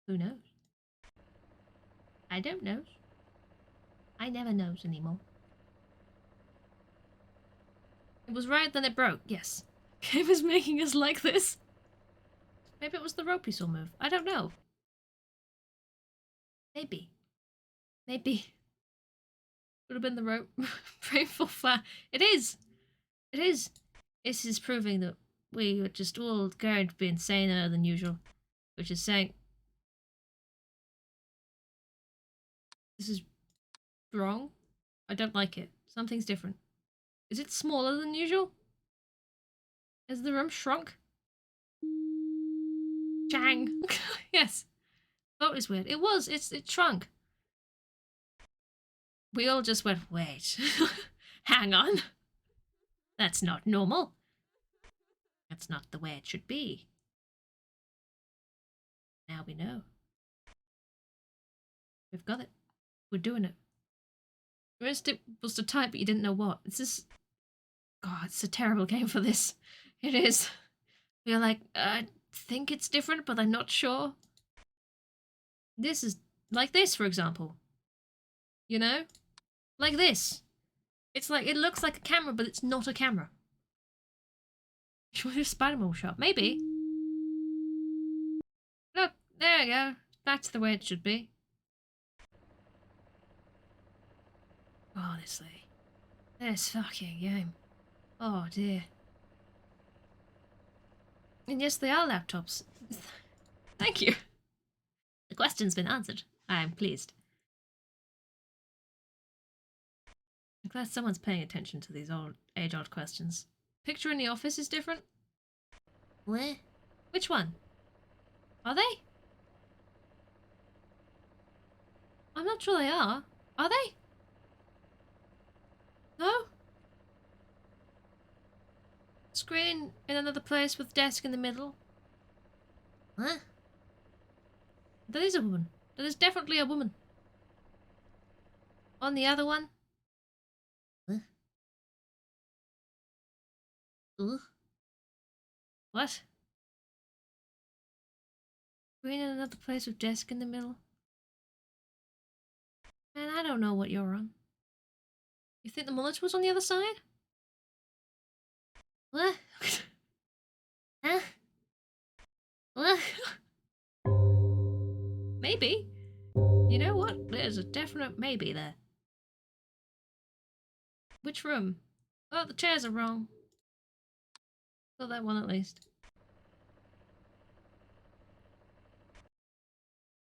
Who knows? I don't know. I never knows anymore. It was right, then it broke. Yes. Game is making us like this. Maybe it was the rope you saw move. I don't know. Maybe. Maybe. Would have been the rope. Painful flat. It is. It is. This is proving that we are just all going to be insaner than usual. Which is saying... This is wrong. I don't like it. Something's different. Is it smaller than usual? Has the room shrunk? Chang. Yes. That was weird. It was. It shrunk. We all just went, wait. Hang on. That's not normal. That's not the way it should be. Now we know. We've got it. We're doing it. The rest it was to type, but you didn't know what. It's just... God, it's a terrible game for this. It is. We're like, I think it's different, but I'm not sure. This is like this, for example. You know? Like this. It's like, it looks like a camera, but it's not a camera. Should we do Spider-Man shot? Maybe. Look, there we go. Back to the way it should be. Honestly. This fucking game. Oh dear. And yes, they are laptops. Thank you. The question's been answered. I am pleased. I'm glad someone's paying attention to these old, age-old questions. Picture in the office is different? Where? Which one? Are they? I'm not sure they are. Are they? No? Screen in another place with desk in the middle? Huh? That is a woman. That is definitely a woman. On the other one? Huh? Ugh. What? Screen in another place with desk in the middle? Man, I don't know what you're on. You think the mullet was on the other side? What? Huh? What? Maybe. You know what? There's a definite maybe there. Which room? Oh, the chairs are wrong. Got that one at least.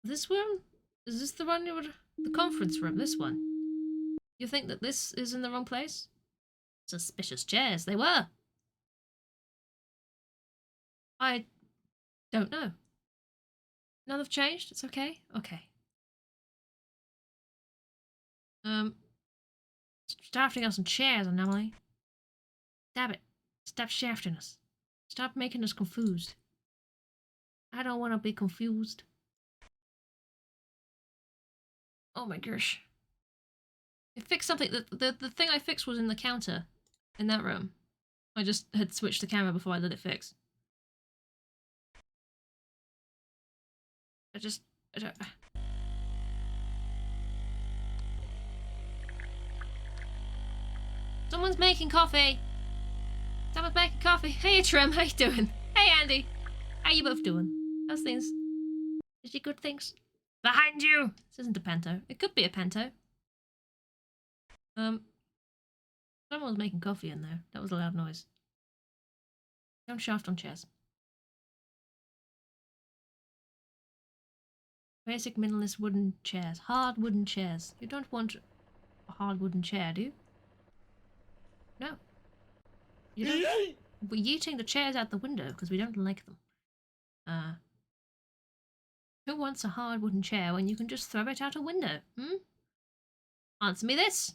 This room? Is this the one you would... The conference room, this one. You think that this is in the wrong place? Suspicious chairs, they were. I don't know. None have changed? It's okay? Okay. Shafting us on chairs, Anomaly. Stop it. Stop shafting us. Stop making us confused. I don't want to be confused. Oh my gosh. I fixed something. The thing I fixed was in the counter in that room. I just had switched the camera before I let it fix. I don't... Someone's making coffee! Someone's making coffee! Hey Trim, how you doing? Hey Andy! How you both doing? How's things? Is you good things? Behind you! This isn't a panto. It could be a panto. Someone was making coffee in there. That was a loud noise. Don't shaft on chairs. Basic minimalist wooden chairs. Hard wooden chairs. You don't want a hard wooden chair, do you? No. You don't. We're yeeting the chairs out the window because we don't like them. Who wants a hard wooden chair when you can just throw it out a window? Answer me this.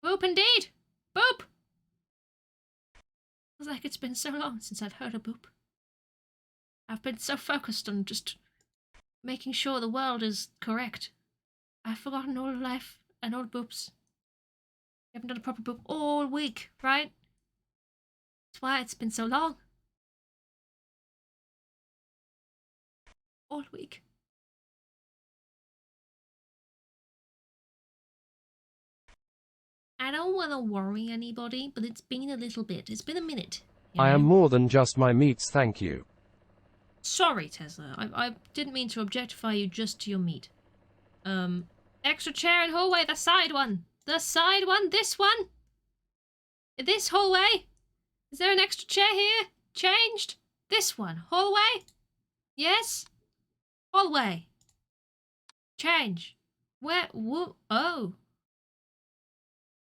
Boop indeed. Boop. Feels like it's been so long since I've heard a boop. I've been so focused on just making sure the world is correct. I've forgotten all life and all boops. We haven't done a proper boop all week, right? That's why it's been so long. All week. I don't want to worry anybody, but it's been a little bit. It's been a minute. I am more than just my meats, thank you. Sorry, Tesla. I didn't mean to objectify you just to your meat. Extra chair in hallway, the side one. The side one, this one. This hallway. Is there an extra chair here? Changed. This one, hallway. Yes. Hallway. Change. Where? Oh.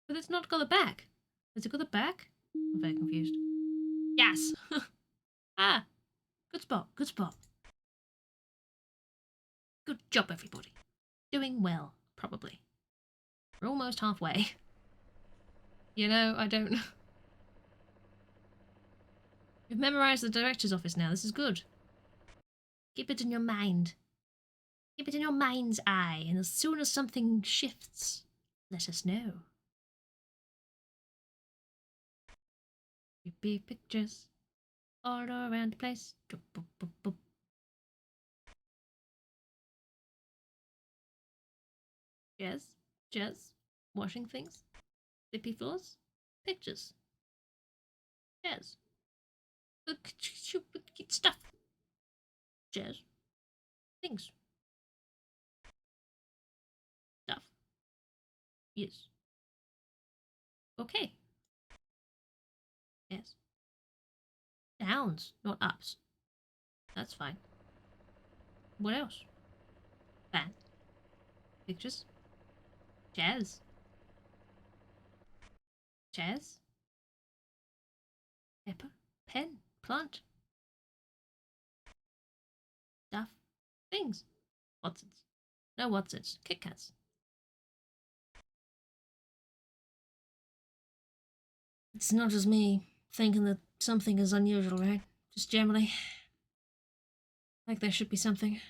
But it's not got the back. Has it got the back? I'm very confused. Yes. Ah. Good spot. Good spot. Good job, everybody. Doing well, probably. We're almost halfway. You know, I don't... We've memorized the director's office now. This is good. Keep it in your mind. Keep it in your mind's eye, and as soon as something shifts, let us know. Creepy pictures all around the place. Boop, boop, boop, boop. Jazz, washing things, slippy floors, pictures, jazz, stuff, jazz, things, stuff. Yes. Okay. Yes. Downs, not ups. That's fine. What else? Fan. Pictures. Jazz. Jazz. Pepper. Pen. Plant. Stuff. Things. Watsons. No Watsons. Kit Kats. It's not just me thinking that something is unusual, right? Just generally. Like there should be something.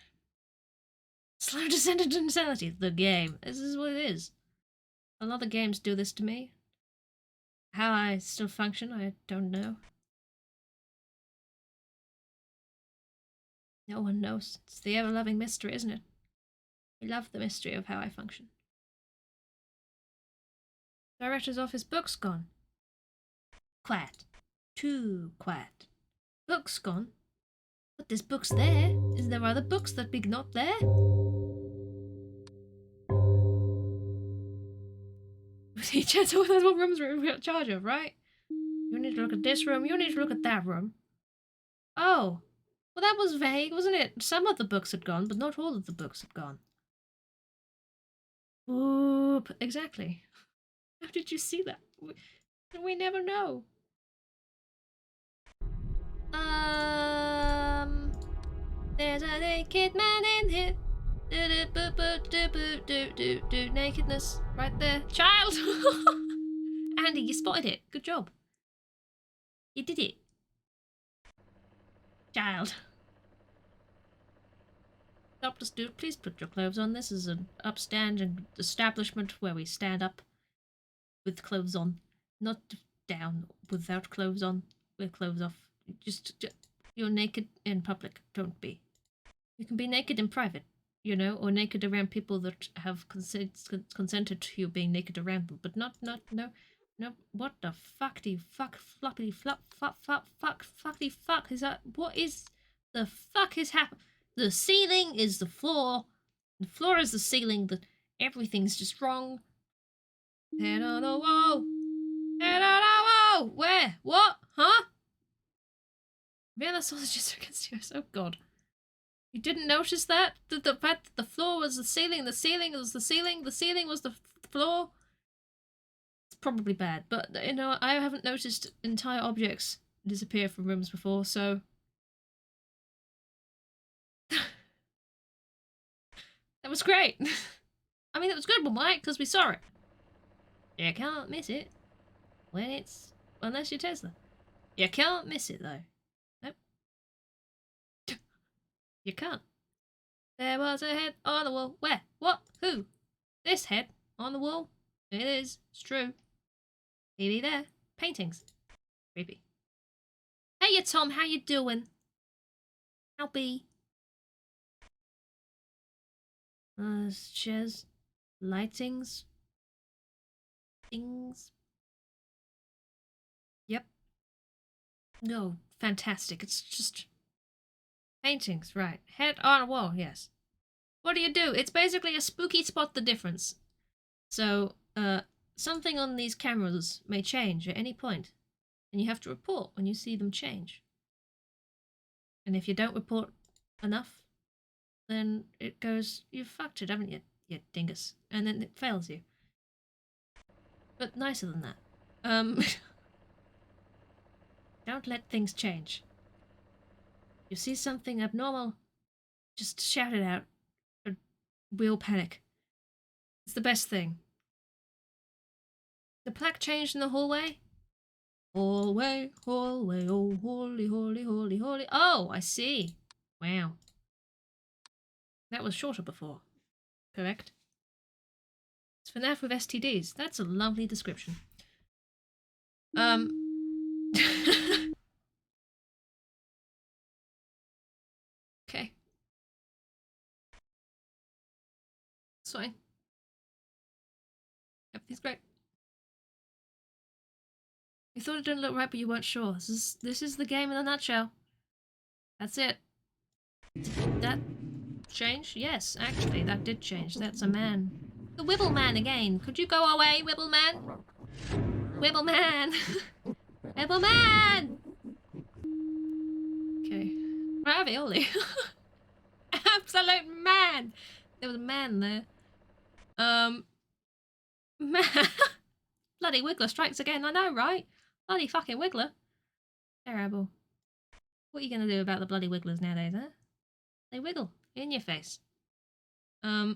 Slow descent into insanity. The game. This is what it is. A lot of games do this to me. How I still function, I don't know. No one knows. It's the ever-loving mystery, isn't it? I love the mystery of how I function. Director's office book's gone. Quiet. Too quiet. Book's gone. But there's books there. Is there other books that be not there? That's what rooms we're in charge of, right? You need to look at this room, you need to look at that room. Oh. Well, that was vague, wasn't it? Some of the books had gone, but not all of the books had gone. Oop. Exactly. How did you see that? We never know. There's a naked man in here. Nakedness right there. Child! Andy, you spotted it. Good job. You did it. Child. Doctor Stu, please put your clothes on. This is an upstanding establishment where we stand up with clothes on. Not down without clothes on. With clothes off. Just you're naked in public. Don't be. You can be naked in private, you know, or naked around people that have consented to you being naked around them, but no. What the fuck do you floppity flop fuckity fuck is that? What is the fuck is happening? The ceiling is the floor. The floor is the ceiling. Everything's just wrong. Head on a wall. Head on a wall. Where? What? Huh? Real sausages against yours. Oh god. You didn't notice that? The fact that the floor was the ceiling was the ceiling was the floor? It's probably bad, but, you know, I haven't noticed entire objects disappear from rooms before, so... That was great! I mean, it was good one, right? Because we saw it. You can't miss it. When it's... Unless you're Tesla. You can't miss it, though. You can't. There was a head on the wall. Where? What? Who? This head on the wall? It is. It's true. Maybe there. Paintings. Creepy. Hey, Tom. How you doing? How be? Chairs. Lightings. Things. Yep. No. Fantastic. It's just... Paintings, right. Head on a wall, yes. What do? It's basically a spooky spot the difference. So, something on these cameras may change at any point, and you have to report when you see them change. And if you don't report enough, then it goes, you've fucked it, haven't you, you dingus? And then it fails you. But nicer than that. Don't let things change. You see something abnormal, just shout it out. Or we'll panic. It's the best thing. The plaque changed in the hallway? Hallway, hallway, oh, holy, holy, holy, holy. Oh, I see. Wow. That was shorter before. Correct? It's FNAF with STDs. That's a lovely description. It's fine. Everything's great. You thought it didn't look right, but you weren't sure. This is the game in a nutshell. That's it. Did that change? Yes, actually, that did change. That's a man. The Wibble Man again. Could you go away, Wibble Man? Wibble Man! Wibble Man! Okay. Ravioli. Absolute man! There was a man there. Man. Bloody Wiggler strikes again, I know, right? Bloody fucking Wiggler. Terrible. What are you gonna do about the bloody Wigglers nowadays, huh? They wiggle in your face. Well,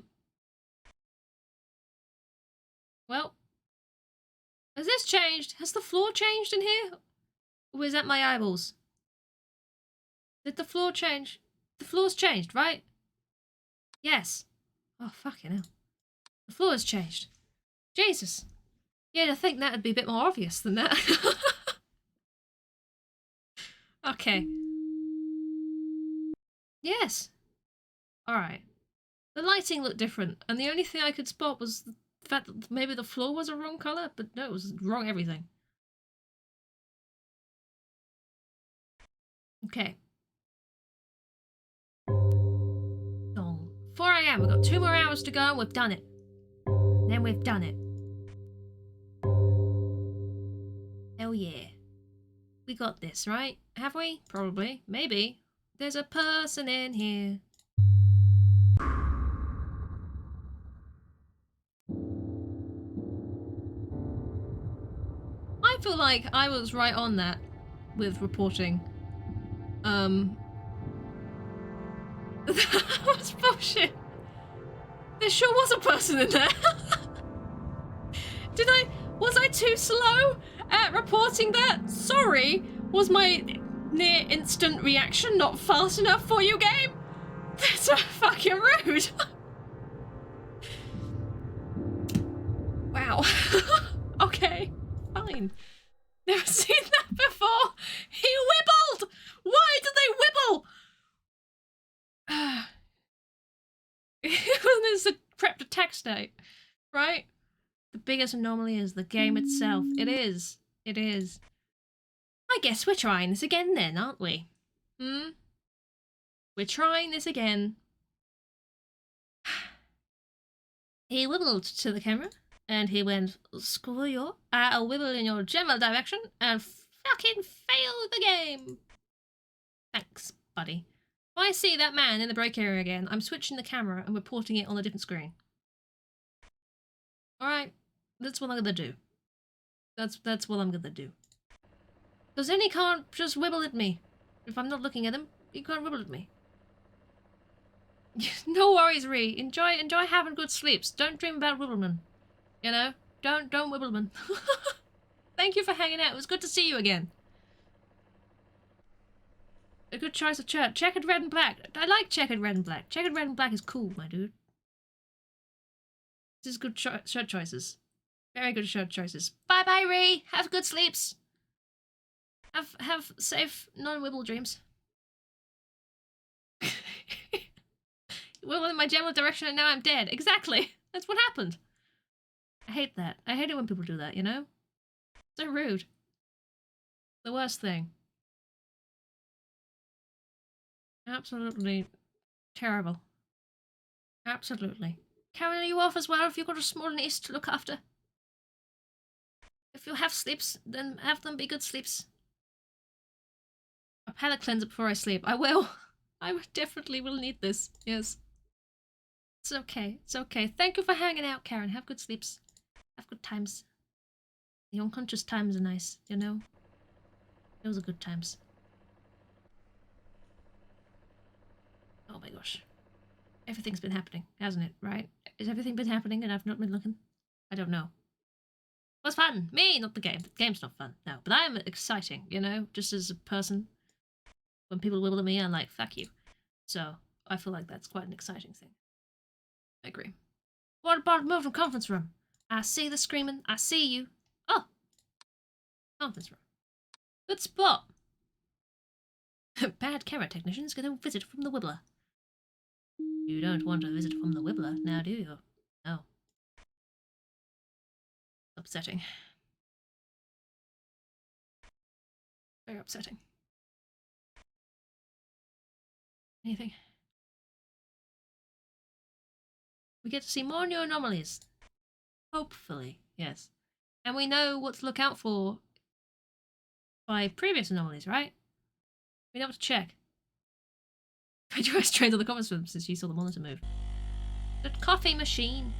has this changed? Has the floor changed in here? Or is that my eyeballs? Did the floor change? The floor's changed, right? Yes. Oh, fucking hell. The floor has changed. Jesus. You'd think that would be a bit more obvious than that. Okay. Yes. Alright. The lighting looked different, and the only thing I could spot was the fact that maybe the floor was a wrong colour, but no, it was wrong everything. Okay. Dong. 4 AM, we've got 2 more hours to go and we've done it. Then we've done it. Hell yeah. We got this, right? Have we? Probably. Maybe. There's a person in here. I feel like I was right on that with reporting. That was bullshit. There sure was a person in there. Was I too slow at reporting that? Sorry. Was my near instant reaction not fast enough for you, game? That's so fucking rude. Wow. Okay. Fine. Never seen that before. He wibbled! Why did they wibble? There's a prep to text state, right? The biggest anomaly is the game itself. It is. It is. I guess we're trying this again then, aren't we? We're trying this again. He wibbled to the camera, and he went, screw you, I'll wibble in your general direction, and fucking fail the game. Thanks, buddy. If I see that man in the break area again, I'm switching the camera and reporting it on a different screen. Alright, that's what I'm gonna do. That's what I'm gonna do. Because then he can't just wibble at me. If I'm not looking at him, he can't wibble at me. No worries, Ree. Enjoy having good sleeps. Don't dream about Wibbleman. You know? Don't Wibbleman. Thank you for hanging out. It was good to see you again. A good choice of shirt. Checkered red and black. I like checkered red and black. Checkered red and black is cool, my dude. This is good shirt choices. Very good shirt choices. Bye bye, Ree. Have good sleeps. Have safe, non-wibble dreams. Well, in my general direction, and now I'm dead. Exactly. That's what happened. I hate that. I hate it when people do that, you know? So rude. The worst thing. Absolutely terrible. Absolutely. Karen, are you off as well? If you've got a small niece to look after? If you have sleeps, then have them be good sleeps. A palate cleanser before I sleep. I will. I definitely will need this. Yes. It's okay. It's okay. Thank you for hanging out, Karen. Have good sleeps. Have good times. The unconscious times are nice, you know? Those are good times. Oh my gosh. Everything's been happening, hasn't it, right? Has everything been happening and I've not been looking? I don't know. It was fun. Me, not the game. The game's not fun. No, but I am exciting, you know? Just as a person. When people wibble at me, I'm like, fuck you. So, I feel like that's quite an exciting thing. I agree. What about moving conference room? I see the screaming. I see you. Oh! Conference room. Good spot. Bad camera technicians get a visit from the Wibbler. You don't want a visit from the Wibbler, now do you? Upsetting. Very upsetting. Anything? We get to see more new anomalies. Hopefully, yes. And we know what to look out for by previous anomalies, right? We know what to check. Rachel has trained on the comments room since she saw the monitor move. The coffee machine.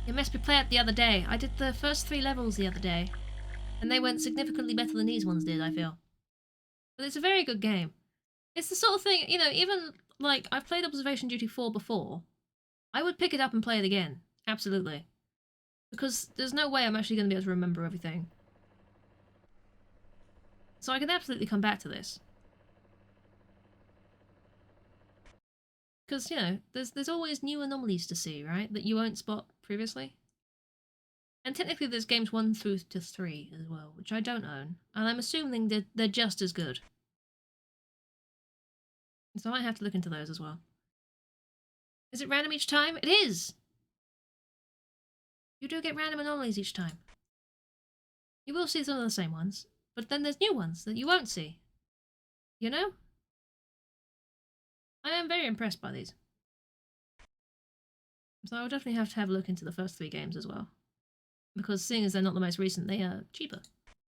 It must be played the other day. I did the first 3 levels the other day. And they went significantly better than these ones did, I feel. But it's a very good game. It's the sort of thing, you know, even, like, I've played Observation Duty 4 before. I would pick it up and play it again. Absolutely. Because there's no way I'm actually going to be able to remember everything. So I can absolutely come back to this. Because, you know, there's always new anomalies to see, right? That you won't spot previously. And technically there's games 1 through to 3 as well, which I don't own. And I'm assuming that they're just as good. So I might have to look into those as well. Is it random each time? It is! You do get random anomalies each time. You will see some of the same ones, but then there's new ones that you won't see. You know? I am very impressed by these. So I'll definitely have to have a look into the first 3 games as well. Because seeing as they're not the most recent, they are cheaper.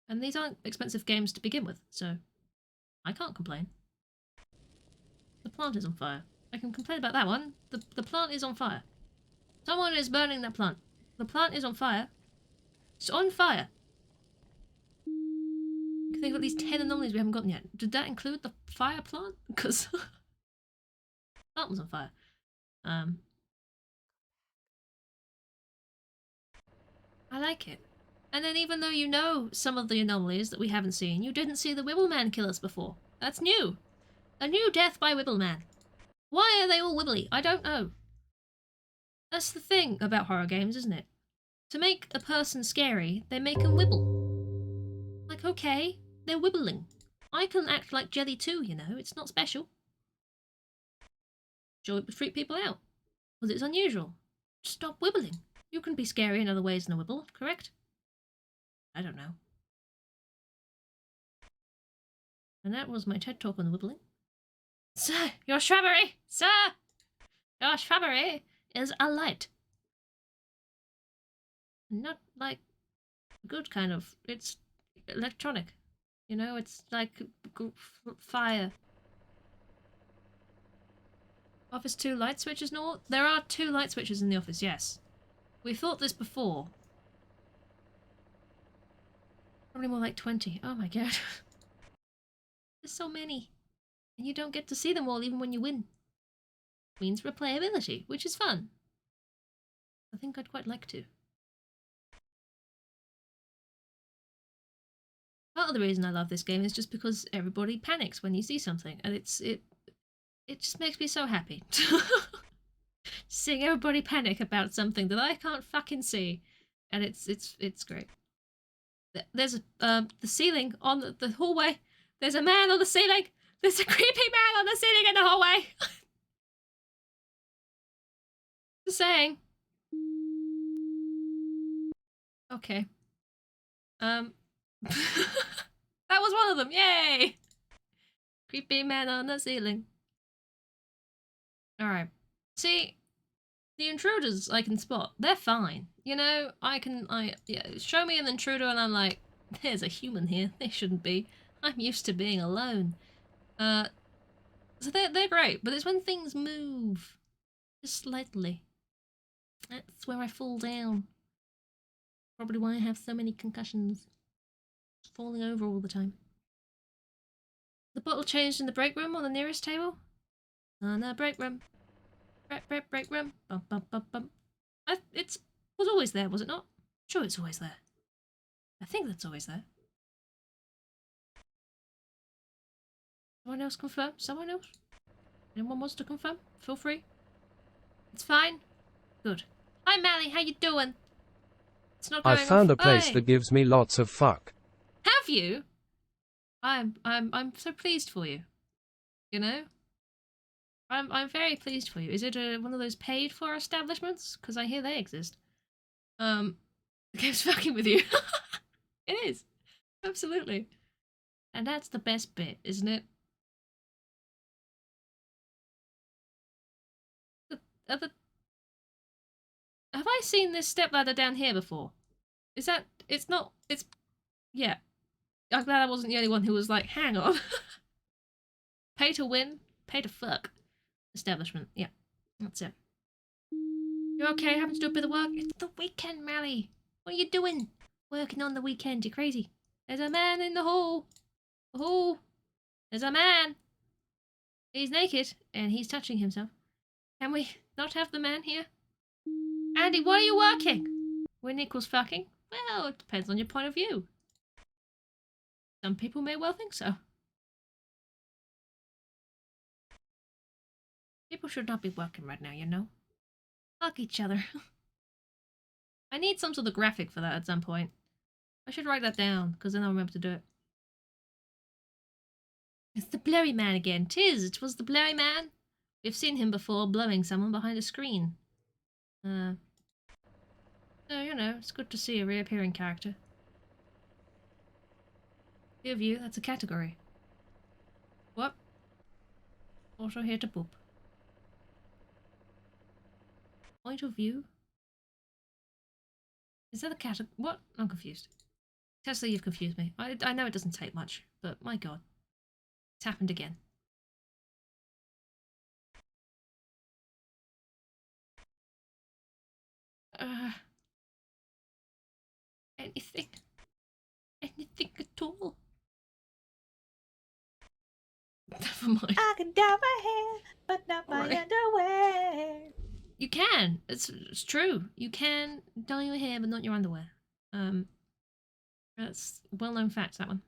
And these aren't expensive games to begin with, so I can't complain. The plant is on fire. I can complain about that one. The plant is on fire. Someone is burning that plant. The plant is on fire. It's on fire. You can think of at least 10 anomalies we haven't gotten yet. Did that include the fire plant? Because the plant was on fire. I like it. And then even though you know some of the anomalies that we haven't seen, you didn't see the Wibbleman kill us before. That's new. A new death by Wibbleman. Why are they all wibbly? I don't know. That's the thing about horror games, isn't it? To make a person scary, they make them wibble. Like, okay, they're wibbling. I can act like jelly too, you know, it's not special. Sure, it would freak people out. Because it's unusual. Just stop wibbling. You can be scary in other ways than a wibble, correct? I don't know. And that was my TED talk on the wibbling. Sir, your shrubbery! Sir! Your shrubbery is alight. Not like good kind of. It's electronic. You know, it's like fire. Office 2 light switches? No, there are 2 light switches in the office, yes. We thought this before. Probably more like 20. Oh my god. There's so many. And you don't get to see them all even when you win. Means replayability, which is fun. I think I'd quite like to. Part of the reason I love this game is just because everybody panics when you see something, and it just makes me so happy. Seeing everybody panic about something that I can't fucking see, and it's great. There's the ceiling on the hallway. There's a man on the ceiling. There's a creepy man on the ceiling in the hallway. Just saying. Okay. That was one of them. Yay! Creepy man on the ceiling. Alright. See, the intruders I can spot. They're fine. You know, yeah, show me an intruder and I'm like, there's a human here. They shouldn't be. I'm used to being alone. So they're great, but it's when things move. Just slightly. That's where I fall down. Probably why I have so many concussions. Falling over all the time. The bottle changed in the break room on the nearest table? On the break room. Break room. Bum bum bum bum. It was always there, was it not? Sure, it's always there. I think that's always there. Someone else confirm? Someone else? Anyone wants to confirm? Feel free. It's fine. Good. Hi Mally, how you doing? It's not going I found off. a place Hey. that gives me lots of fuck. Have you? I'm so pleased for you. You know? I'm very pleased for you. Is it one of those paid for establishments? Because I hear they exist. The game's fucking with you. It is. Absolutely. And that's the best bit, isn't it? Have I seen this stepladder down here before? Is that... It's not... It's... Yeah. I'm glad I wasn't the only one who was like, hang on. Pay to win, pay to fuck. Establishment. Yeah. That's it. You okay? Having to do a bit of work? It's the weekend, Mally. What are you doing? Working on the weekend. You're crazy. There's a man in the hall. The hall. There's a man. He's naked and he's touching himself. Can we not have the man here? Andy, why are you working? When equals fucking? Well, it depends on your point of view. Some people may well think so. People should not be working right now, you know? Hug each other. I need some sort of graphic for that at some point. I should write that down, because then I'll remember to do it. It's the blurry man again. It was the blurry man. We've seen him before blowing someone behind a screen. So, you know, it's good to see a reappearing character. View of you, that's a category. What? Also here to poop. Point of view? Is that a category? What? I'm confused. Tesla, you've confused me. I know it doesn't take much, but my god. It's happened again. Anything? Anything at all? Never mind. I can dye my hair, but not my underwear. You can. It's true. You can dye your hair, but not your underwear. That's a well-known fact, that one.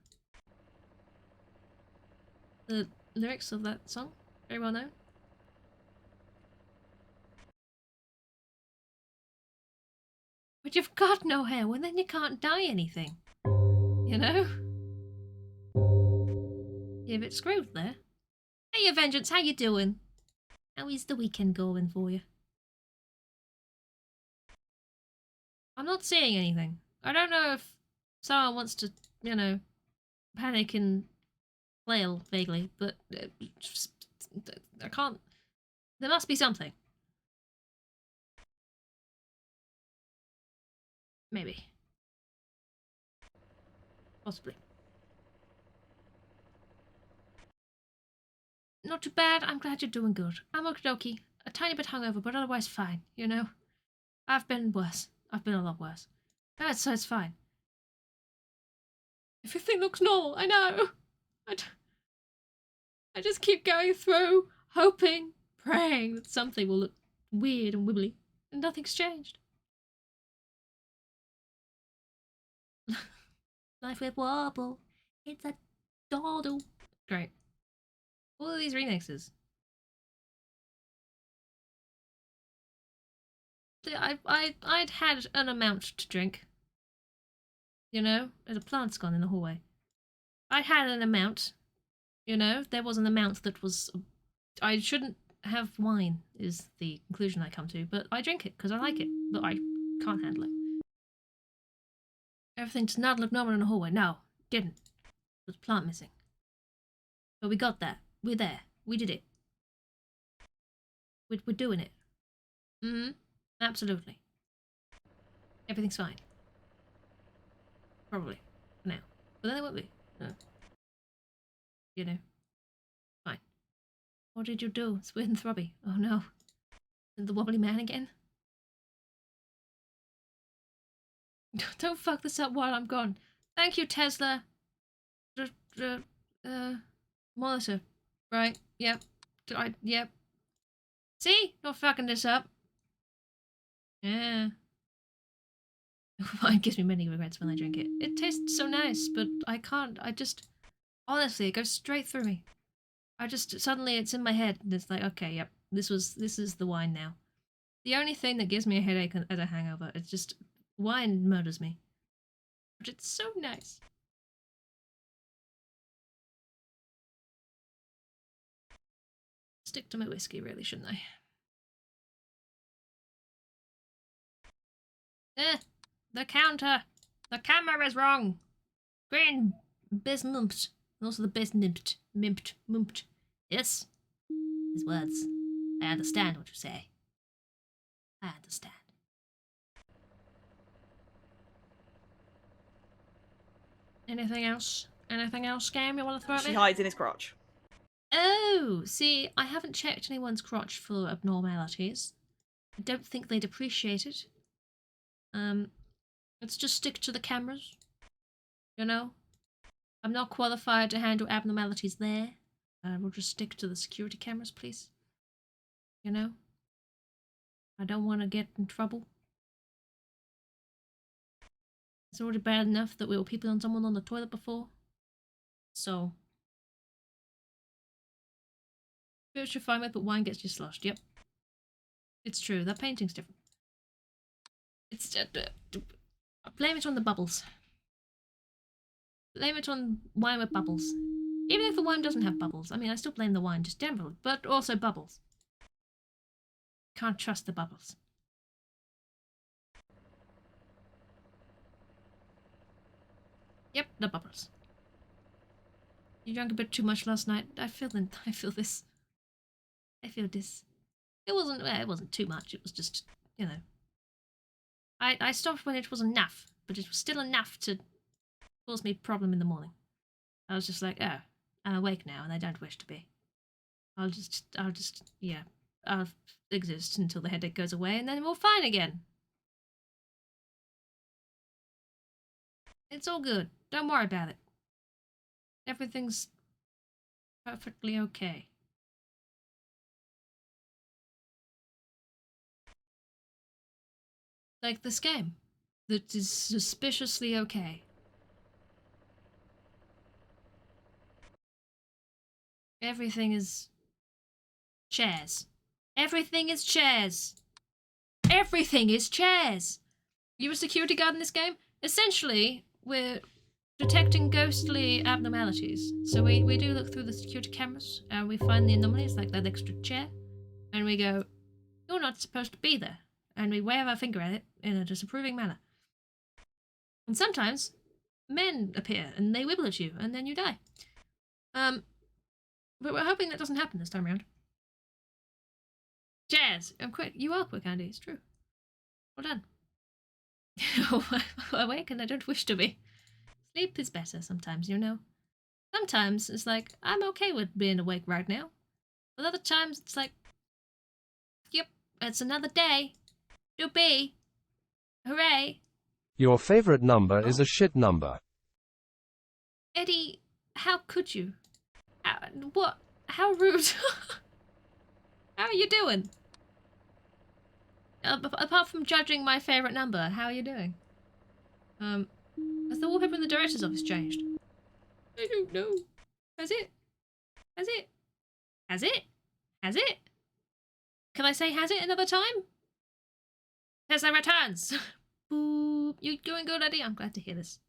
The lyrics of that song, very well known. But you've got no hair, well then you can't dye anything. You know? You're a bit screwed there. Hey, Vengeance, how you doing? How is the weekend going for you? I'm not seeing anything. I don't know if someone wants to, you know, panic and flail vaguely, but I can't. There must be something. Maybe. Possibly. Not too bad. I'm glad you're doing good. I'm okie dokie. A tiny bit hungover, but otherwise fine, you know? I've been worse. I've been a lot worse. So it's fine. Everything looks normal, I know. I just keep going through, hoping, praying that something will look weird and wibbly, and nothing's changed. Life with wobble. It's a doddle. Great. All of these remixes. I'd had an amount to drink. You know? There's a plant's gone in the hallway. I had an amount. You know? There was an amount that was... I shouldn't have wine, is the conclusion I come to. But I drink it, because I like it. But I can't handle it. Everything does not look normal in the hallway. No, didn't. There's a plant missing. But we got that. We're there. We did it. We're doing it. Mm-hmm. Absolutely. Everything's fine. Probably. For now. But then it won't be. No. You know. Fine. What did you do? It's weird and throbby. Oh no. The wobbly man again? Don't fuck this up while I'm gone. Thank you, Tesla. Monitor. Right, yep. Yep. See? Not fucking this up. Yeah. Wine gives me many regrets when I drink it. It tastes so nice, but I can't. I just... Honestly, it goes straight through me. I just... Suddenly it's in my head, and it's like, okay, yep. This is the wine now. The only thing that gives me a headache as a hangover, it's just... Wine murders me. But it's so nice. Stick to my whiskey, really, shouldn't I? The counter! The camera is wrong! Green bismumped. Also the bismumped. Mumped. Yes? These words. I understand what you say. I understand. Anything else? Anything else, Scam, you want to throw at She me? hides in his crotch. Oh, see, I haven't checked anyone's crotch for abnormalities. I don't think they'd appreciate it. Let's just stick to the cameras. You know? I'm not qualified to handle abnormalities there. We'll just stick to the security cameras, please. You know? I don't want to get in trouble. It's already bad enough that we were peeping on someone on the toilet before. So... spirits you're fine with, but wine gets you sloshed. Yep. It's true. That painting's different. It's just... blame it on the bubbles. Blame it on wine with bubbles. Even if the wine doesn't have bubbles. I mean, I still blame the wine, just generally. But also bubbles. Can't trust the bubbles. Yep, the bubbles. You drank a bit too much last night. I feel this. I feel this. It wasn't too much. It was just, you know. I stopped when it was enough, but it was still enough to cause me a problem in the morning. I was just like, oh, I'm awake now and I don't wish to be. I'll exist until the headache goes away and then we're fine again. It's all good. Don't worry about it. Everything's perfectly okay. Like this game. That is suspiciously okay. Everything is... chairs. Everything is chairs. Everything is chairs. You a security guard in this game? Essentially, we're detecting ghostly abnormalities. So we do look through the security cameras and we find the anomalies, like that extra chair. And we go, you're not supposed to be there. And we wave our finger at it in a disapproving manner. And sometimes men appear and they wibble at you and then you die. But we're hoping that doesn't happen this time around. Chairs! I'm quick. You are quick, Andy. It's true. Well done. Awake and I don't wish to be. Sleep is better sometimes, you know. Sometimes it's like, I'm okay with being awake right now. But other times it's like, yep, it's another day. To be. Hooray. Your favorite number is a shit number. Eddie, how could you? What? How rude. How are you doing? Apart from judging my favorite number, how are you doing? Has the wallpaper in the director's office changed? I don't know. Has it? Has it? Has it? Has it? Can I say has it another time? Tesla returns! Boop. You doing good, Eddie? I'm glad to hear this.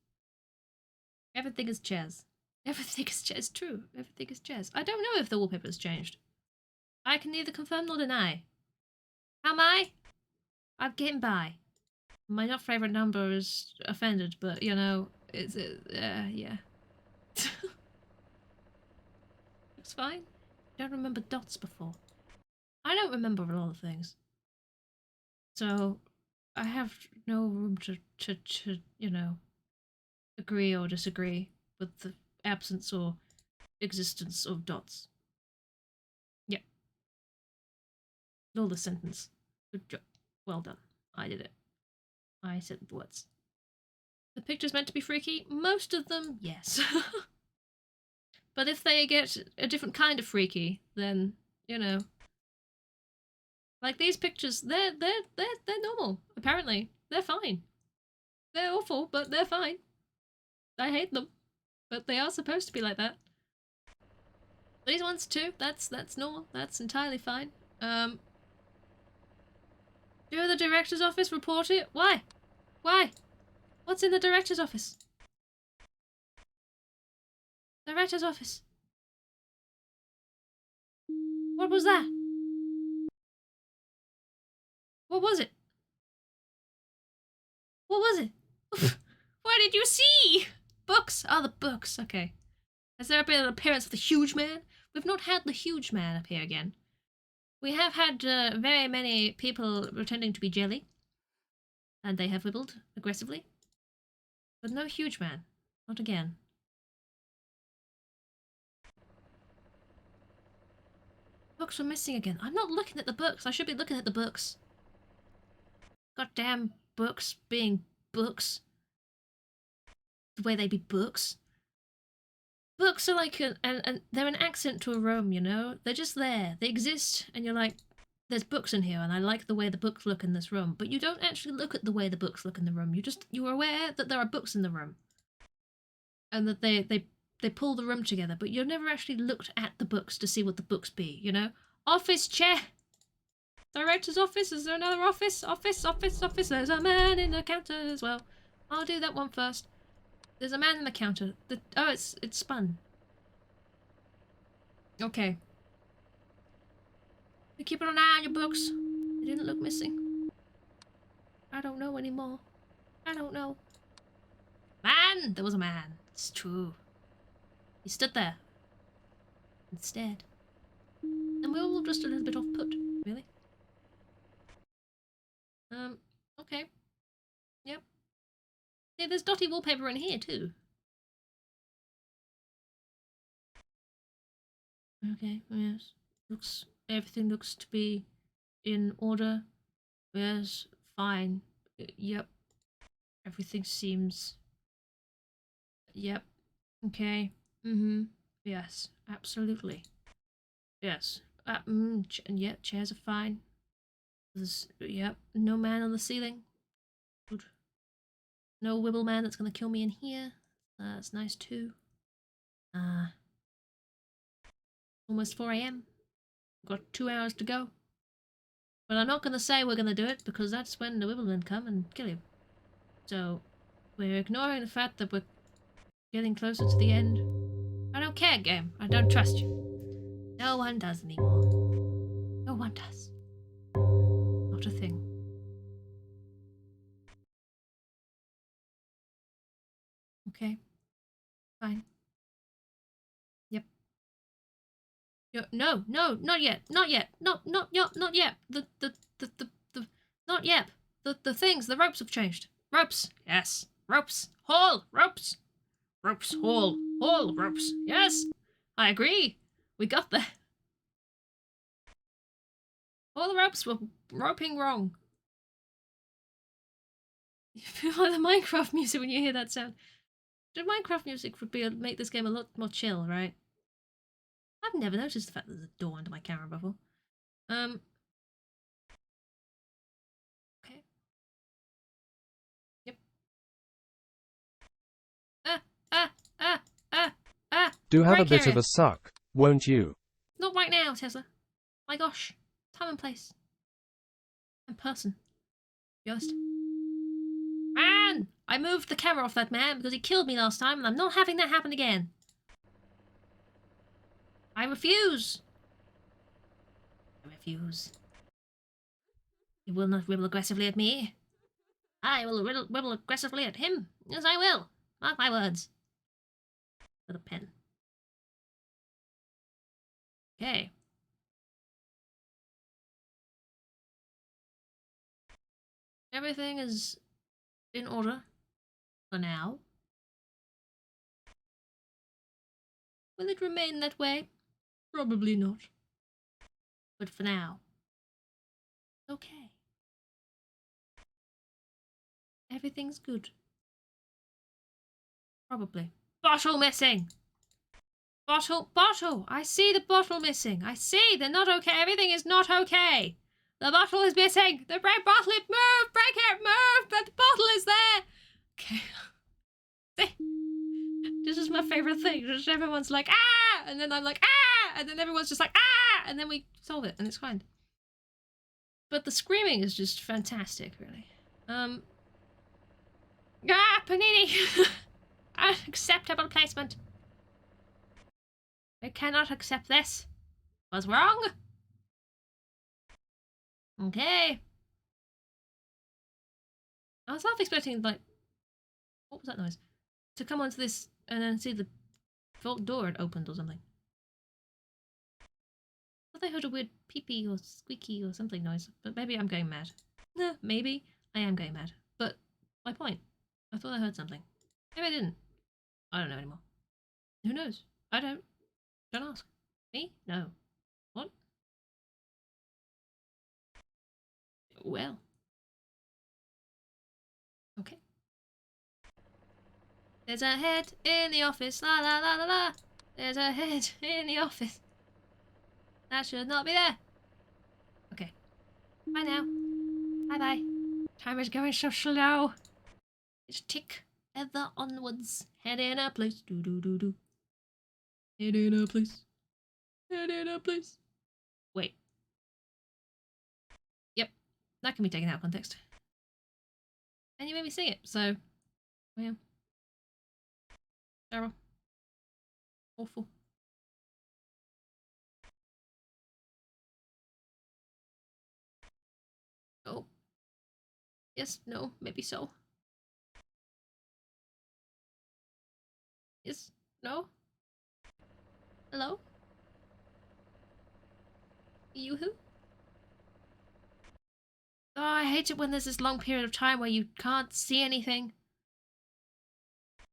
Everything is chairs. Everything is chairs. True. Everything is chairs. I don't know if the wallpaper has changed. I can neither confirm nor deny. How am I? I'm getting by. My not favorite number is offended, but you know, yeah. It's fine. Don't remember dots before. I don't remember a lot of things. So, I have no room to you know, agree or disagree with the absence or existence of dots. Yep. All the sentence. Good job. Well done. I did it. I said the words. The picture's meant to be freaky? Most of them, yes. But if they get a different kind of freaky, then, you know. Like these pictures, they're normal, apparently. They're fine. They're awful, but they're fine. I hate them. But they are supposed to be like that. These ones too, that's normal. That's entirely fine. Do the director's office report it? Why? Why? What's in the director's office? Director's office. What was that? What was it? What was it? What did you see? Books. Oh, the books. Okay. Has there been an appearance of the huge man? We've not had the huge man appear again. We have had very many people pretending to be jelly. And they have wibbled aggressively. But no huge man. Not again. Books are missing again. I'm not looking at the books. I should be looking at the books. Goddamn books being books. The way they be books. Books are like they're an accent to a room, you know? They're just there. They exist, and you're like, there's books in here, and I like the way the books look in this room. But you don't actually look at the way the books look in the room. You're aware that there are books in the room. And that they pull the room together, but you've never actually looked at the books to see what the books be, you know? Office chair! Director's office? Is there another office? Office. There's a man in the counter as well. I'll do that one first. There's a man in the counter. Oh, it's spun. Okay. You keep an eye on your books. They didn't look missing. I don't know anymore. I don't know. Man! There was a man. It's true. He stood there. And stared. And we were all just a little bit off-put, really. Okay. Yep. Yeah, there's dotty wallpaper in here, too. Okay, yes. Everything looks to be in order. Yes, fine. Yep. Everything seems... Yep. Okay. Yes, absolutely. Yes. Yeah, chairs are fine. Yep. No man on the ceiling. Good. No wibble man that's gonna kill me in here. That's nice too. Almost 4 AM. Got 2 hours to go. But I'm not gonna say we're gonna do it because that's when the wibblemen come and kill you. So we're ignoring the fact that we're getting closer to the end. I don't care, game. I don't trust you. No one does anymore. No one does. Not a thing. Okay. Fine. Yep. No, not yet. Not yet. Not yet. Not yet. Not yet. The things, the ropes have changed. Ropes. Yes. Ropes. Haul. Ropes. Ropes. Haul. Haul. Ropes. Yes. I agree. We got there. All the ropes were roping wrong. You feel like the Minecraft music when you hear that sound. The Minecraft music would make this game a lot more chill, right? I've never noticed the fact that there's a door under my camera before. Okay. Yep. Do have a Break bit area. of a suck, won't you? Not right now, Tesla. My gosh. Time and place. And person. Be honest. Man! I moved the camera off that man because he killed me last time and I'm not having that happen again. I refuse. I refuse. He will not wibble aggressively at me. I will wibble aggressively at him. Yes, I will. Mark my words. With a pen. Okay. Everything is in order for now. Will it remain that way? Probably not. But for now, okay. Everything's good. Probably. Bottle missing! Bottle! I see the bottle missing. I see! They're not okay. Everything is not okay. The bottle is missing! The red bottle, it moved! Break it, move! But the bottle is there! Okay. This is my favourite thing. Just everyone's like, ah! And then I'm like, ah! And then everyone's just like, ah! And then we solve it, and it's fine. But the screaming is just fantastic, really. Ah! Panini! Unacceptable placement. I cannot accept this. Was wrong. Okay. I was half expecting, like, what was that noise? To come onto this and then see the vault door had opened or something. I thought I heard a weird peepee or squeaky or something noise, but maybe I'm going mad. No, maybe I am going mad. But my point, I thought I heard something. Maybe I didn't. I don't know anymore. Who knows? I don't. Don't ask. Me? No. What? Well. Okay. There's a head in the office. La la la la la. There's a head in the office. That should not be there. Okay. Bye now. Bye bye. Time is going so slow. It's tick ever onwards. Head in a place. Do do do do. Head in a place. Head in a place. Wait. Yep. That can be taken out of context. And you made me sing it, so. Yeah. Terrible. Awful. Oh. Yes, no, maybe so. Yes, no. Hello? You-hoo? Oh, I hate it when there's this long period of time where you can't see anything.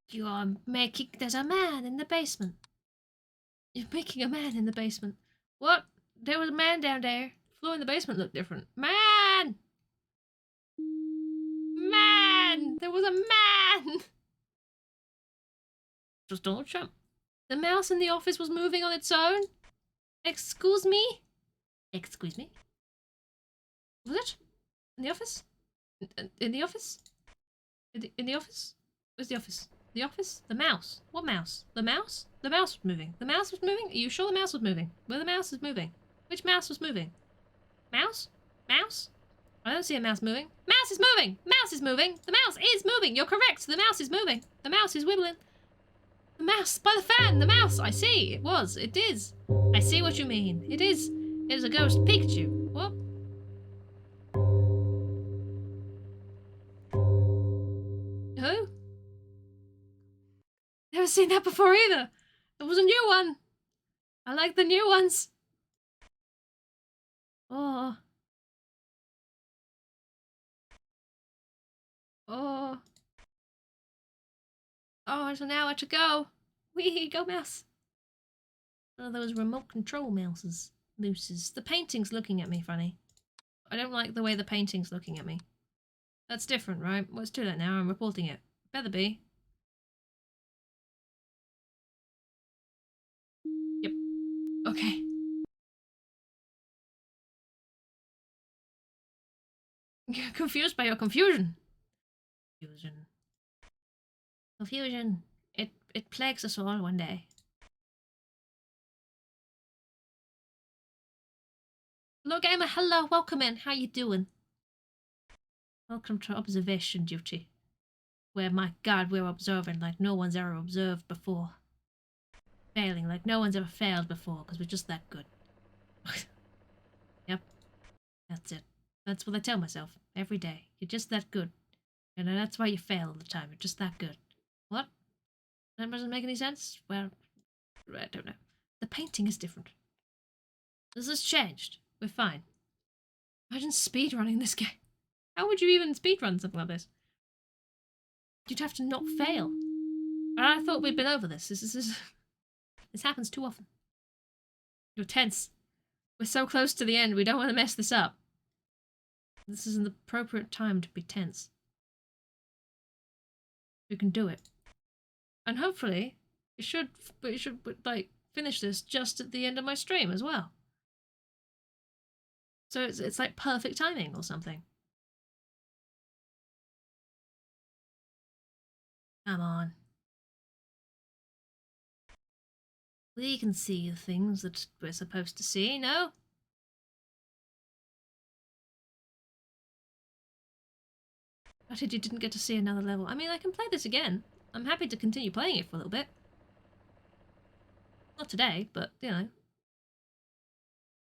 You're making... There's a man in the basement. You're making a man in the basement. What? There was a man down there. The floor in the basement looked different. Man! Man! There was a man! It was Donald Trump. The mouse in the office was moving on its own? Excuse me? Excuse me? Was it? In the office? In the office? In the office? Where's the office? The office? The mouse. What mouse? The mouse? The mouse was moving. The mouse was moving? Are you sure the mouse was moving? Where the mouse is moving? Which mouse was moving? Mouse? Mouse? I don't see a mouse moving. Mouse is moving! Mouse is moving! The mouse is moving! You're correct! The mouse is moving! The mouse is wibbling! The mouse! By the fan! The mouse! I see! It was! It is! I see what you mean. It is! It is a ghost Pikachu! What? Who? Never seen that before either! It was a new one! I like the new ones! Oh. Oh. Oh, there's an hour to go. Wee, go mouse. One of those remote control mouses. Mooses. The painting's looking at me funny. I don't like the way the painting's looking at me. That's different, right? Well, it's too late now. I'm reporting it. Better be. Yep. Okay. You're confused by your confusion. Confusion. Confusion. It plagues us all one day. Hello gamer, hello, welcome in. How you doing? Welcome to observation duty. Where, my god, we're observing like no one's ever observed before. Failing like no one's ever failed before, because we're just that good. Yep. That's it. That's what I tell myself every day. You're just that good. And that's why you fail all the time. You're just that good. What? That doesn't make any sense? Well, I don't know. The painting is different. This has changed. We're fine. Imagine speedrunning this game. How would you even speedrun something like this? You'd have to not fail. And I thought we'd been over this. This happens too often. You're tense. We're so close to the end. We don't want to mess this up. This is an appropriate time to be tense. We can do it. And hopefully, we should like finish this just at the end of my stream as well. So it's like perfect timing or something. Come on. We can see the things that we're supposed to see, no? Gutted you didn't get to see another level. I mean, I can play this again. I'm happy to continue playing it for a little bit. Not today, but, you know.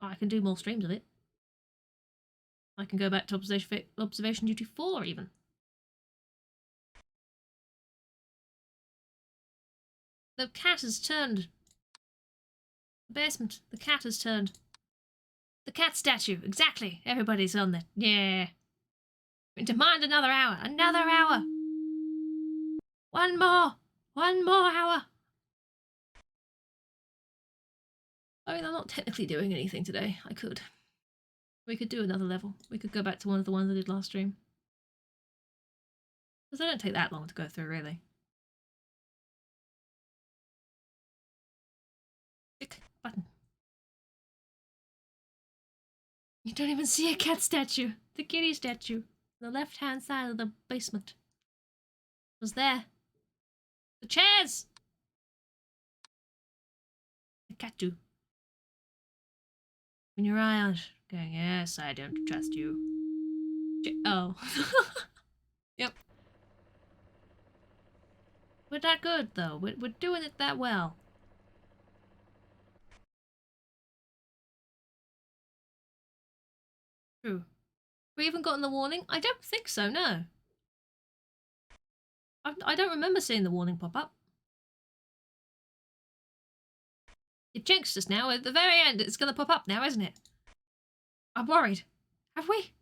I can do more streams of it. I can go back to observation duty 4 even. The cat has turned. The basement. The cat has turned. The cat statue. Exactly. Everybody's on it. Yeah. We demand another hour. Another hour. One more. One more hour. I mean, I'm not technically doing anything today. I could. We could do another level. We could go back to one of the ones I did last stream. Because they don't take that long to go through, really. Click button. You don't even see a cat statue. The kitty statue. On the left-hand side of the basement. It was there. The chairs! The cat do. When your eye on it, going, yes, I don't trust you. Oh. Yep. We're that good, though. We're doing it that well. True. We even gotten the warning? I don't think so, no. I don't remember seeing the warning pop up. You jinxed us now. At the very end, it's going to pop up now, isn't it? I'm worried. Have we?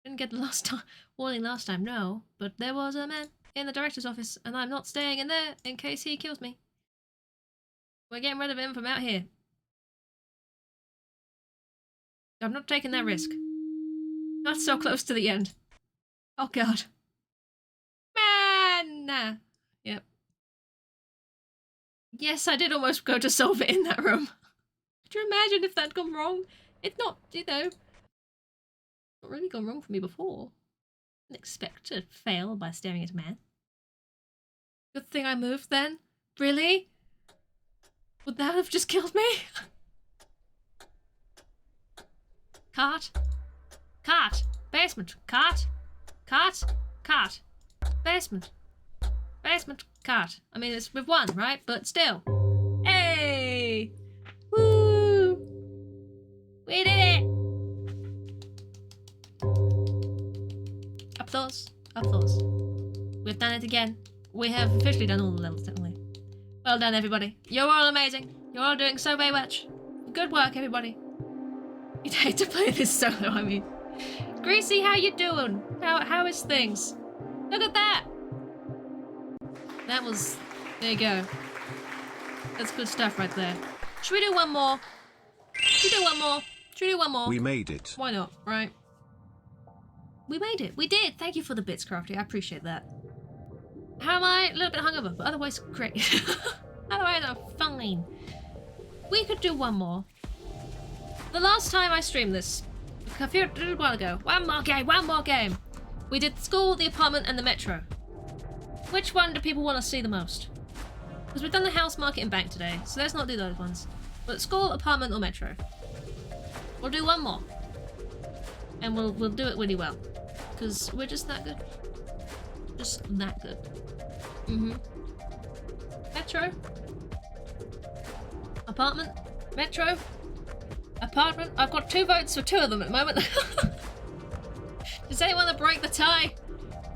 Didn't get the warning last time, no. But there was a man in the director's office, and I'm not staying in there in case he kills me. We're getting rid of him from out here. I'm not taking that risk. Not so close to the end. Oh god. Man! Yep. Yes, I did almost go to solve it in that room. Could you imagine if that'd gone wrong? It's not, you know, not really gone wrong for me before. Didn't expect to fail by staring at a man. Good thing I moved then. Really? Would that have just killed me? Cart. Cart. Basement. Cart. Cart. Cart. Basement. Basement. Cart. I mean, it's with one, right? But still. Hey! Woo! We did it! Applause. Applause. We've done it again. We have officially done all the levels, haven't we? Well done, everybody. You're all amazing. You're all doing so very much. Good work, everybody. You'd hate to play this solo, I mean. Greasy, how you doing? How is things? Look at that! That was... There you go. That's good stuff right there. Should we do one more? Should we do one more? Should we do one more? We made it. Why not, right? We made it. We did. Thank you for the bits, Crafty. I appreciate that. How am I? A little bit hungover, but otherwise great. Otherwise I'm fine. We could do one more. The last time I streamed this, a little while ago, one more game. We did the school, the apartment, and the metro. Which one do people want to see the most? Because we've done the house, market, and bank today, so let's not do those ones. But school, apartment, or metro. We'll do one more. And we'll do it really well. Because we're just that good. Just that good. Metro. Apartment. Metro. Apartment. I've got 2 votes for 2 of them at the moment. Does anyone want to break the tie?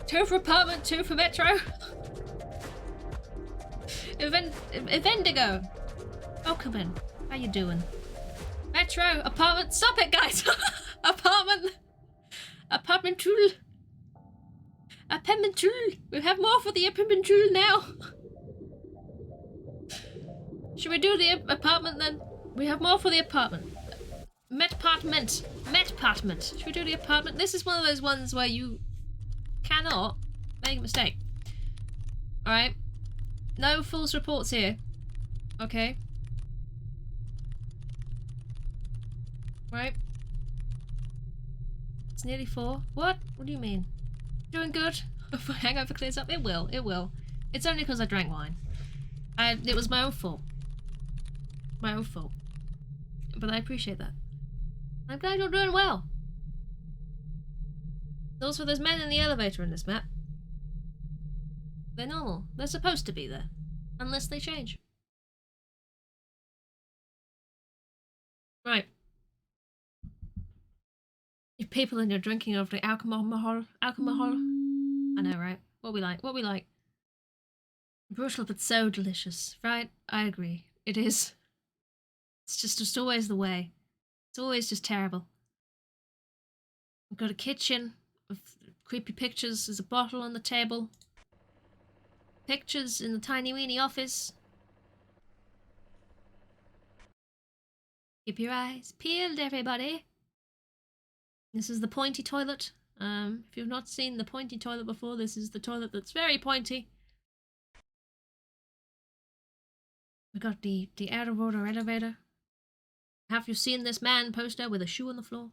2 for apartment, 2 for metro. Evendigo. Welcome in. How you doing? Metro. Apartment. Stop it, guys. Apartment. Apartment tool. Apartment tool. We have more for the apartment tool now. Should we do the apartment then? We have more for the apartment. Metpartment. Metpartment. Should we do the apartment? This is one of those ones where you cannot make a mistake. Alright. No false reports here. Okay. Right. It's nearly 4. What? What do you mean? Doing good? If my hangover clears up? It will. It will. It's only because I drank wine. It was my own fault. My own fault. But I appreciate that. I'm glad you're doing well. Also, there's men in the elevator in this map. They're normal. They're supposed to be there. Unless they change. Right. You people and your drinking of the alcohol. I know, right? What we like. Brutal but so delicious, right? I agree. It is. It's just always the way. It's always just terrible. We've got a kitchen with creepy pictures. There's a bottle on the table. Pictures in the tiny weeny office. Keep your eyes peeled, everybody. This is the pointy toilet. If you've not seen the pointy toilet before, this is the toilet that's very pointy. We got the out of order elevator. Have you seen this man poster with a shoe on the floor?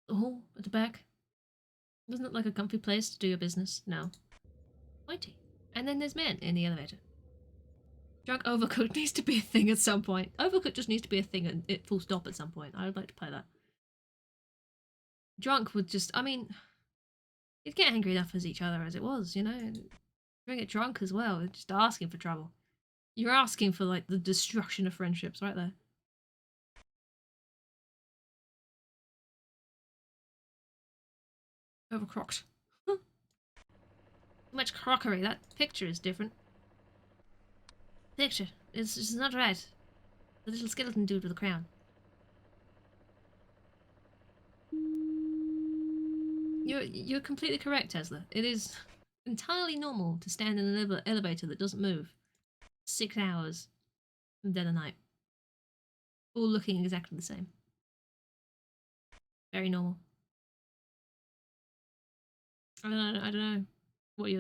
The hole at the back. Doesn't look like a comfy place to do your business. No. Pointy. And then there's men in the elevator. Drunk Overcooked needs to be a thing at some point. Overcooked just needs to be a thing and it full stop at some point. I would like to play that. Drunk would just, I mean, you'd get angry enough as each other as it was, you know? And bring it drunk as well, just asking for trouble. You're asking for, like, the destruction of friendships right there. Overcrocked. Too much crockery. That picture is different. Picture. It's not right. The little skeleton dude with the crown. You're completely correct, Tesla. It is entirely normal to stand in an elevator that doesn't move. 6 hours in the dead of night. All looking exactly the same. Very normal. I don't know what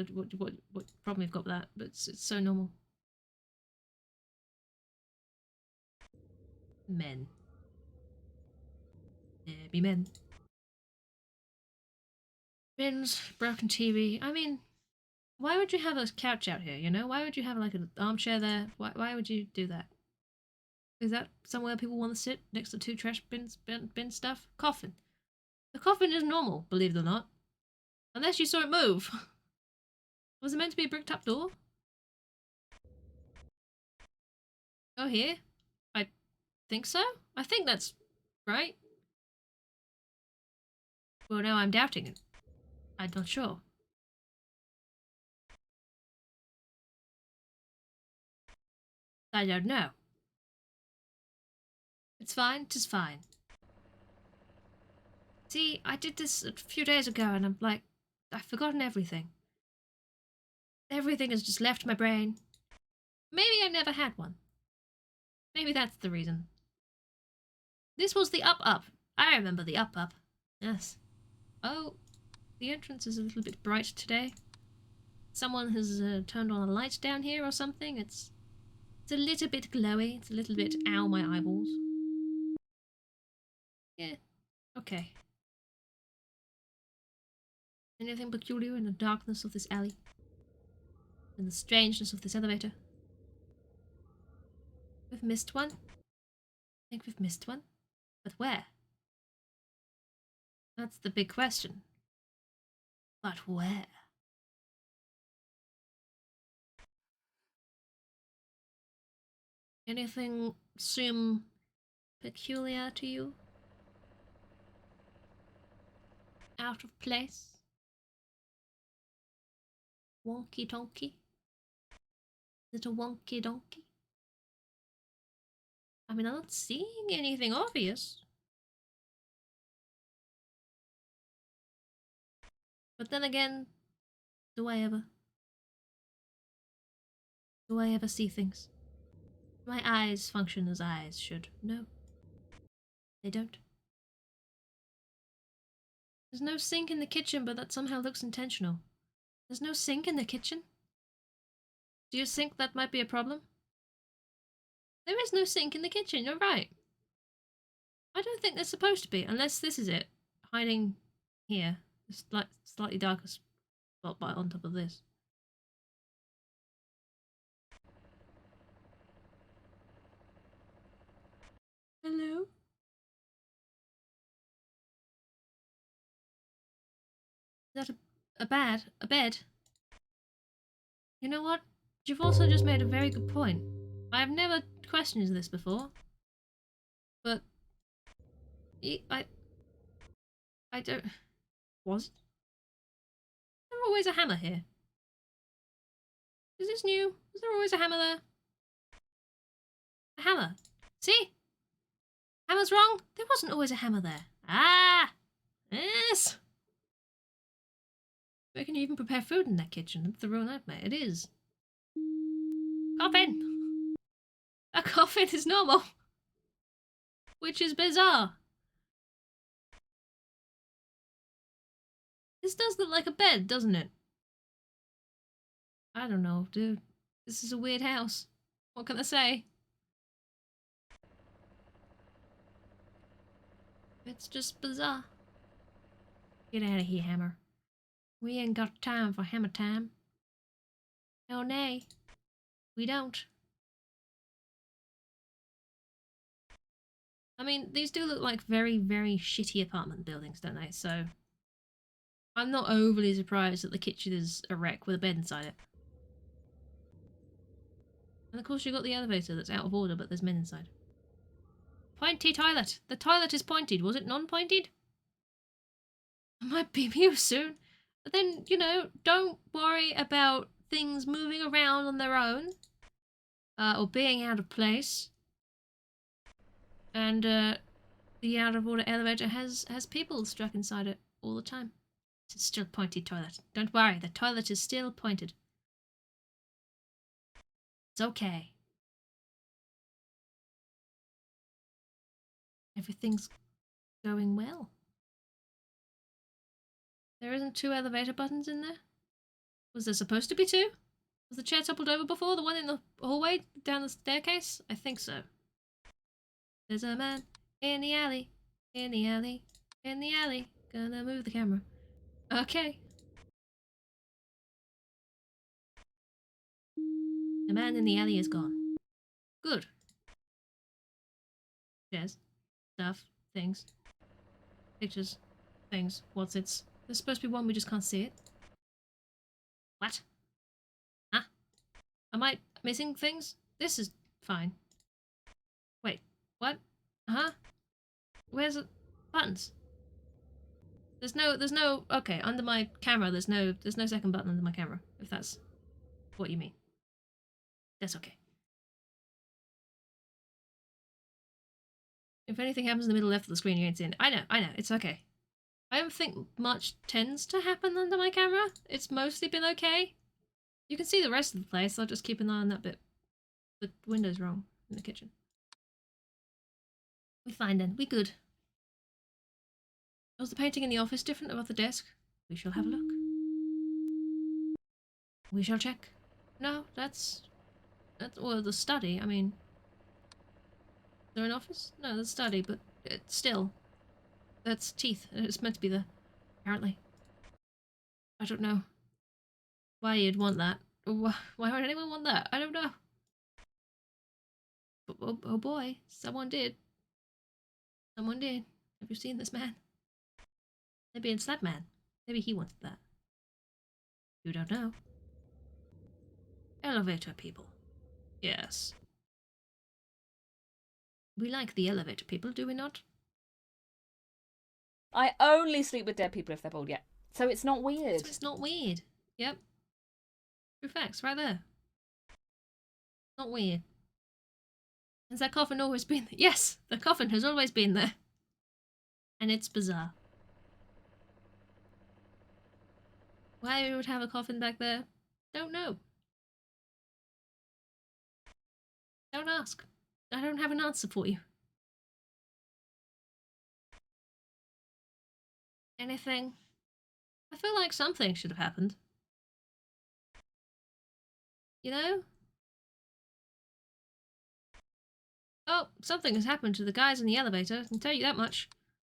problem you've got with that, but it's so normal. Men. There be men. Bins, broken TV. I mean, why would you have a couch out here, you know? Why would you have like an armchair there? Why would you do that? Is that somewhere people want to sit next to 2 trash bins, bin stuff? Coffin. The coffin is normal, believe it or not. Unless you saw it move. Was it meant to be a bricked up door? Oh, here? I think so? I think that's right. Well, now I'm doubting it. I'm not sure. I don't know. It's fine, 'tis fine. See, I did this a few days ago and I'm like, I've forgotten everything. Everything has just left my brain. Maybe I never had one. Maybe that's the reason. This was the up. I remember the up. Yes. Oh, the entrance is a little bit bright today. Someone has turned on a light down here or something. It's a little bit glowy. It's a little bit, ow, my eyeballs. Yeah, okay. Anything peculiar in the darkness of this alley? In the strangeness of this elevator? We've missed one? I think we've missed one. But where? That's the big question. But where? Anything seem peculiar to you? Out of place? Wonky donkey? Is it a wonky donkey? I mean, I'm not seeing anything obvious. But then again, do I ever see things? My eyes function as eyes should. No. They don't. There's no sink in the kitchen, but that somehow looks intentional. There's no sink in the kitchen? Do you think that might be a problem? There is no sink in the kitchen, you're right. I don't think there's supposed to be, unless this is it. Hiding here. It's like slightly darker spot on top of this. Hello? Is that a bed? You know what? You've also just made a very good point. I've never questioned this before. But I don't... Was there always a hammer here? Is this new? Was there always a hammer there? A hammer. See? Hammer's wrong. There wasn't always a hammer there. Ah! Yes! Where can you even prepare food in that kitchen? It's the real nightmare. It is. Coffin! A coffin is normal. Which is bizarre. This does look like a bed, doesn't it? I don't know, dude. This is a weird house. What can I say? It's just bizarre. Get out of here, Hammer. We ain't got time for hammer time. No, nay. We don't. I mean, these do look like very, very shitty apartment buildings, don't they? So, I'm not overly surprised that the kitchen is a wreck with a bed inside it. And of course you've got the elevator that's out of order, but there's men inside. Pointy toilet! The toilet is pointed. Was it non-pointed? I might be amused soon. But then, you know, don't worry about things moving around on their own. Or being out of place. And, the out-of-order elevator has people stuck inside it all the time. It's still pointed toilet. Don't worry, the toilet is still pointed. It's okay. Everything's going well. There isn't 2 elevator buttons in there? Was there supposed to be 2? Was the chair toppled over before? The one in the hallway down the staircase? I think so. There's a man in the alley, in the alley, in the alley. Gonna move the camera. Okay. The man in the alley is gone. Good. Chairs. Stuff. Things. Pictures. Things. What's it's? There's supposed to be one, we just can't see it. What? Huh? Am I missing things? This is fine. Wait. What? Uh-huh. Where's the buttons? There's no, okay, under my camera, there's no second button under my camera, if that's what you mean. That's okay. If anything happens in the middle left of the screen, you ain't seeing it. I know, it's okay. I don't think much tends to happen under my camera. It's mostly been okay. You can see the rest of the place, I'll just keep an eye on that bit. The window's wrong in the kitchen. We fine then, we good. Was the painting in the office different above the desk? We shall have a look. We shall check. No, that's well, the study, I mean. Is there an office? No, the study, but it's still. That's teeth. It's meant to be there, apparently. I don't know why you'd want that. Why would anyone want that? I don't know. But, oh boy, someone did. Someone did. Have you seen this man? Maybe it's that man. Maybe he wanted that. You don't know. Elevator people. Yes. We like the elevator people, do we not? I only sleep with dead people if they're bald, yeah. So it's not weird. So it's not weird. Yep. True facts, right there. Not weird. Has that coffin always been there? Yes! The coffin has always been there. And it's bizarre. Why we would have a coffin back there? Don't know. Don't ask. I don't have an answer for you. Anything? I feel like something should have happened. You know? Oh, something has happened to the guys in the elevator, I can tell you that much.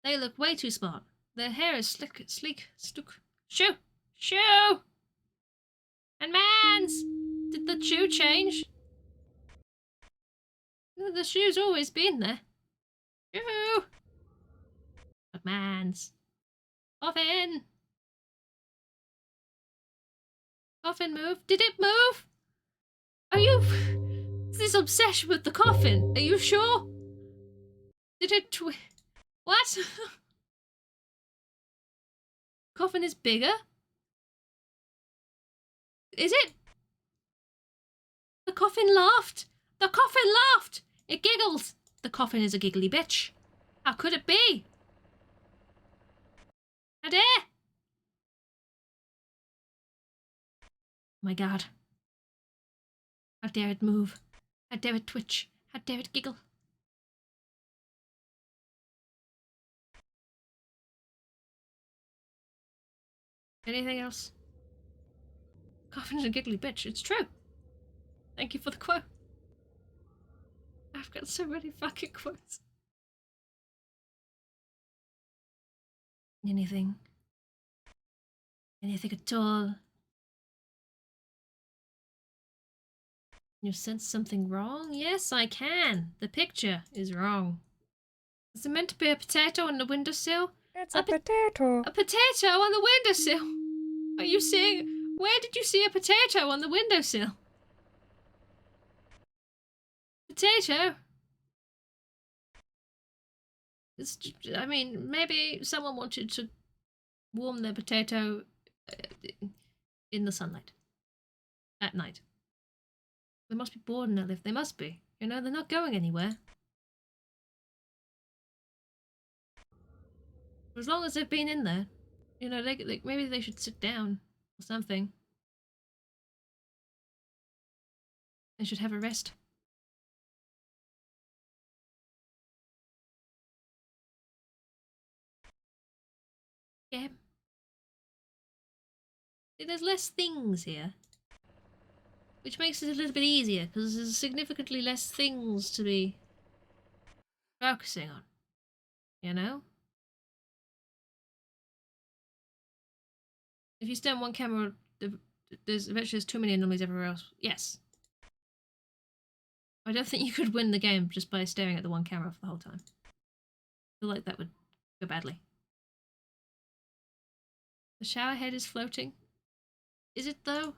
They look way too smart. Their hair is sleek, stuck. Shoo! Shoo! And mans! Did the shoe change? The shoe's always been there. Shoo! But mans. Coffin! Coffin move? Did it move? Are you... This obsession with the coffin, are you sure? Did it What? Coffin is bigger? Is it? The coffin laughed. The coffin laughed. It giggled. The coffin is a giggly bitch. How could it be? How dare? My God. How dare it move? How dare it twitch? How dare it giggle? Anything else? Coffin's a giggly bitch. It's true. Thank you for the quote. I've got so many fucking quotes. Anything. Anything at all. You sense something wrong? Yes, I can. The picture is wrong. Is there meant to be a potato on the windowsill? It's a potato. A potato on the windowsill? Are you seeing... Where did you see a potato on the windowsill? Potato? I mean, maybe someone wanted to warm their potato in the sunlight. At night. They must be bored and live. They must be. You know, they're not going anywhere. As long as they've been in there. You know, maybe they should sit down or something. They should have a rest. Yeah. See, there's less things here. Which makes it a little bit easier, because there's significantly less things to be focusing on. You know? If you stay on one camera, there's too many anomalies everywhere else. Yes. I don't think you could win the game just by staring at the one camera for the whole time. I feel like that would go badly. The shower head is floating. Is it though?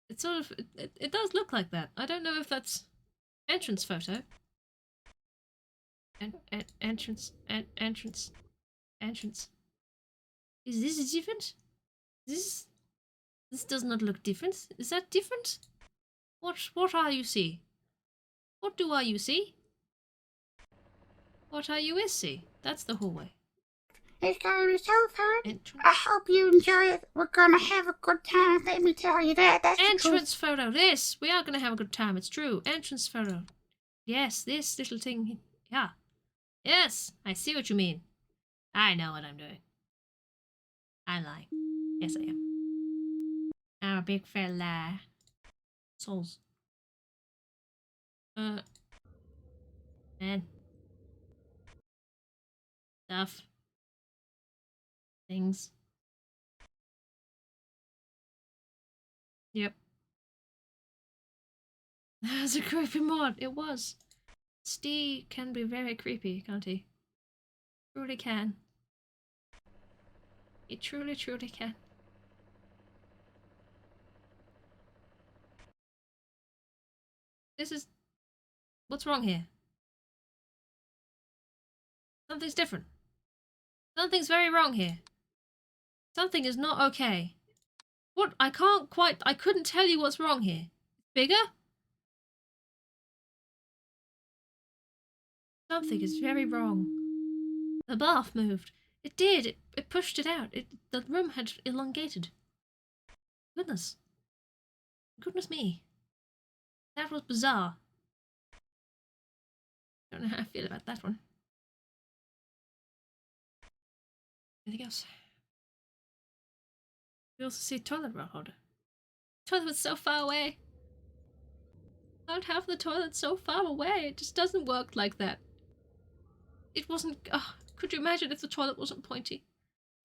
It sort of... It does look like that. I don't know if that's... Entrance photo. Entrance. Is this different? This does not look different. Is that different? What are you see? What do you see? What are you see? That's the hallway. It's gonna be so fun. Entrance. I hope you enjoy it. We're gonna have a good time. Let me tell you that. That's Entrance photo. This. We are gonna have a good time. It's true. Entrance photo. Yes, this little thing. Yeah. Yes, I see what you mean. I know what I'm doing. I'm lying. Yes, I am. I'm a big fella. Souls. Man. Stuff. Things. Yep. That was a creepy mod. It was. Steve can be very creepy, can't he? Truly can. He truly, truly can. This is... What's wrong here? Something's different. Something's very wrong here. Something is not okay. What? I couldn't tell you what's wrong here. Bigger? Something is very wrong. The bath moved. It did. It pushed it out. The room had elongated. Goodness. Goodness me. That was bizarre. I don't know how I feel about that one. Anything else? You also see toilet roll holder. Toilet was so far away. I don't have the toilet so far away. It just doesn't work like that. It wasn't... Oh, could you imagine if the toilet wasn't pointy?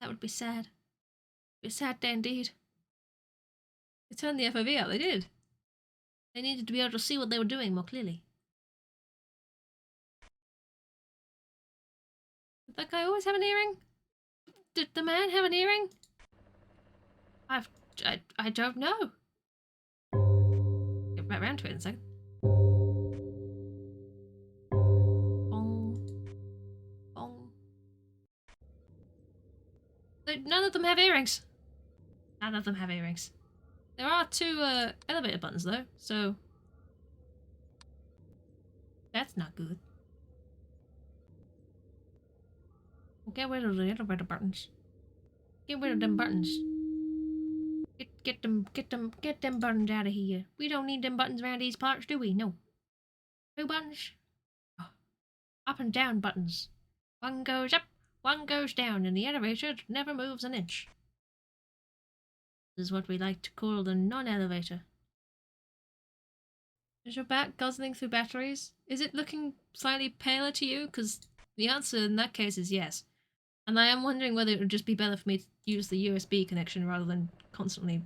That would be sad. It'd be a sad day indeed. They turned the FOV out, they did. They needed to be able to see what they were doing more clearly. Did that guy always have an earring? Did the man have an earring? I don't know. Get back around to it in a second. Bong. None of them have earrings. None of them have earrings. There are 2 elevator buttons though, so that's not good. We'll get rid of the elevator buttons. Get rid of them buttons. Get them buttons out of here. We don't need them buttons around these parts, do we? No. 2 buttons. Oh. Up and down buttons. One goes up, one goes down, and the elevator never moves an inch. This is what we like to call the non-elevator. Is your bat guzzling through batteries? Is it looking slightly paler to you? Because the answer in that case is yes. And I am wondering whether it would just be better for me to use the USB connection rather than constantly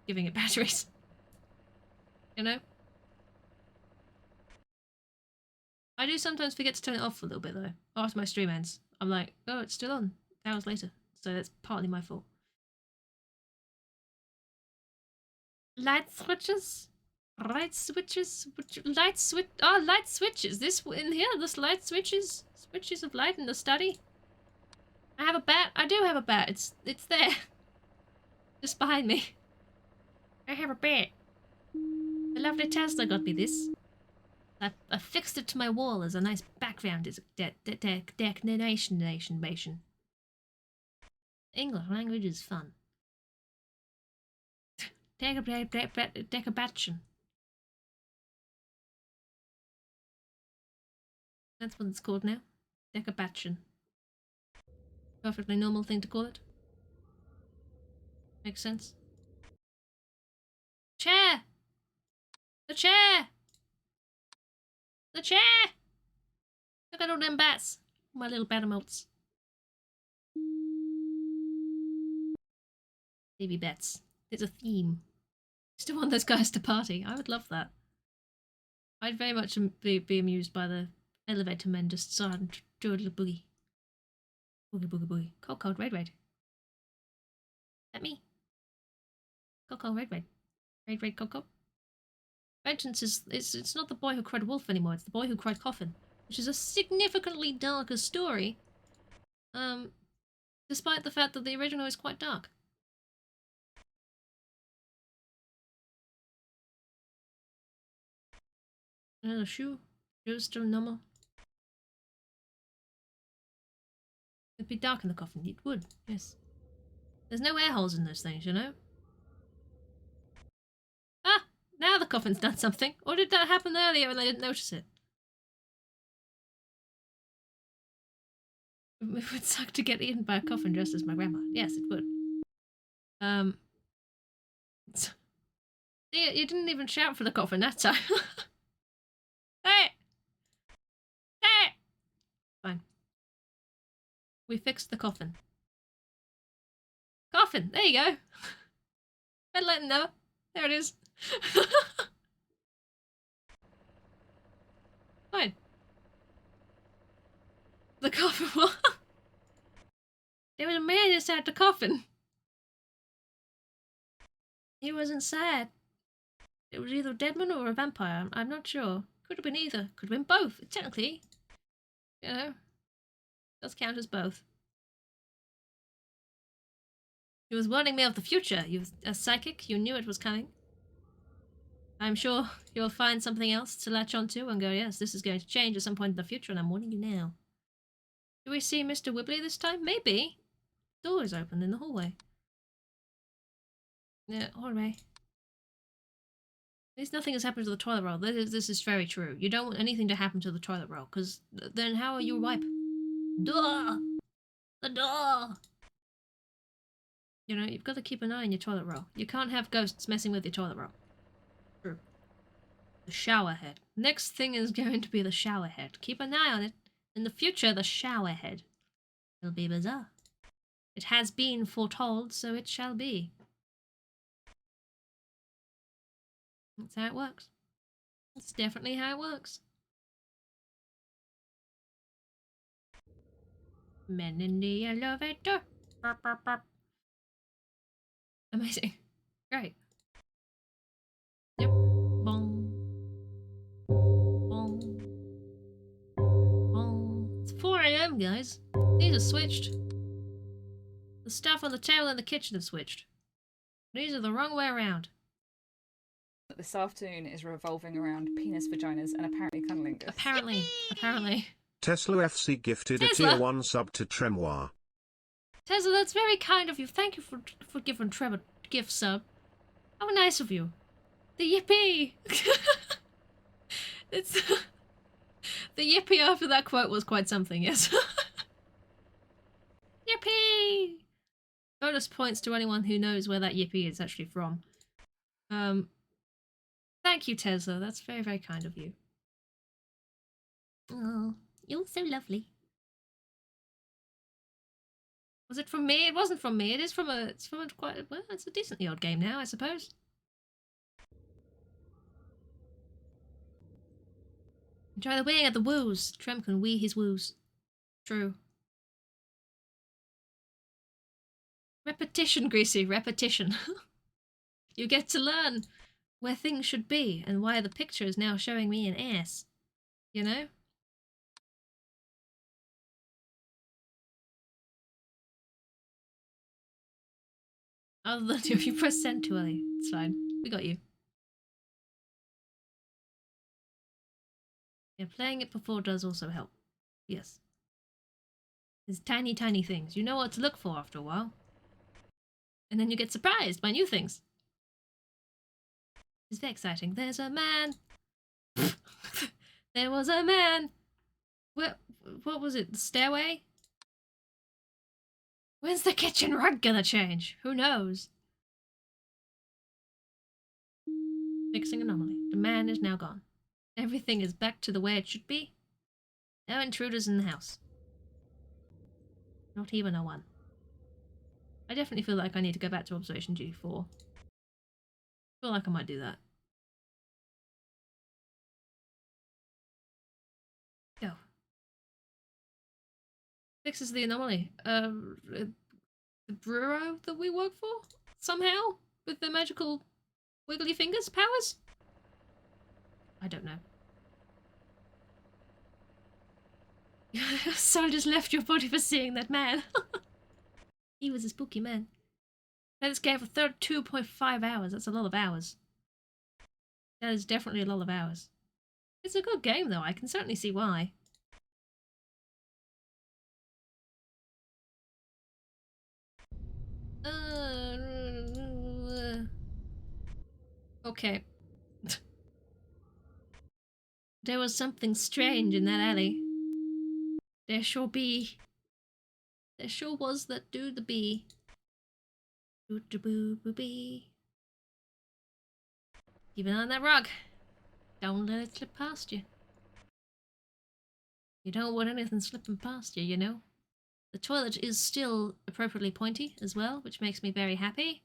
giving it batteries. You know? I do sometimes forget to turn it off for a little bit though. After my stream ends. I'm like, oh, it's still on. Hours later. So that's partly my fault. Light switches? Light switches? Light switch? Oh, light switches. This in here? This light switches? Switches of light in the study? I have a bat. I do have a bat. It's there. Just behind me. I have a bat. A lovely Tesla got me this. I fixed it to my wall as a nice background. It's declination. English language is fun. Decabatchen. That's what it's called now. Decabatchen. Perfectly normal thing to call it. Makes sense. Chair! The chair! The chair! Look at all them bats. My little bat emotes. Baby bats. It's a theme. Still want those guys to party. I would love that. I'd very much be amused by the elevator men just starting to do a little boogie. Boogie, boogie, boogie. Cold, cold, raid, raid. Is that me? Cold, cold, raid, raid. Raid, raid, cold, cold. Vengeance is it's not the boy who cried wolf anymore. It's the boy who cried coffin, which is a significantly darker story. Despite the fact that the original is quite dark. Another shoe. Shoe's still normal. It'd be dark in the coffin. It would, yes. There's no air holes in those things, you know? Ah! Now the coffin's done something. Or did that happen earlier and I didn't notice it? It would suck to get eaten by a coffin dressed as my grandma. Yes, it would. You didn't even shout for the coffin that time. Hey! Hey! Fine. We fixed the coffin. Coffin! There you go! Better let him know. There it is. Fine. The coffin what? There was a man inside the coffin. He wasn't sad. It was either a dead man or a vampire. I'm not sure. Could have been either. Could have been both. Technically, you know, does count as both. He was warning me of the future. You, as psychic, you knew it was coming. I'm sure you'll find something else to latch onto and go, yes, this is going to change at some point in the future, and I'm warning you now. Do we see Mr. Wibbly this time? Maybe. Door is open in the hallway. Yeah, hallway. At least nothing has happened to the toilet roll. This is very true. You don't want anything to happen to the toilet roll, because then how are you wipe? Door! The door! You know, you've got to keep an eye on your toilet roll. You can't have ghosts messing with your toilet roll. True. The shower head. Next thing is going to be the shower head. Keep an eye on it. In the future, the shower head. It'll be bizarre. It has been foretold, so it shall be. That's how it works. That's definitely how it works. Men in the elevator. Burp, burp, burp. Amazing. Great. Yep. Bong. Bong. Bong. It's 4 AM, guys. These are switched. The stuff on the table in the kitchen have switched. These are the wrong way around. This afternoon is revolving around penis vaginas and apparently cunnilingus. Apparently. Tesla FC gifted Tesla. a tier 1 sub to Tremoir. Tesla, that's very kind of you. Thank you for giving Trevor a gift sub. How nice of you. The yippee! It's the yippee after that quote was quite something, yes. Yippee! Bonus points to anyone who knows where that yippee is actually from. Thank you, Tesla. That's very, very kind of you. Oh, you're so lovely. Was it from me? It wasn't from me. It's from a quite, well, it's a decently odd game now, I suppose. Enjoy the weighing of the woos. Trem can wee his woos. True. Repetition, Greasy, repetition. You get to learn where things should be and why the picture is now showing me an ass. You know? Other than if you press send too early, it's fine. We got you. Yeah, playing it before does also help. Yes. There's tiny, tiny things. You know what to look for after a while. And then you get surprised by new things. It's very exciting. There's a man. There was a man. What was it? The stairway? When's the kitchen rug gonna change? Who knows? Fixing anomaly. The man is now gone. Everything is back to the way it should be. No intruders in the house. Not even a one. I definitely feel like I need to go back to Observation G4. I feel like I might do that. Go. Fixes the anomaly. The bureau that we work for? Somehow? With the magical wiggly fingers powers? I don't know. Someone just left your body for seeing that man. He was a spooky man. Played this game for 32.5 hours. That's a lot of hours. That is definitely a lot of hours. It's a good game though, I can certainly see why. Okay. There was something strange in that alley. There sure be. There sure was that dude the bee. Dude the boo boo bee. Keep an eye on that rug. Don't let it slip past you. You don't want anything slipping past you, you know. The toilet is still appropriately pointy as well, which makes me very happy.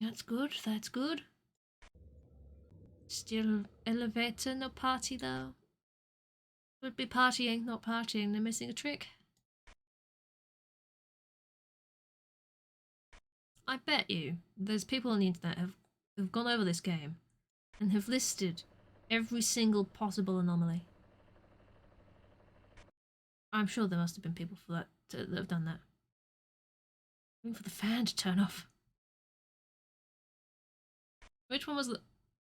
That's good, that's good. Still elevator, no party though. Would be partying, not partying, they're missing a trick. I bet you there's people on the internet who've gone over this game and have listed every single possible anomaly. I'm sure there must have been people for that that have done that. Waiting for the fan to turn off. Which one was the...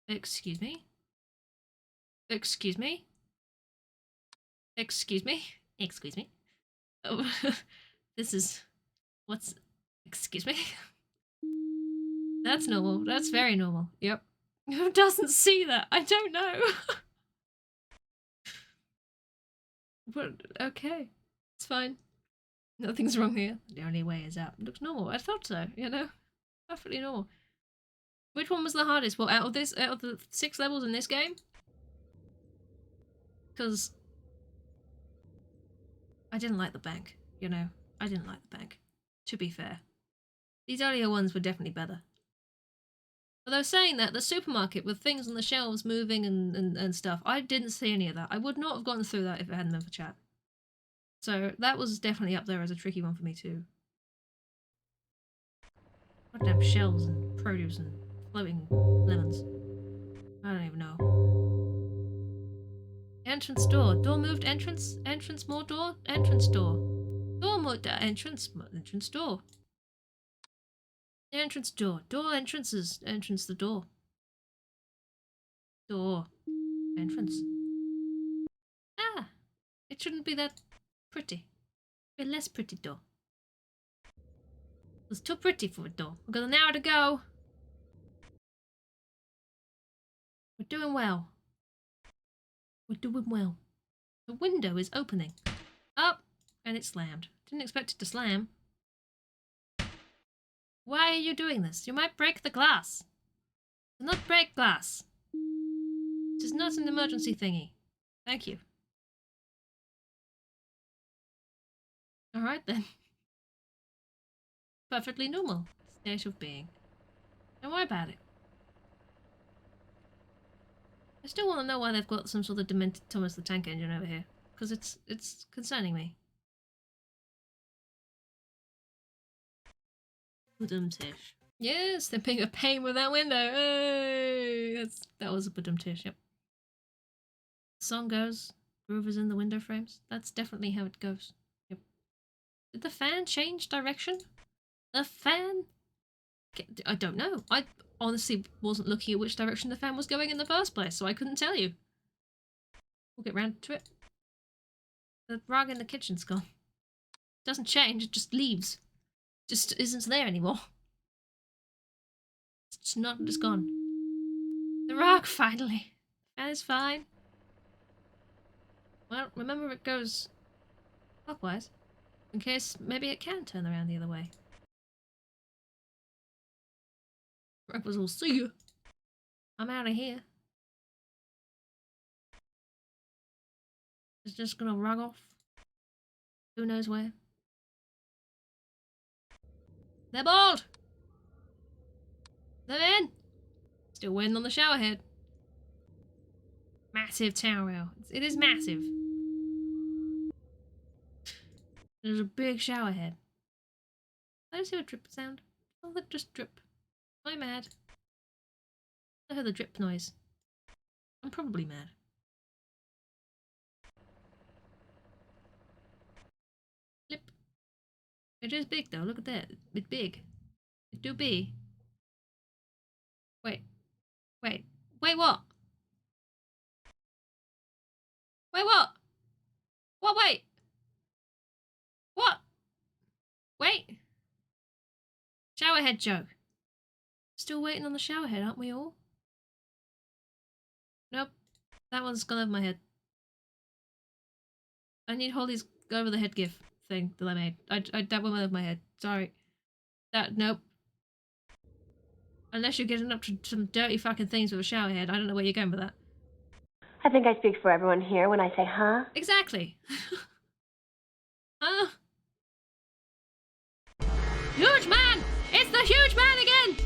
Excuse me? Excuse me? Excuse me? Excuse me? Oh, this is... What's... Excuse me? That's normal. That's very normal. Yep. Who doesn't see that? I don't know. But, okay. It's fine. Nothing's wrong here. The only way is up. It looks normal. I thought so, you know? Perfectly normal. Which one was the hardest? Well, out of the 6 levels in this game? Because I didn't like the bank, you know? I didn't like the bank, to be fair. These earlier ones were definitely better. Although saying that, the supermarket with things on the shelves moving and stuff, I didn't see any of that. I would not have gotten through that if it hadn't been for chat. So that was definitely up there as a tricky one for me too. Goddamn shells and produce and floating lemons. I don't even know. Entrance door. Door moved. Entrance. Entrance more door. Entrance door. Door more entrance. Entrance door. Entrance door. Door entrances. Entrance the door. Door. Entrance. Ah! It shouldn't be that pretty. A less pretty door. It's too pretty for a door. We've got an hour to go. We're doing well. We're doing well. The window is opening. Up! And it's slammed. Didn't expect it to slam. Why are you doing this? You might break the glass. Do not break glass. This is not an emergency thingy. Thank you. Alright then. Perfectly normal state of being. Don't worry about it. I still want to know why they've got some sort of demented Thomas the Tank Engine over here. Because it's concerning me. Badum-tish. Yes, they're being a pain with that window. Hey, that was a badum-tish, yep. The song goes, groove is in the window frames. That's definitely how it goes. Yep. Did the fan change direction? The fan? I don't know. I honestly wasn't looking at which direction the fan was going in the first place, so I couldn't tell you. We'll get round to it. The rug in the kitchen's gone. It doesn't change, it just leaves. Just isn't there anymore. It's just not, it's gone. The rug, finally. That is fine. Well, remember it goes clockwise. In case maybe it can turn around the other way. Rug was all, see you. I'm out of here. It's just gonna rug off. Who knows where. They're bald! They're in! Still waiting on the shower head. Massive tower rail. It is massive. There's a big shower head. I just hear a drip sound. Oh, that just drip. Am I mad? I heard the drip noise. I'm probably mad. Flip. It is big though, look at that. It's big. It do be. Wait. Wait. Wait, what? Wait, what? What, wait? What? Wait. Showerhead joke. Still waiting on the showerhead, aren't we all? Nope. That one's gone over my head. I need Holly's go over the head gif thing that I made. That went over my head. Sorry. Nope. Unless you're getting up to some dirty fucking things with a shower head, I don't know where you're going with that. I think I speak for everyone here when I say, huh? Exactly. Huh? Huge man! It's the huge man again!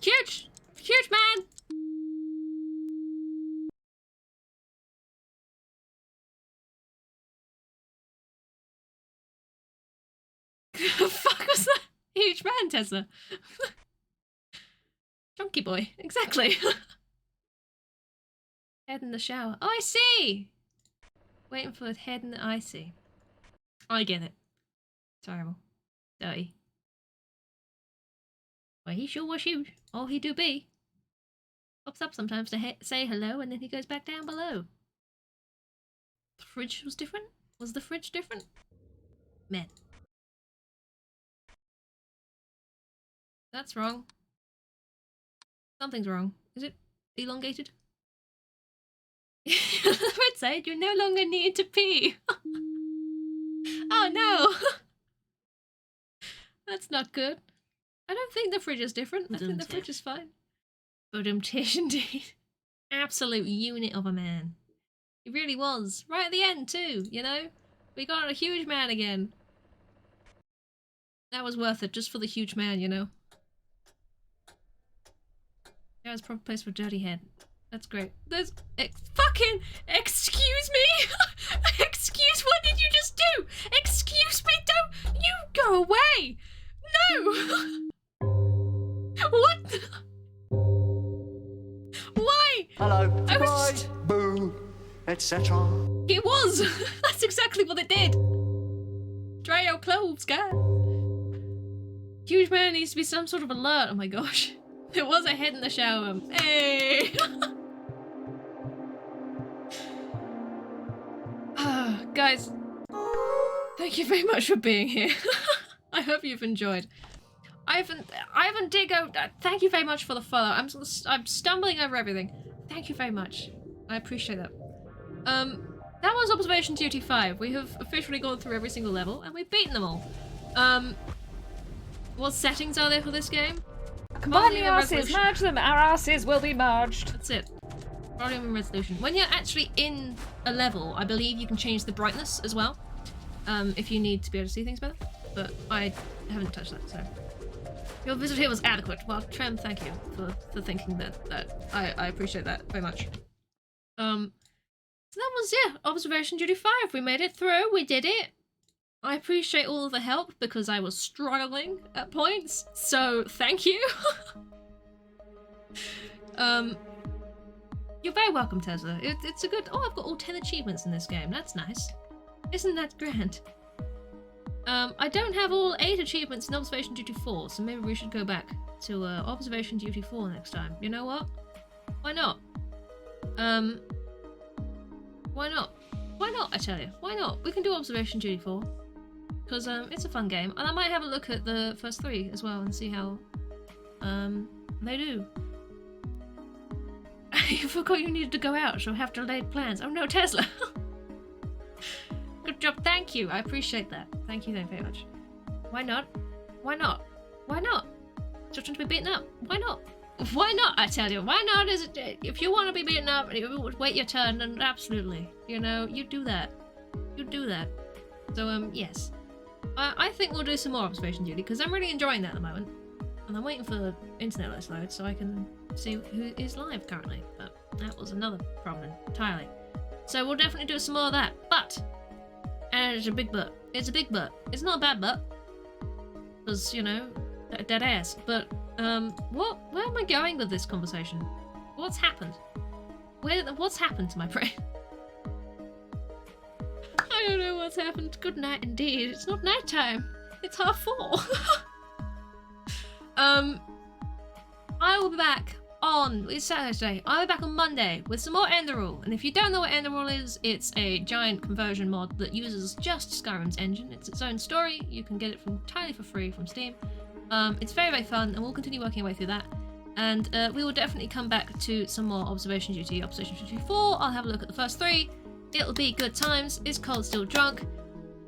Huge! Huge man! The fuck was that? Huge man, Tessa. Chunky boy, exactly. Head in the shower. Oh, I see! Waiting for the head in the icy. I get it. Terrible. Dirty. Well, he sure was huge. All he do be. Pops up sometimes to say hello and then he goes back down below. The fridge was different? Was the fridge different? Men. That's wrong. Something's wrong. Is it elongated? The red side, you no longer need to pee. Oh no! That's not good. I don't think the fridge is different. I think the fridge is fine. Badum-tish indeed. Absolute unit of a man. He really was. Right at the end too, you know? We got a huge man again. That was worth it, just for the huge man, you know? That was a proper place for a dirty head. That's great. There's fucking excuse me. Excuse, what did you just do? Excuse me, don't you go away. No. What? Why? Hello. I was Surprise. Boo. etc. It was! That's exactly what it did! Dry your clothes, guys. Huge man needs to be some sort of alert. Oh my gosh. There was a head in the shower. Hey! Guys, thank you very much for being here. I hope you've enjoyed. Ivan Diggo, thank you very much for the follow. I'm stumbling over everything. Thank you very much. I appreciate that. That was Observation Duty 5. We have officially gone through every single level, and we've beaten them all. What settings are there for this game? Combine the Volume and asses, resolution. merge them, our asses will be merged. That's it. Volume and resolution. When you're actually in a level, I believe you can change the brightness as well, if you need to be able to see things better. But I haven't touched that, so. Your visit here was adequate. Well, Trem, thank you for thinking that. I appreciate that very much. So that was, yeah, Observation Duty 5. We made it through. We did it. I appreciate all of the help because I was struggling at points. So thank you. You're very welcome, Tesla. It's a good... Oh, I've got all 10 achievements in this game. That's nice. Isn't that grand? I don't have all 8 achievements in Observation Duty 4, so maybe we should go back to Observation Duty 4 next time. You know what? Why not? Why not? Why not, I tell you? Why not? We can do Observation Duty 4. Because it's a fun game. And I might have a look at the first 3 as well and see how they do. You forgot you needed to go out, so I have delayed plans. Oh no, Tesla! Good job, thank you. I appreciate that. Thank you very much. Why not? Why not? Why not? Just to be beaten up. Why not? Why not, I tell you? Why not? Is it, if you want to be beaten up and you wait your turn, then absolutely. You know, you do that. You do that. So, yes. I think we'll do some more Observation Duty, because I'm really enjoying that at the moment. And I'm waiting for the internet to load so I can see who is live currently. But that was another problem entirely. So we'll definitely do some more of that. But, and it's a big but. It's a big but. It's not a bad but. Because, you know, dead ass. But, where am I going with this conversation? What's happened? What's happened to my brain? I don't know what's happened. Good night indeed. It's not night time. It's 4:30. I will be back on, it's Saturday, I'll be back on Monday with some more Enderall. And if you don't know what Enderall is, it's a giant conversion mod that uses just Skyrim's engine. It's its own story. You can get it entirely for free from Steam. It's very, very fun, and we'll continue working our way through that. And we will definitely come back to some more Observation Duty. Observation Duty 4, I'll have a look at the first 3. It'll be good times. Is Cold still drunk?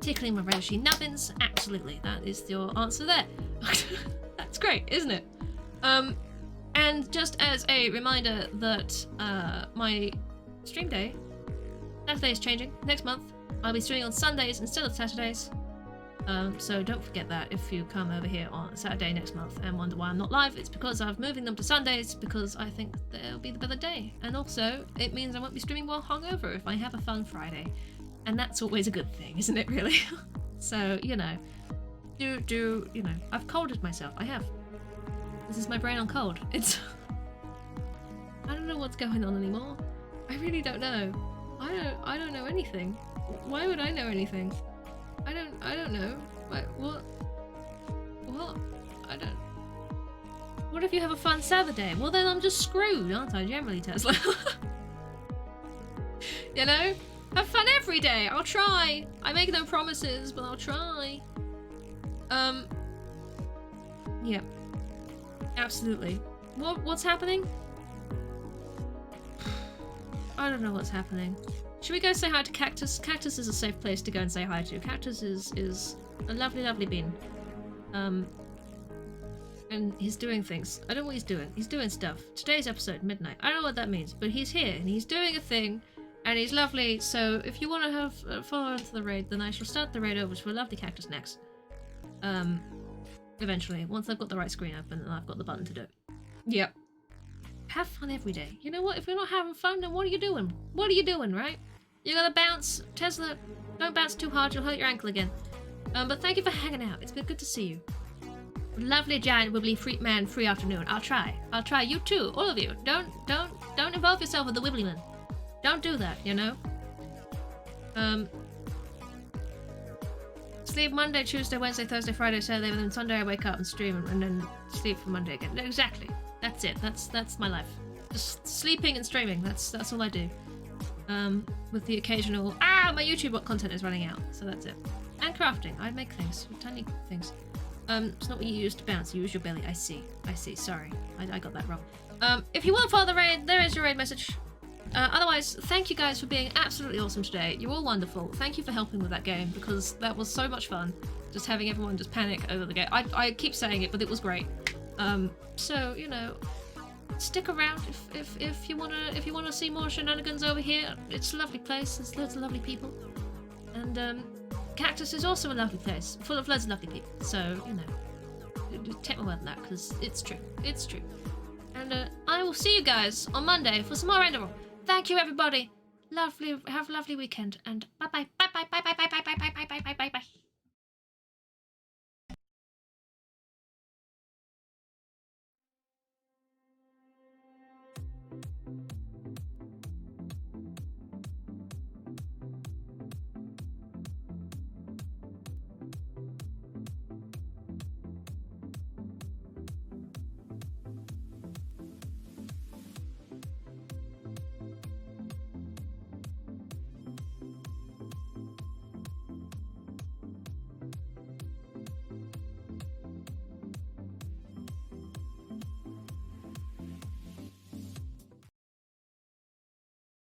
Tickling my relishy nubbins? Absolutely, that is your answer there. That's great, isn't it? And just as a reminder that my stream day, Saturday is changing. Next month, I'll be streaming on Sundays instead of Saturdays. So don't forget that if you come over here on Saturday next month and wonder why I'm not live, it's because I'm moving them to Sundays because I think they'll be the better day. And also, it means I won't be streaming while hungover if I have a fun Friday. And that's always a good thing, isn't it, really? So, you know, you know, I've colded myself. I have. This is my brain on cold. It's... I don't know what's going on anymore. I really don't know. I don't know anything. Why would I know anything? I don't know. What? I don't... What if you have a fun Saturday? Well then I'm just screwed, aren't I, generally, Tesla? You know? Have fun every day! I'll try! I make no promises, but I'll try. Yeah. Absolutely. What's happening? I don't know what's happening. Should we go say hi to Cactus? Cactus is a safe place to go and say hi to. Cactus is a lovely, lovely bean. And he's doing things. I don't know what he's doing. He's doing stuff. Today's episode, midnight. I don't know what that means, but he's here and he's doing a thing and he's lovely. So if you want to have follow into the raid, then I shall start the raid over to a lovely Cactus next. Eventually, once I've got the right screen open and I've got the button to do it. Yep. Have fun every day. You know what? If you're not having fun, then what are you doing? What are you doing, right? You gotta bounce. Tesla, don't bounce too hard, you'll hurt your ankle again. But thank you for hanging out. It's been good to see you. Lovely, giant, wibbly, free man, free afternoon. I'll try. I'll try. You too, all of you. Don't involve yourself with the wibbly man. Don't do that, you know? Sleep Monday, Tuesday, Wednesday, Thursday, Friday, Saturday, and then Sunday I wake up and stream and then sleep for Monday again. No, exactly. That's it. That's my life. Just sleeping and streaming. That's all I do. With the occasional my YouTube content is running out, so that's it. And crafting. I make things, tiny things. It's not what you use to bounce. You use your belly. I see. Sorry, I got that wrong. If you want to follow the raid, there is your raid message. Otherwise, thank you guys for being absolutely awesome today. You're all wonderful. Thank you for helping with that game, because that was so much fun. Just having everyone just panic over the game. I keep saying it, but it was great. So, you know, stick around if you wanna see more shenanigans over here. It's a lovely place. There's loads of lovely people. And Cactus is also a lovely place, full of loads of lovely people. So, you know, take my word on that, because it's true. It's true. And I will see you guys on Monday for some more Enderroll. Thank you, everybody. Have a lovely weekend, and bye bye. Bye bye. Bye bye. Bye bye. Bye bye. Bye bye. Bye bye. Bye bye.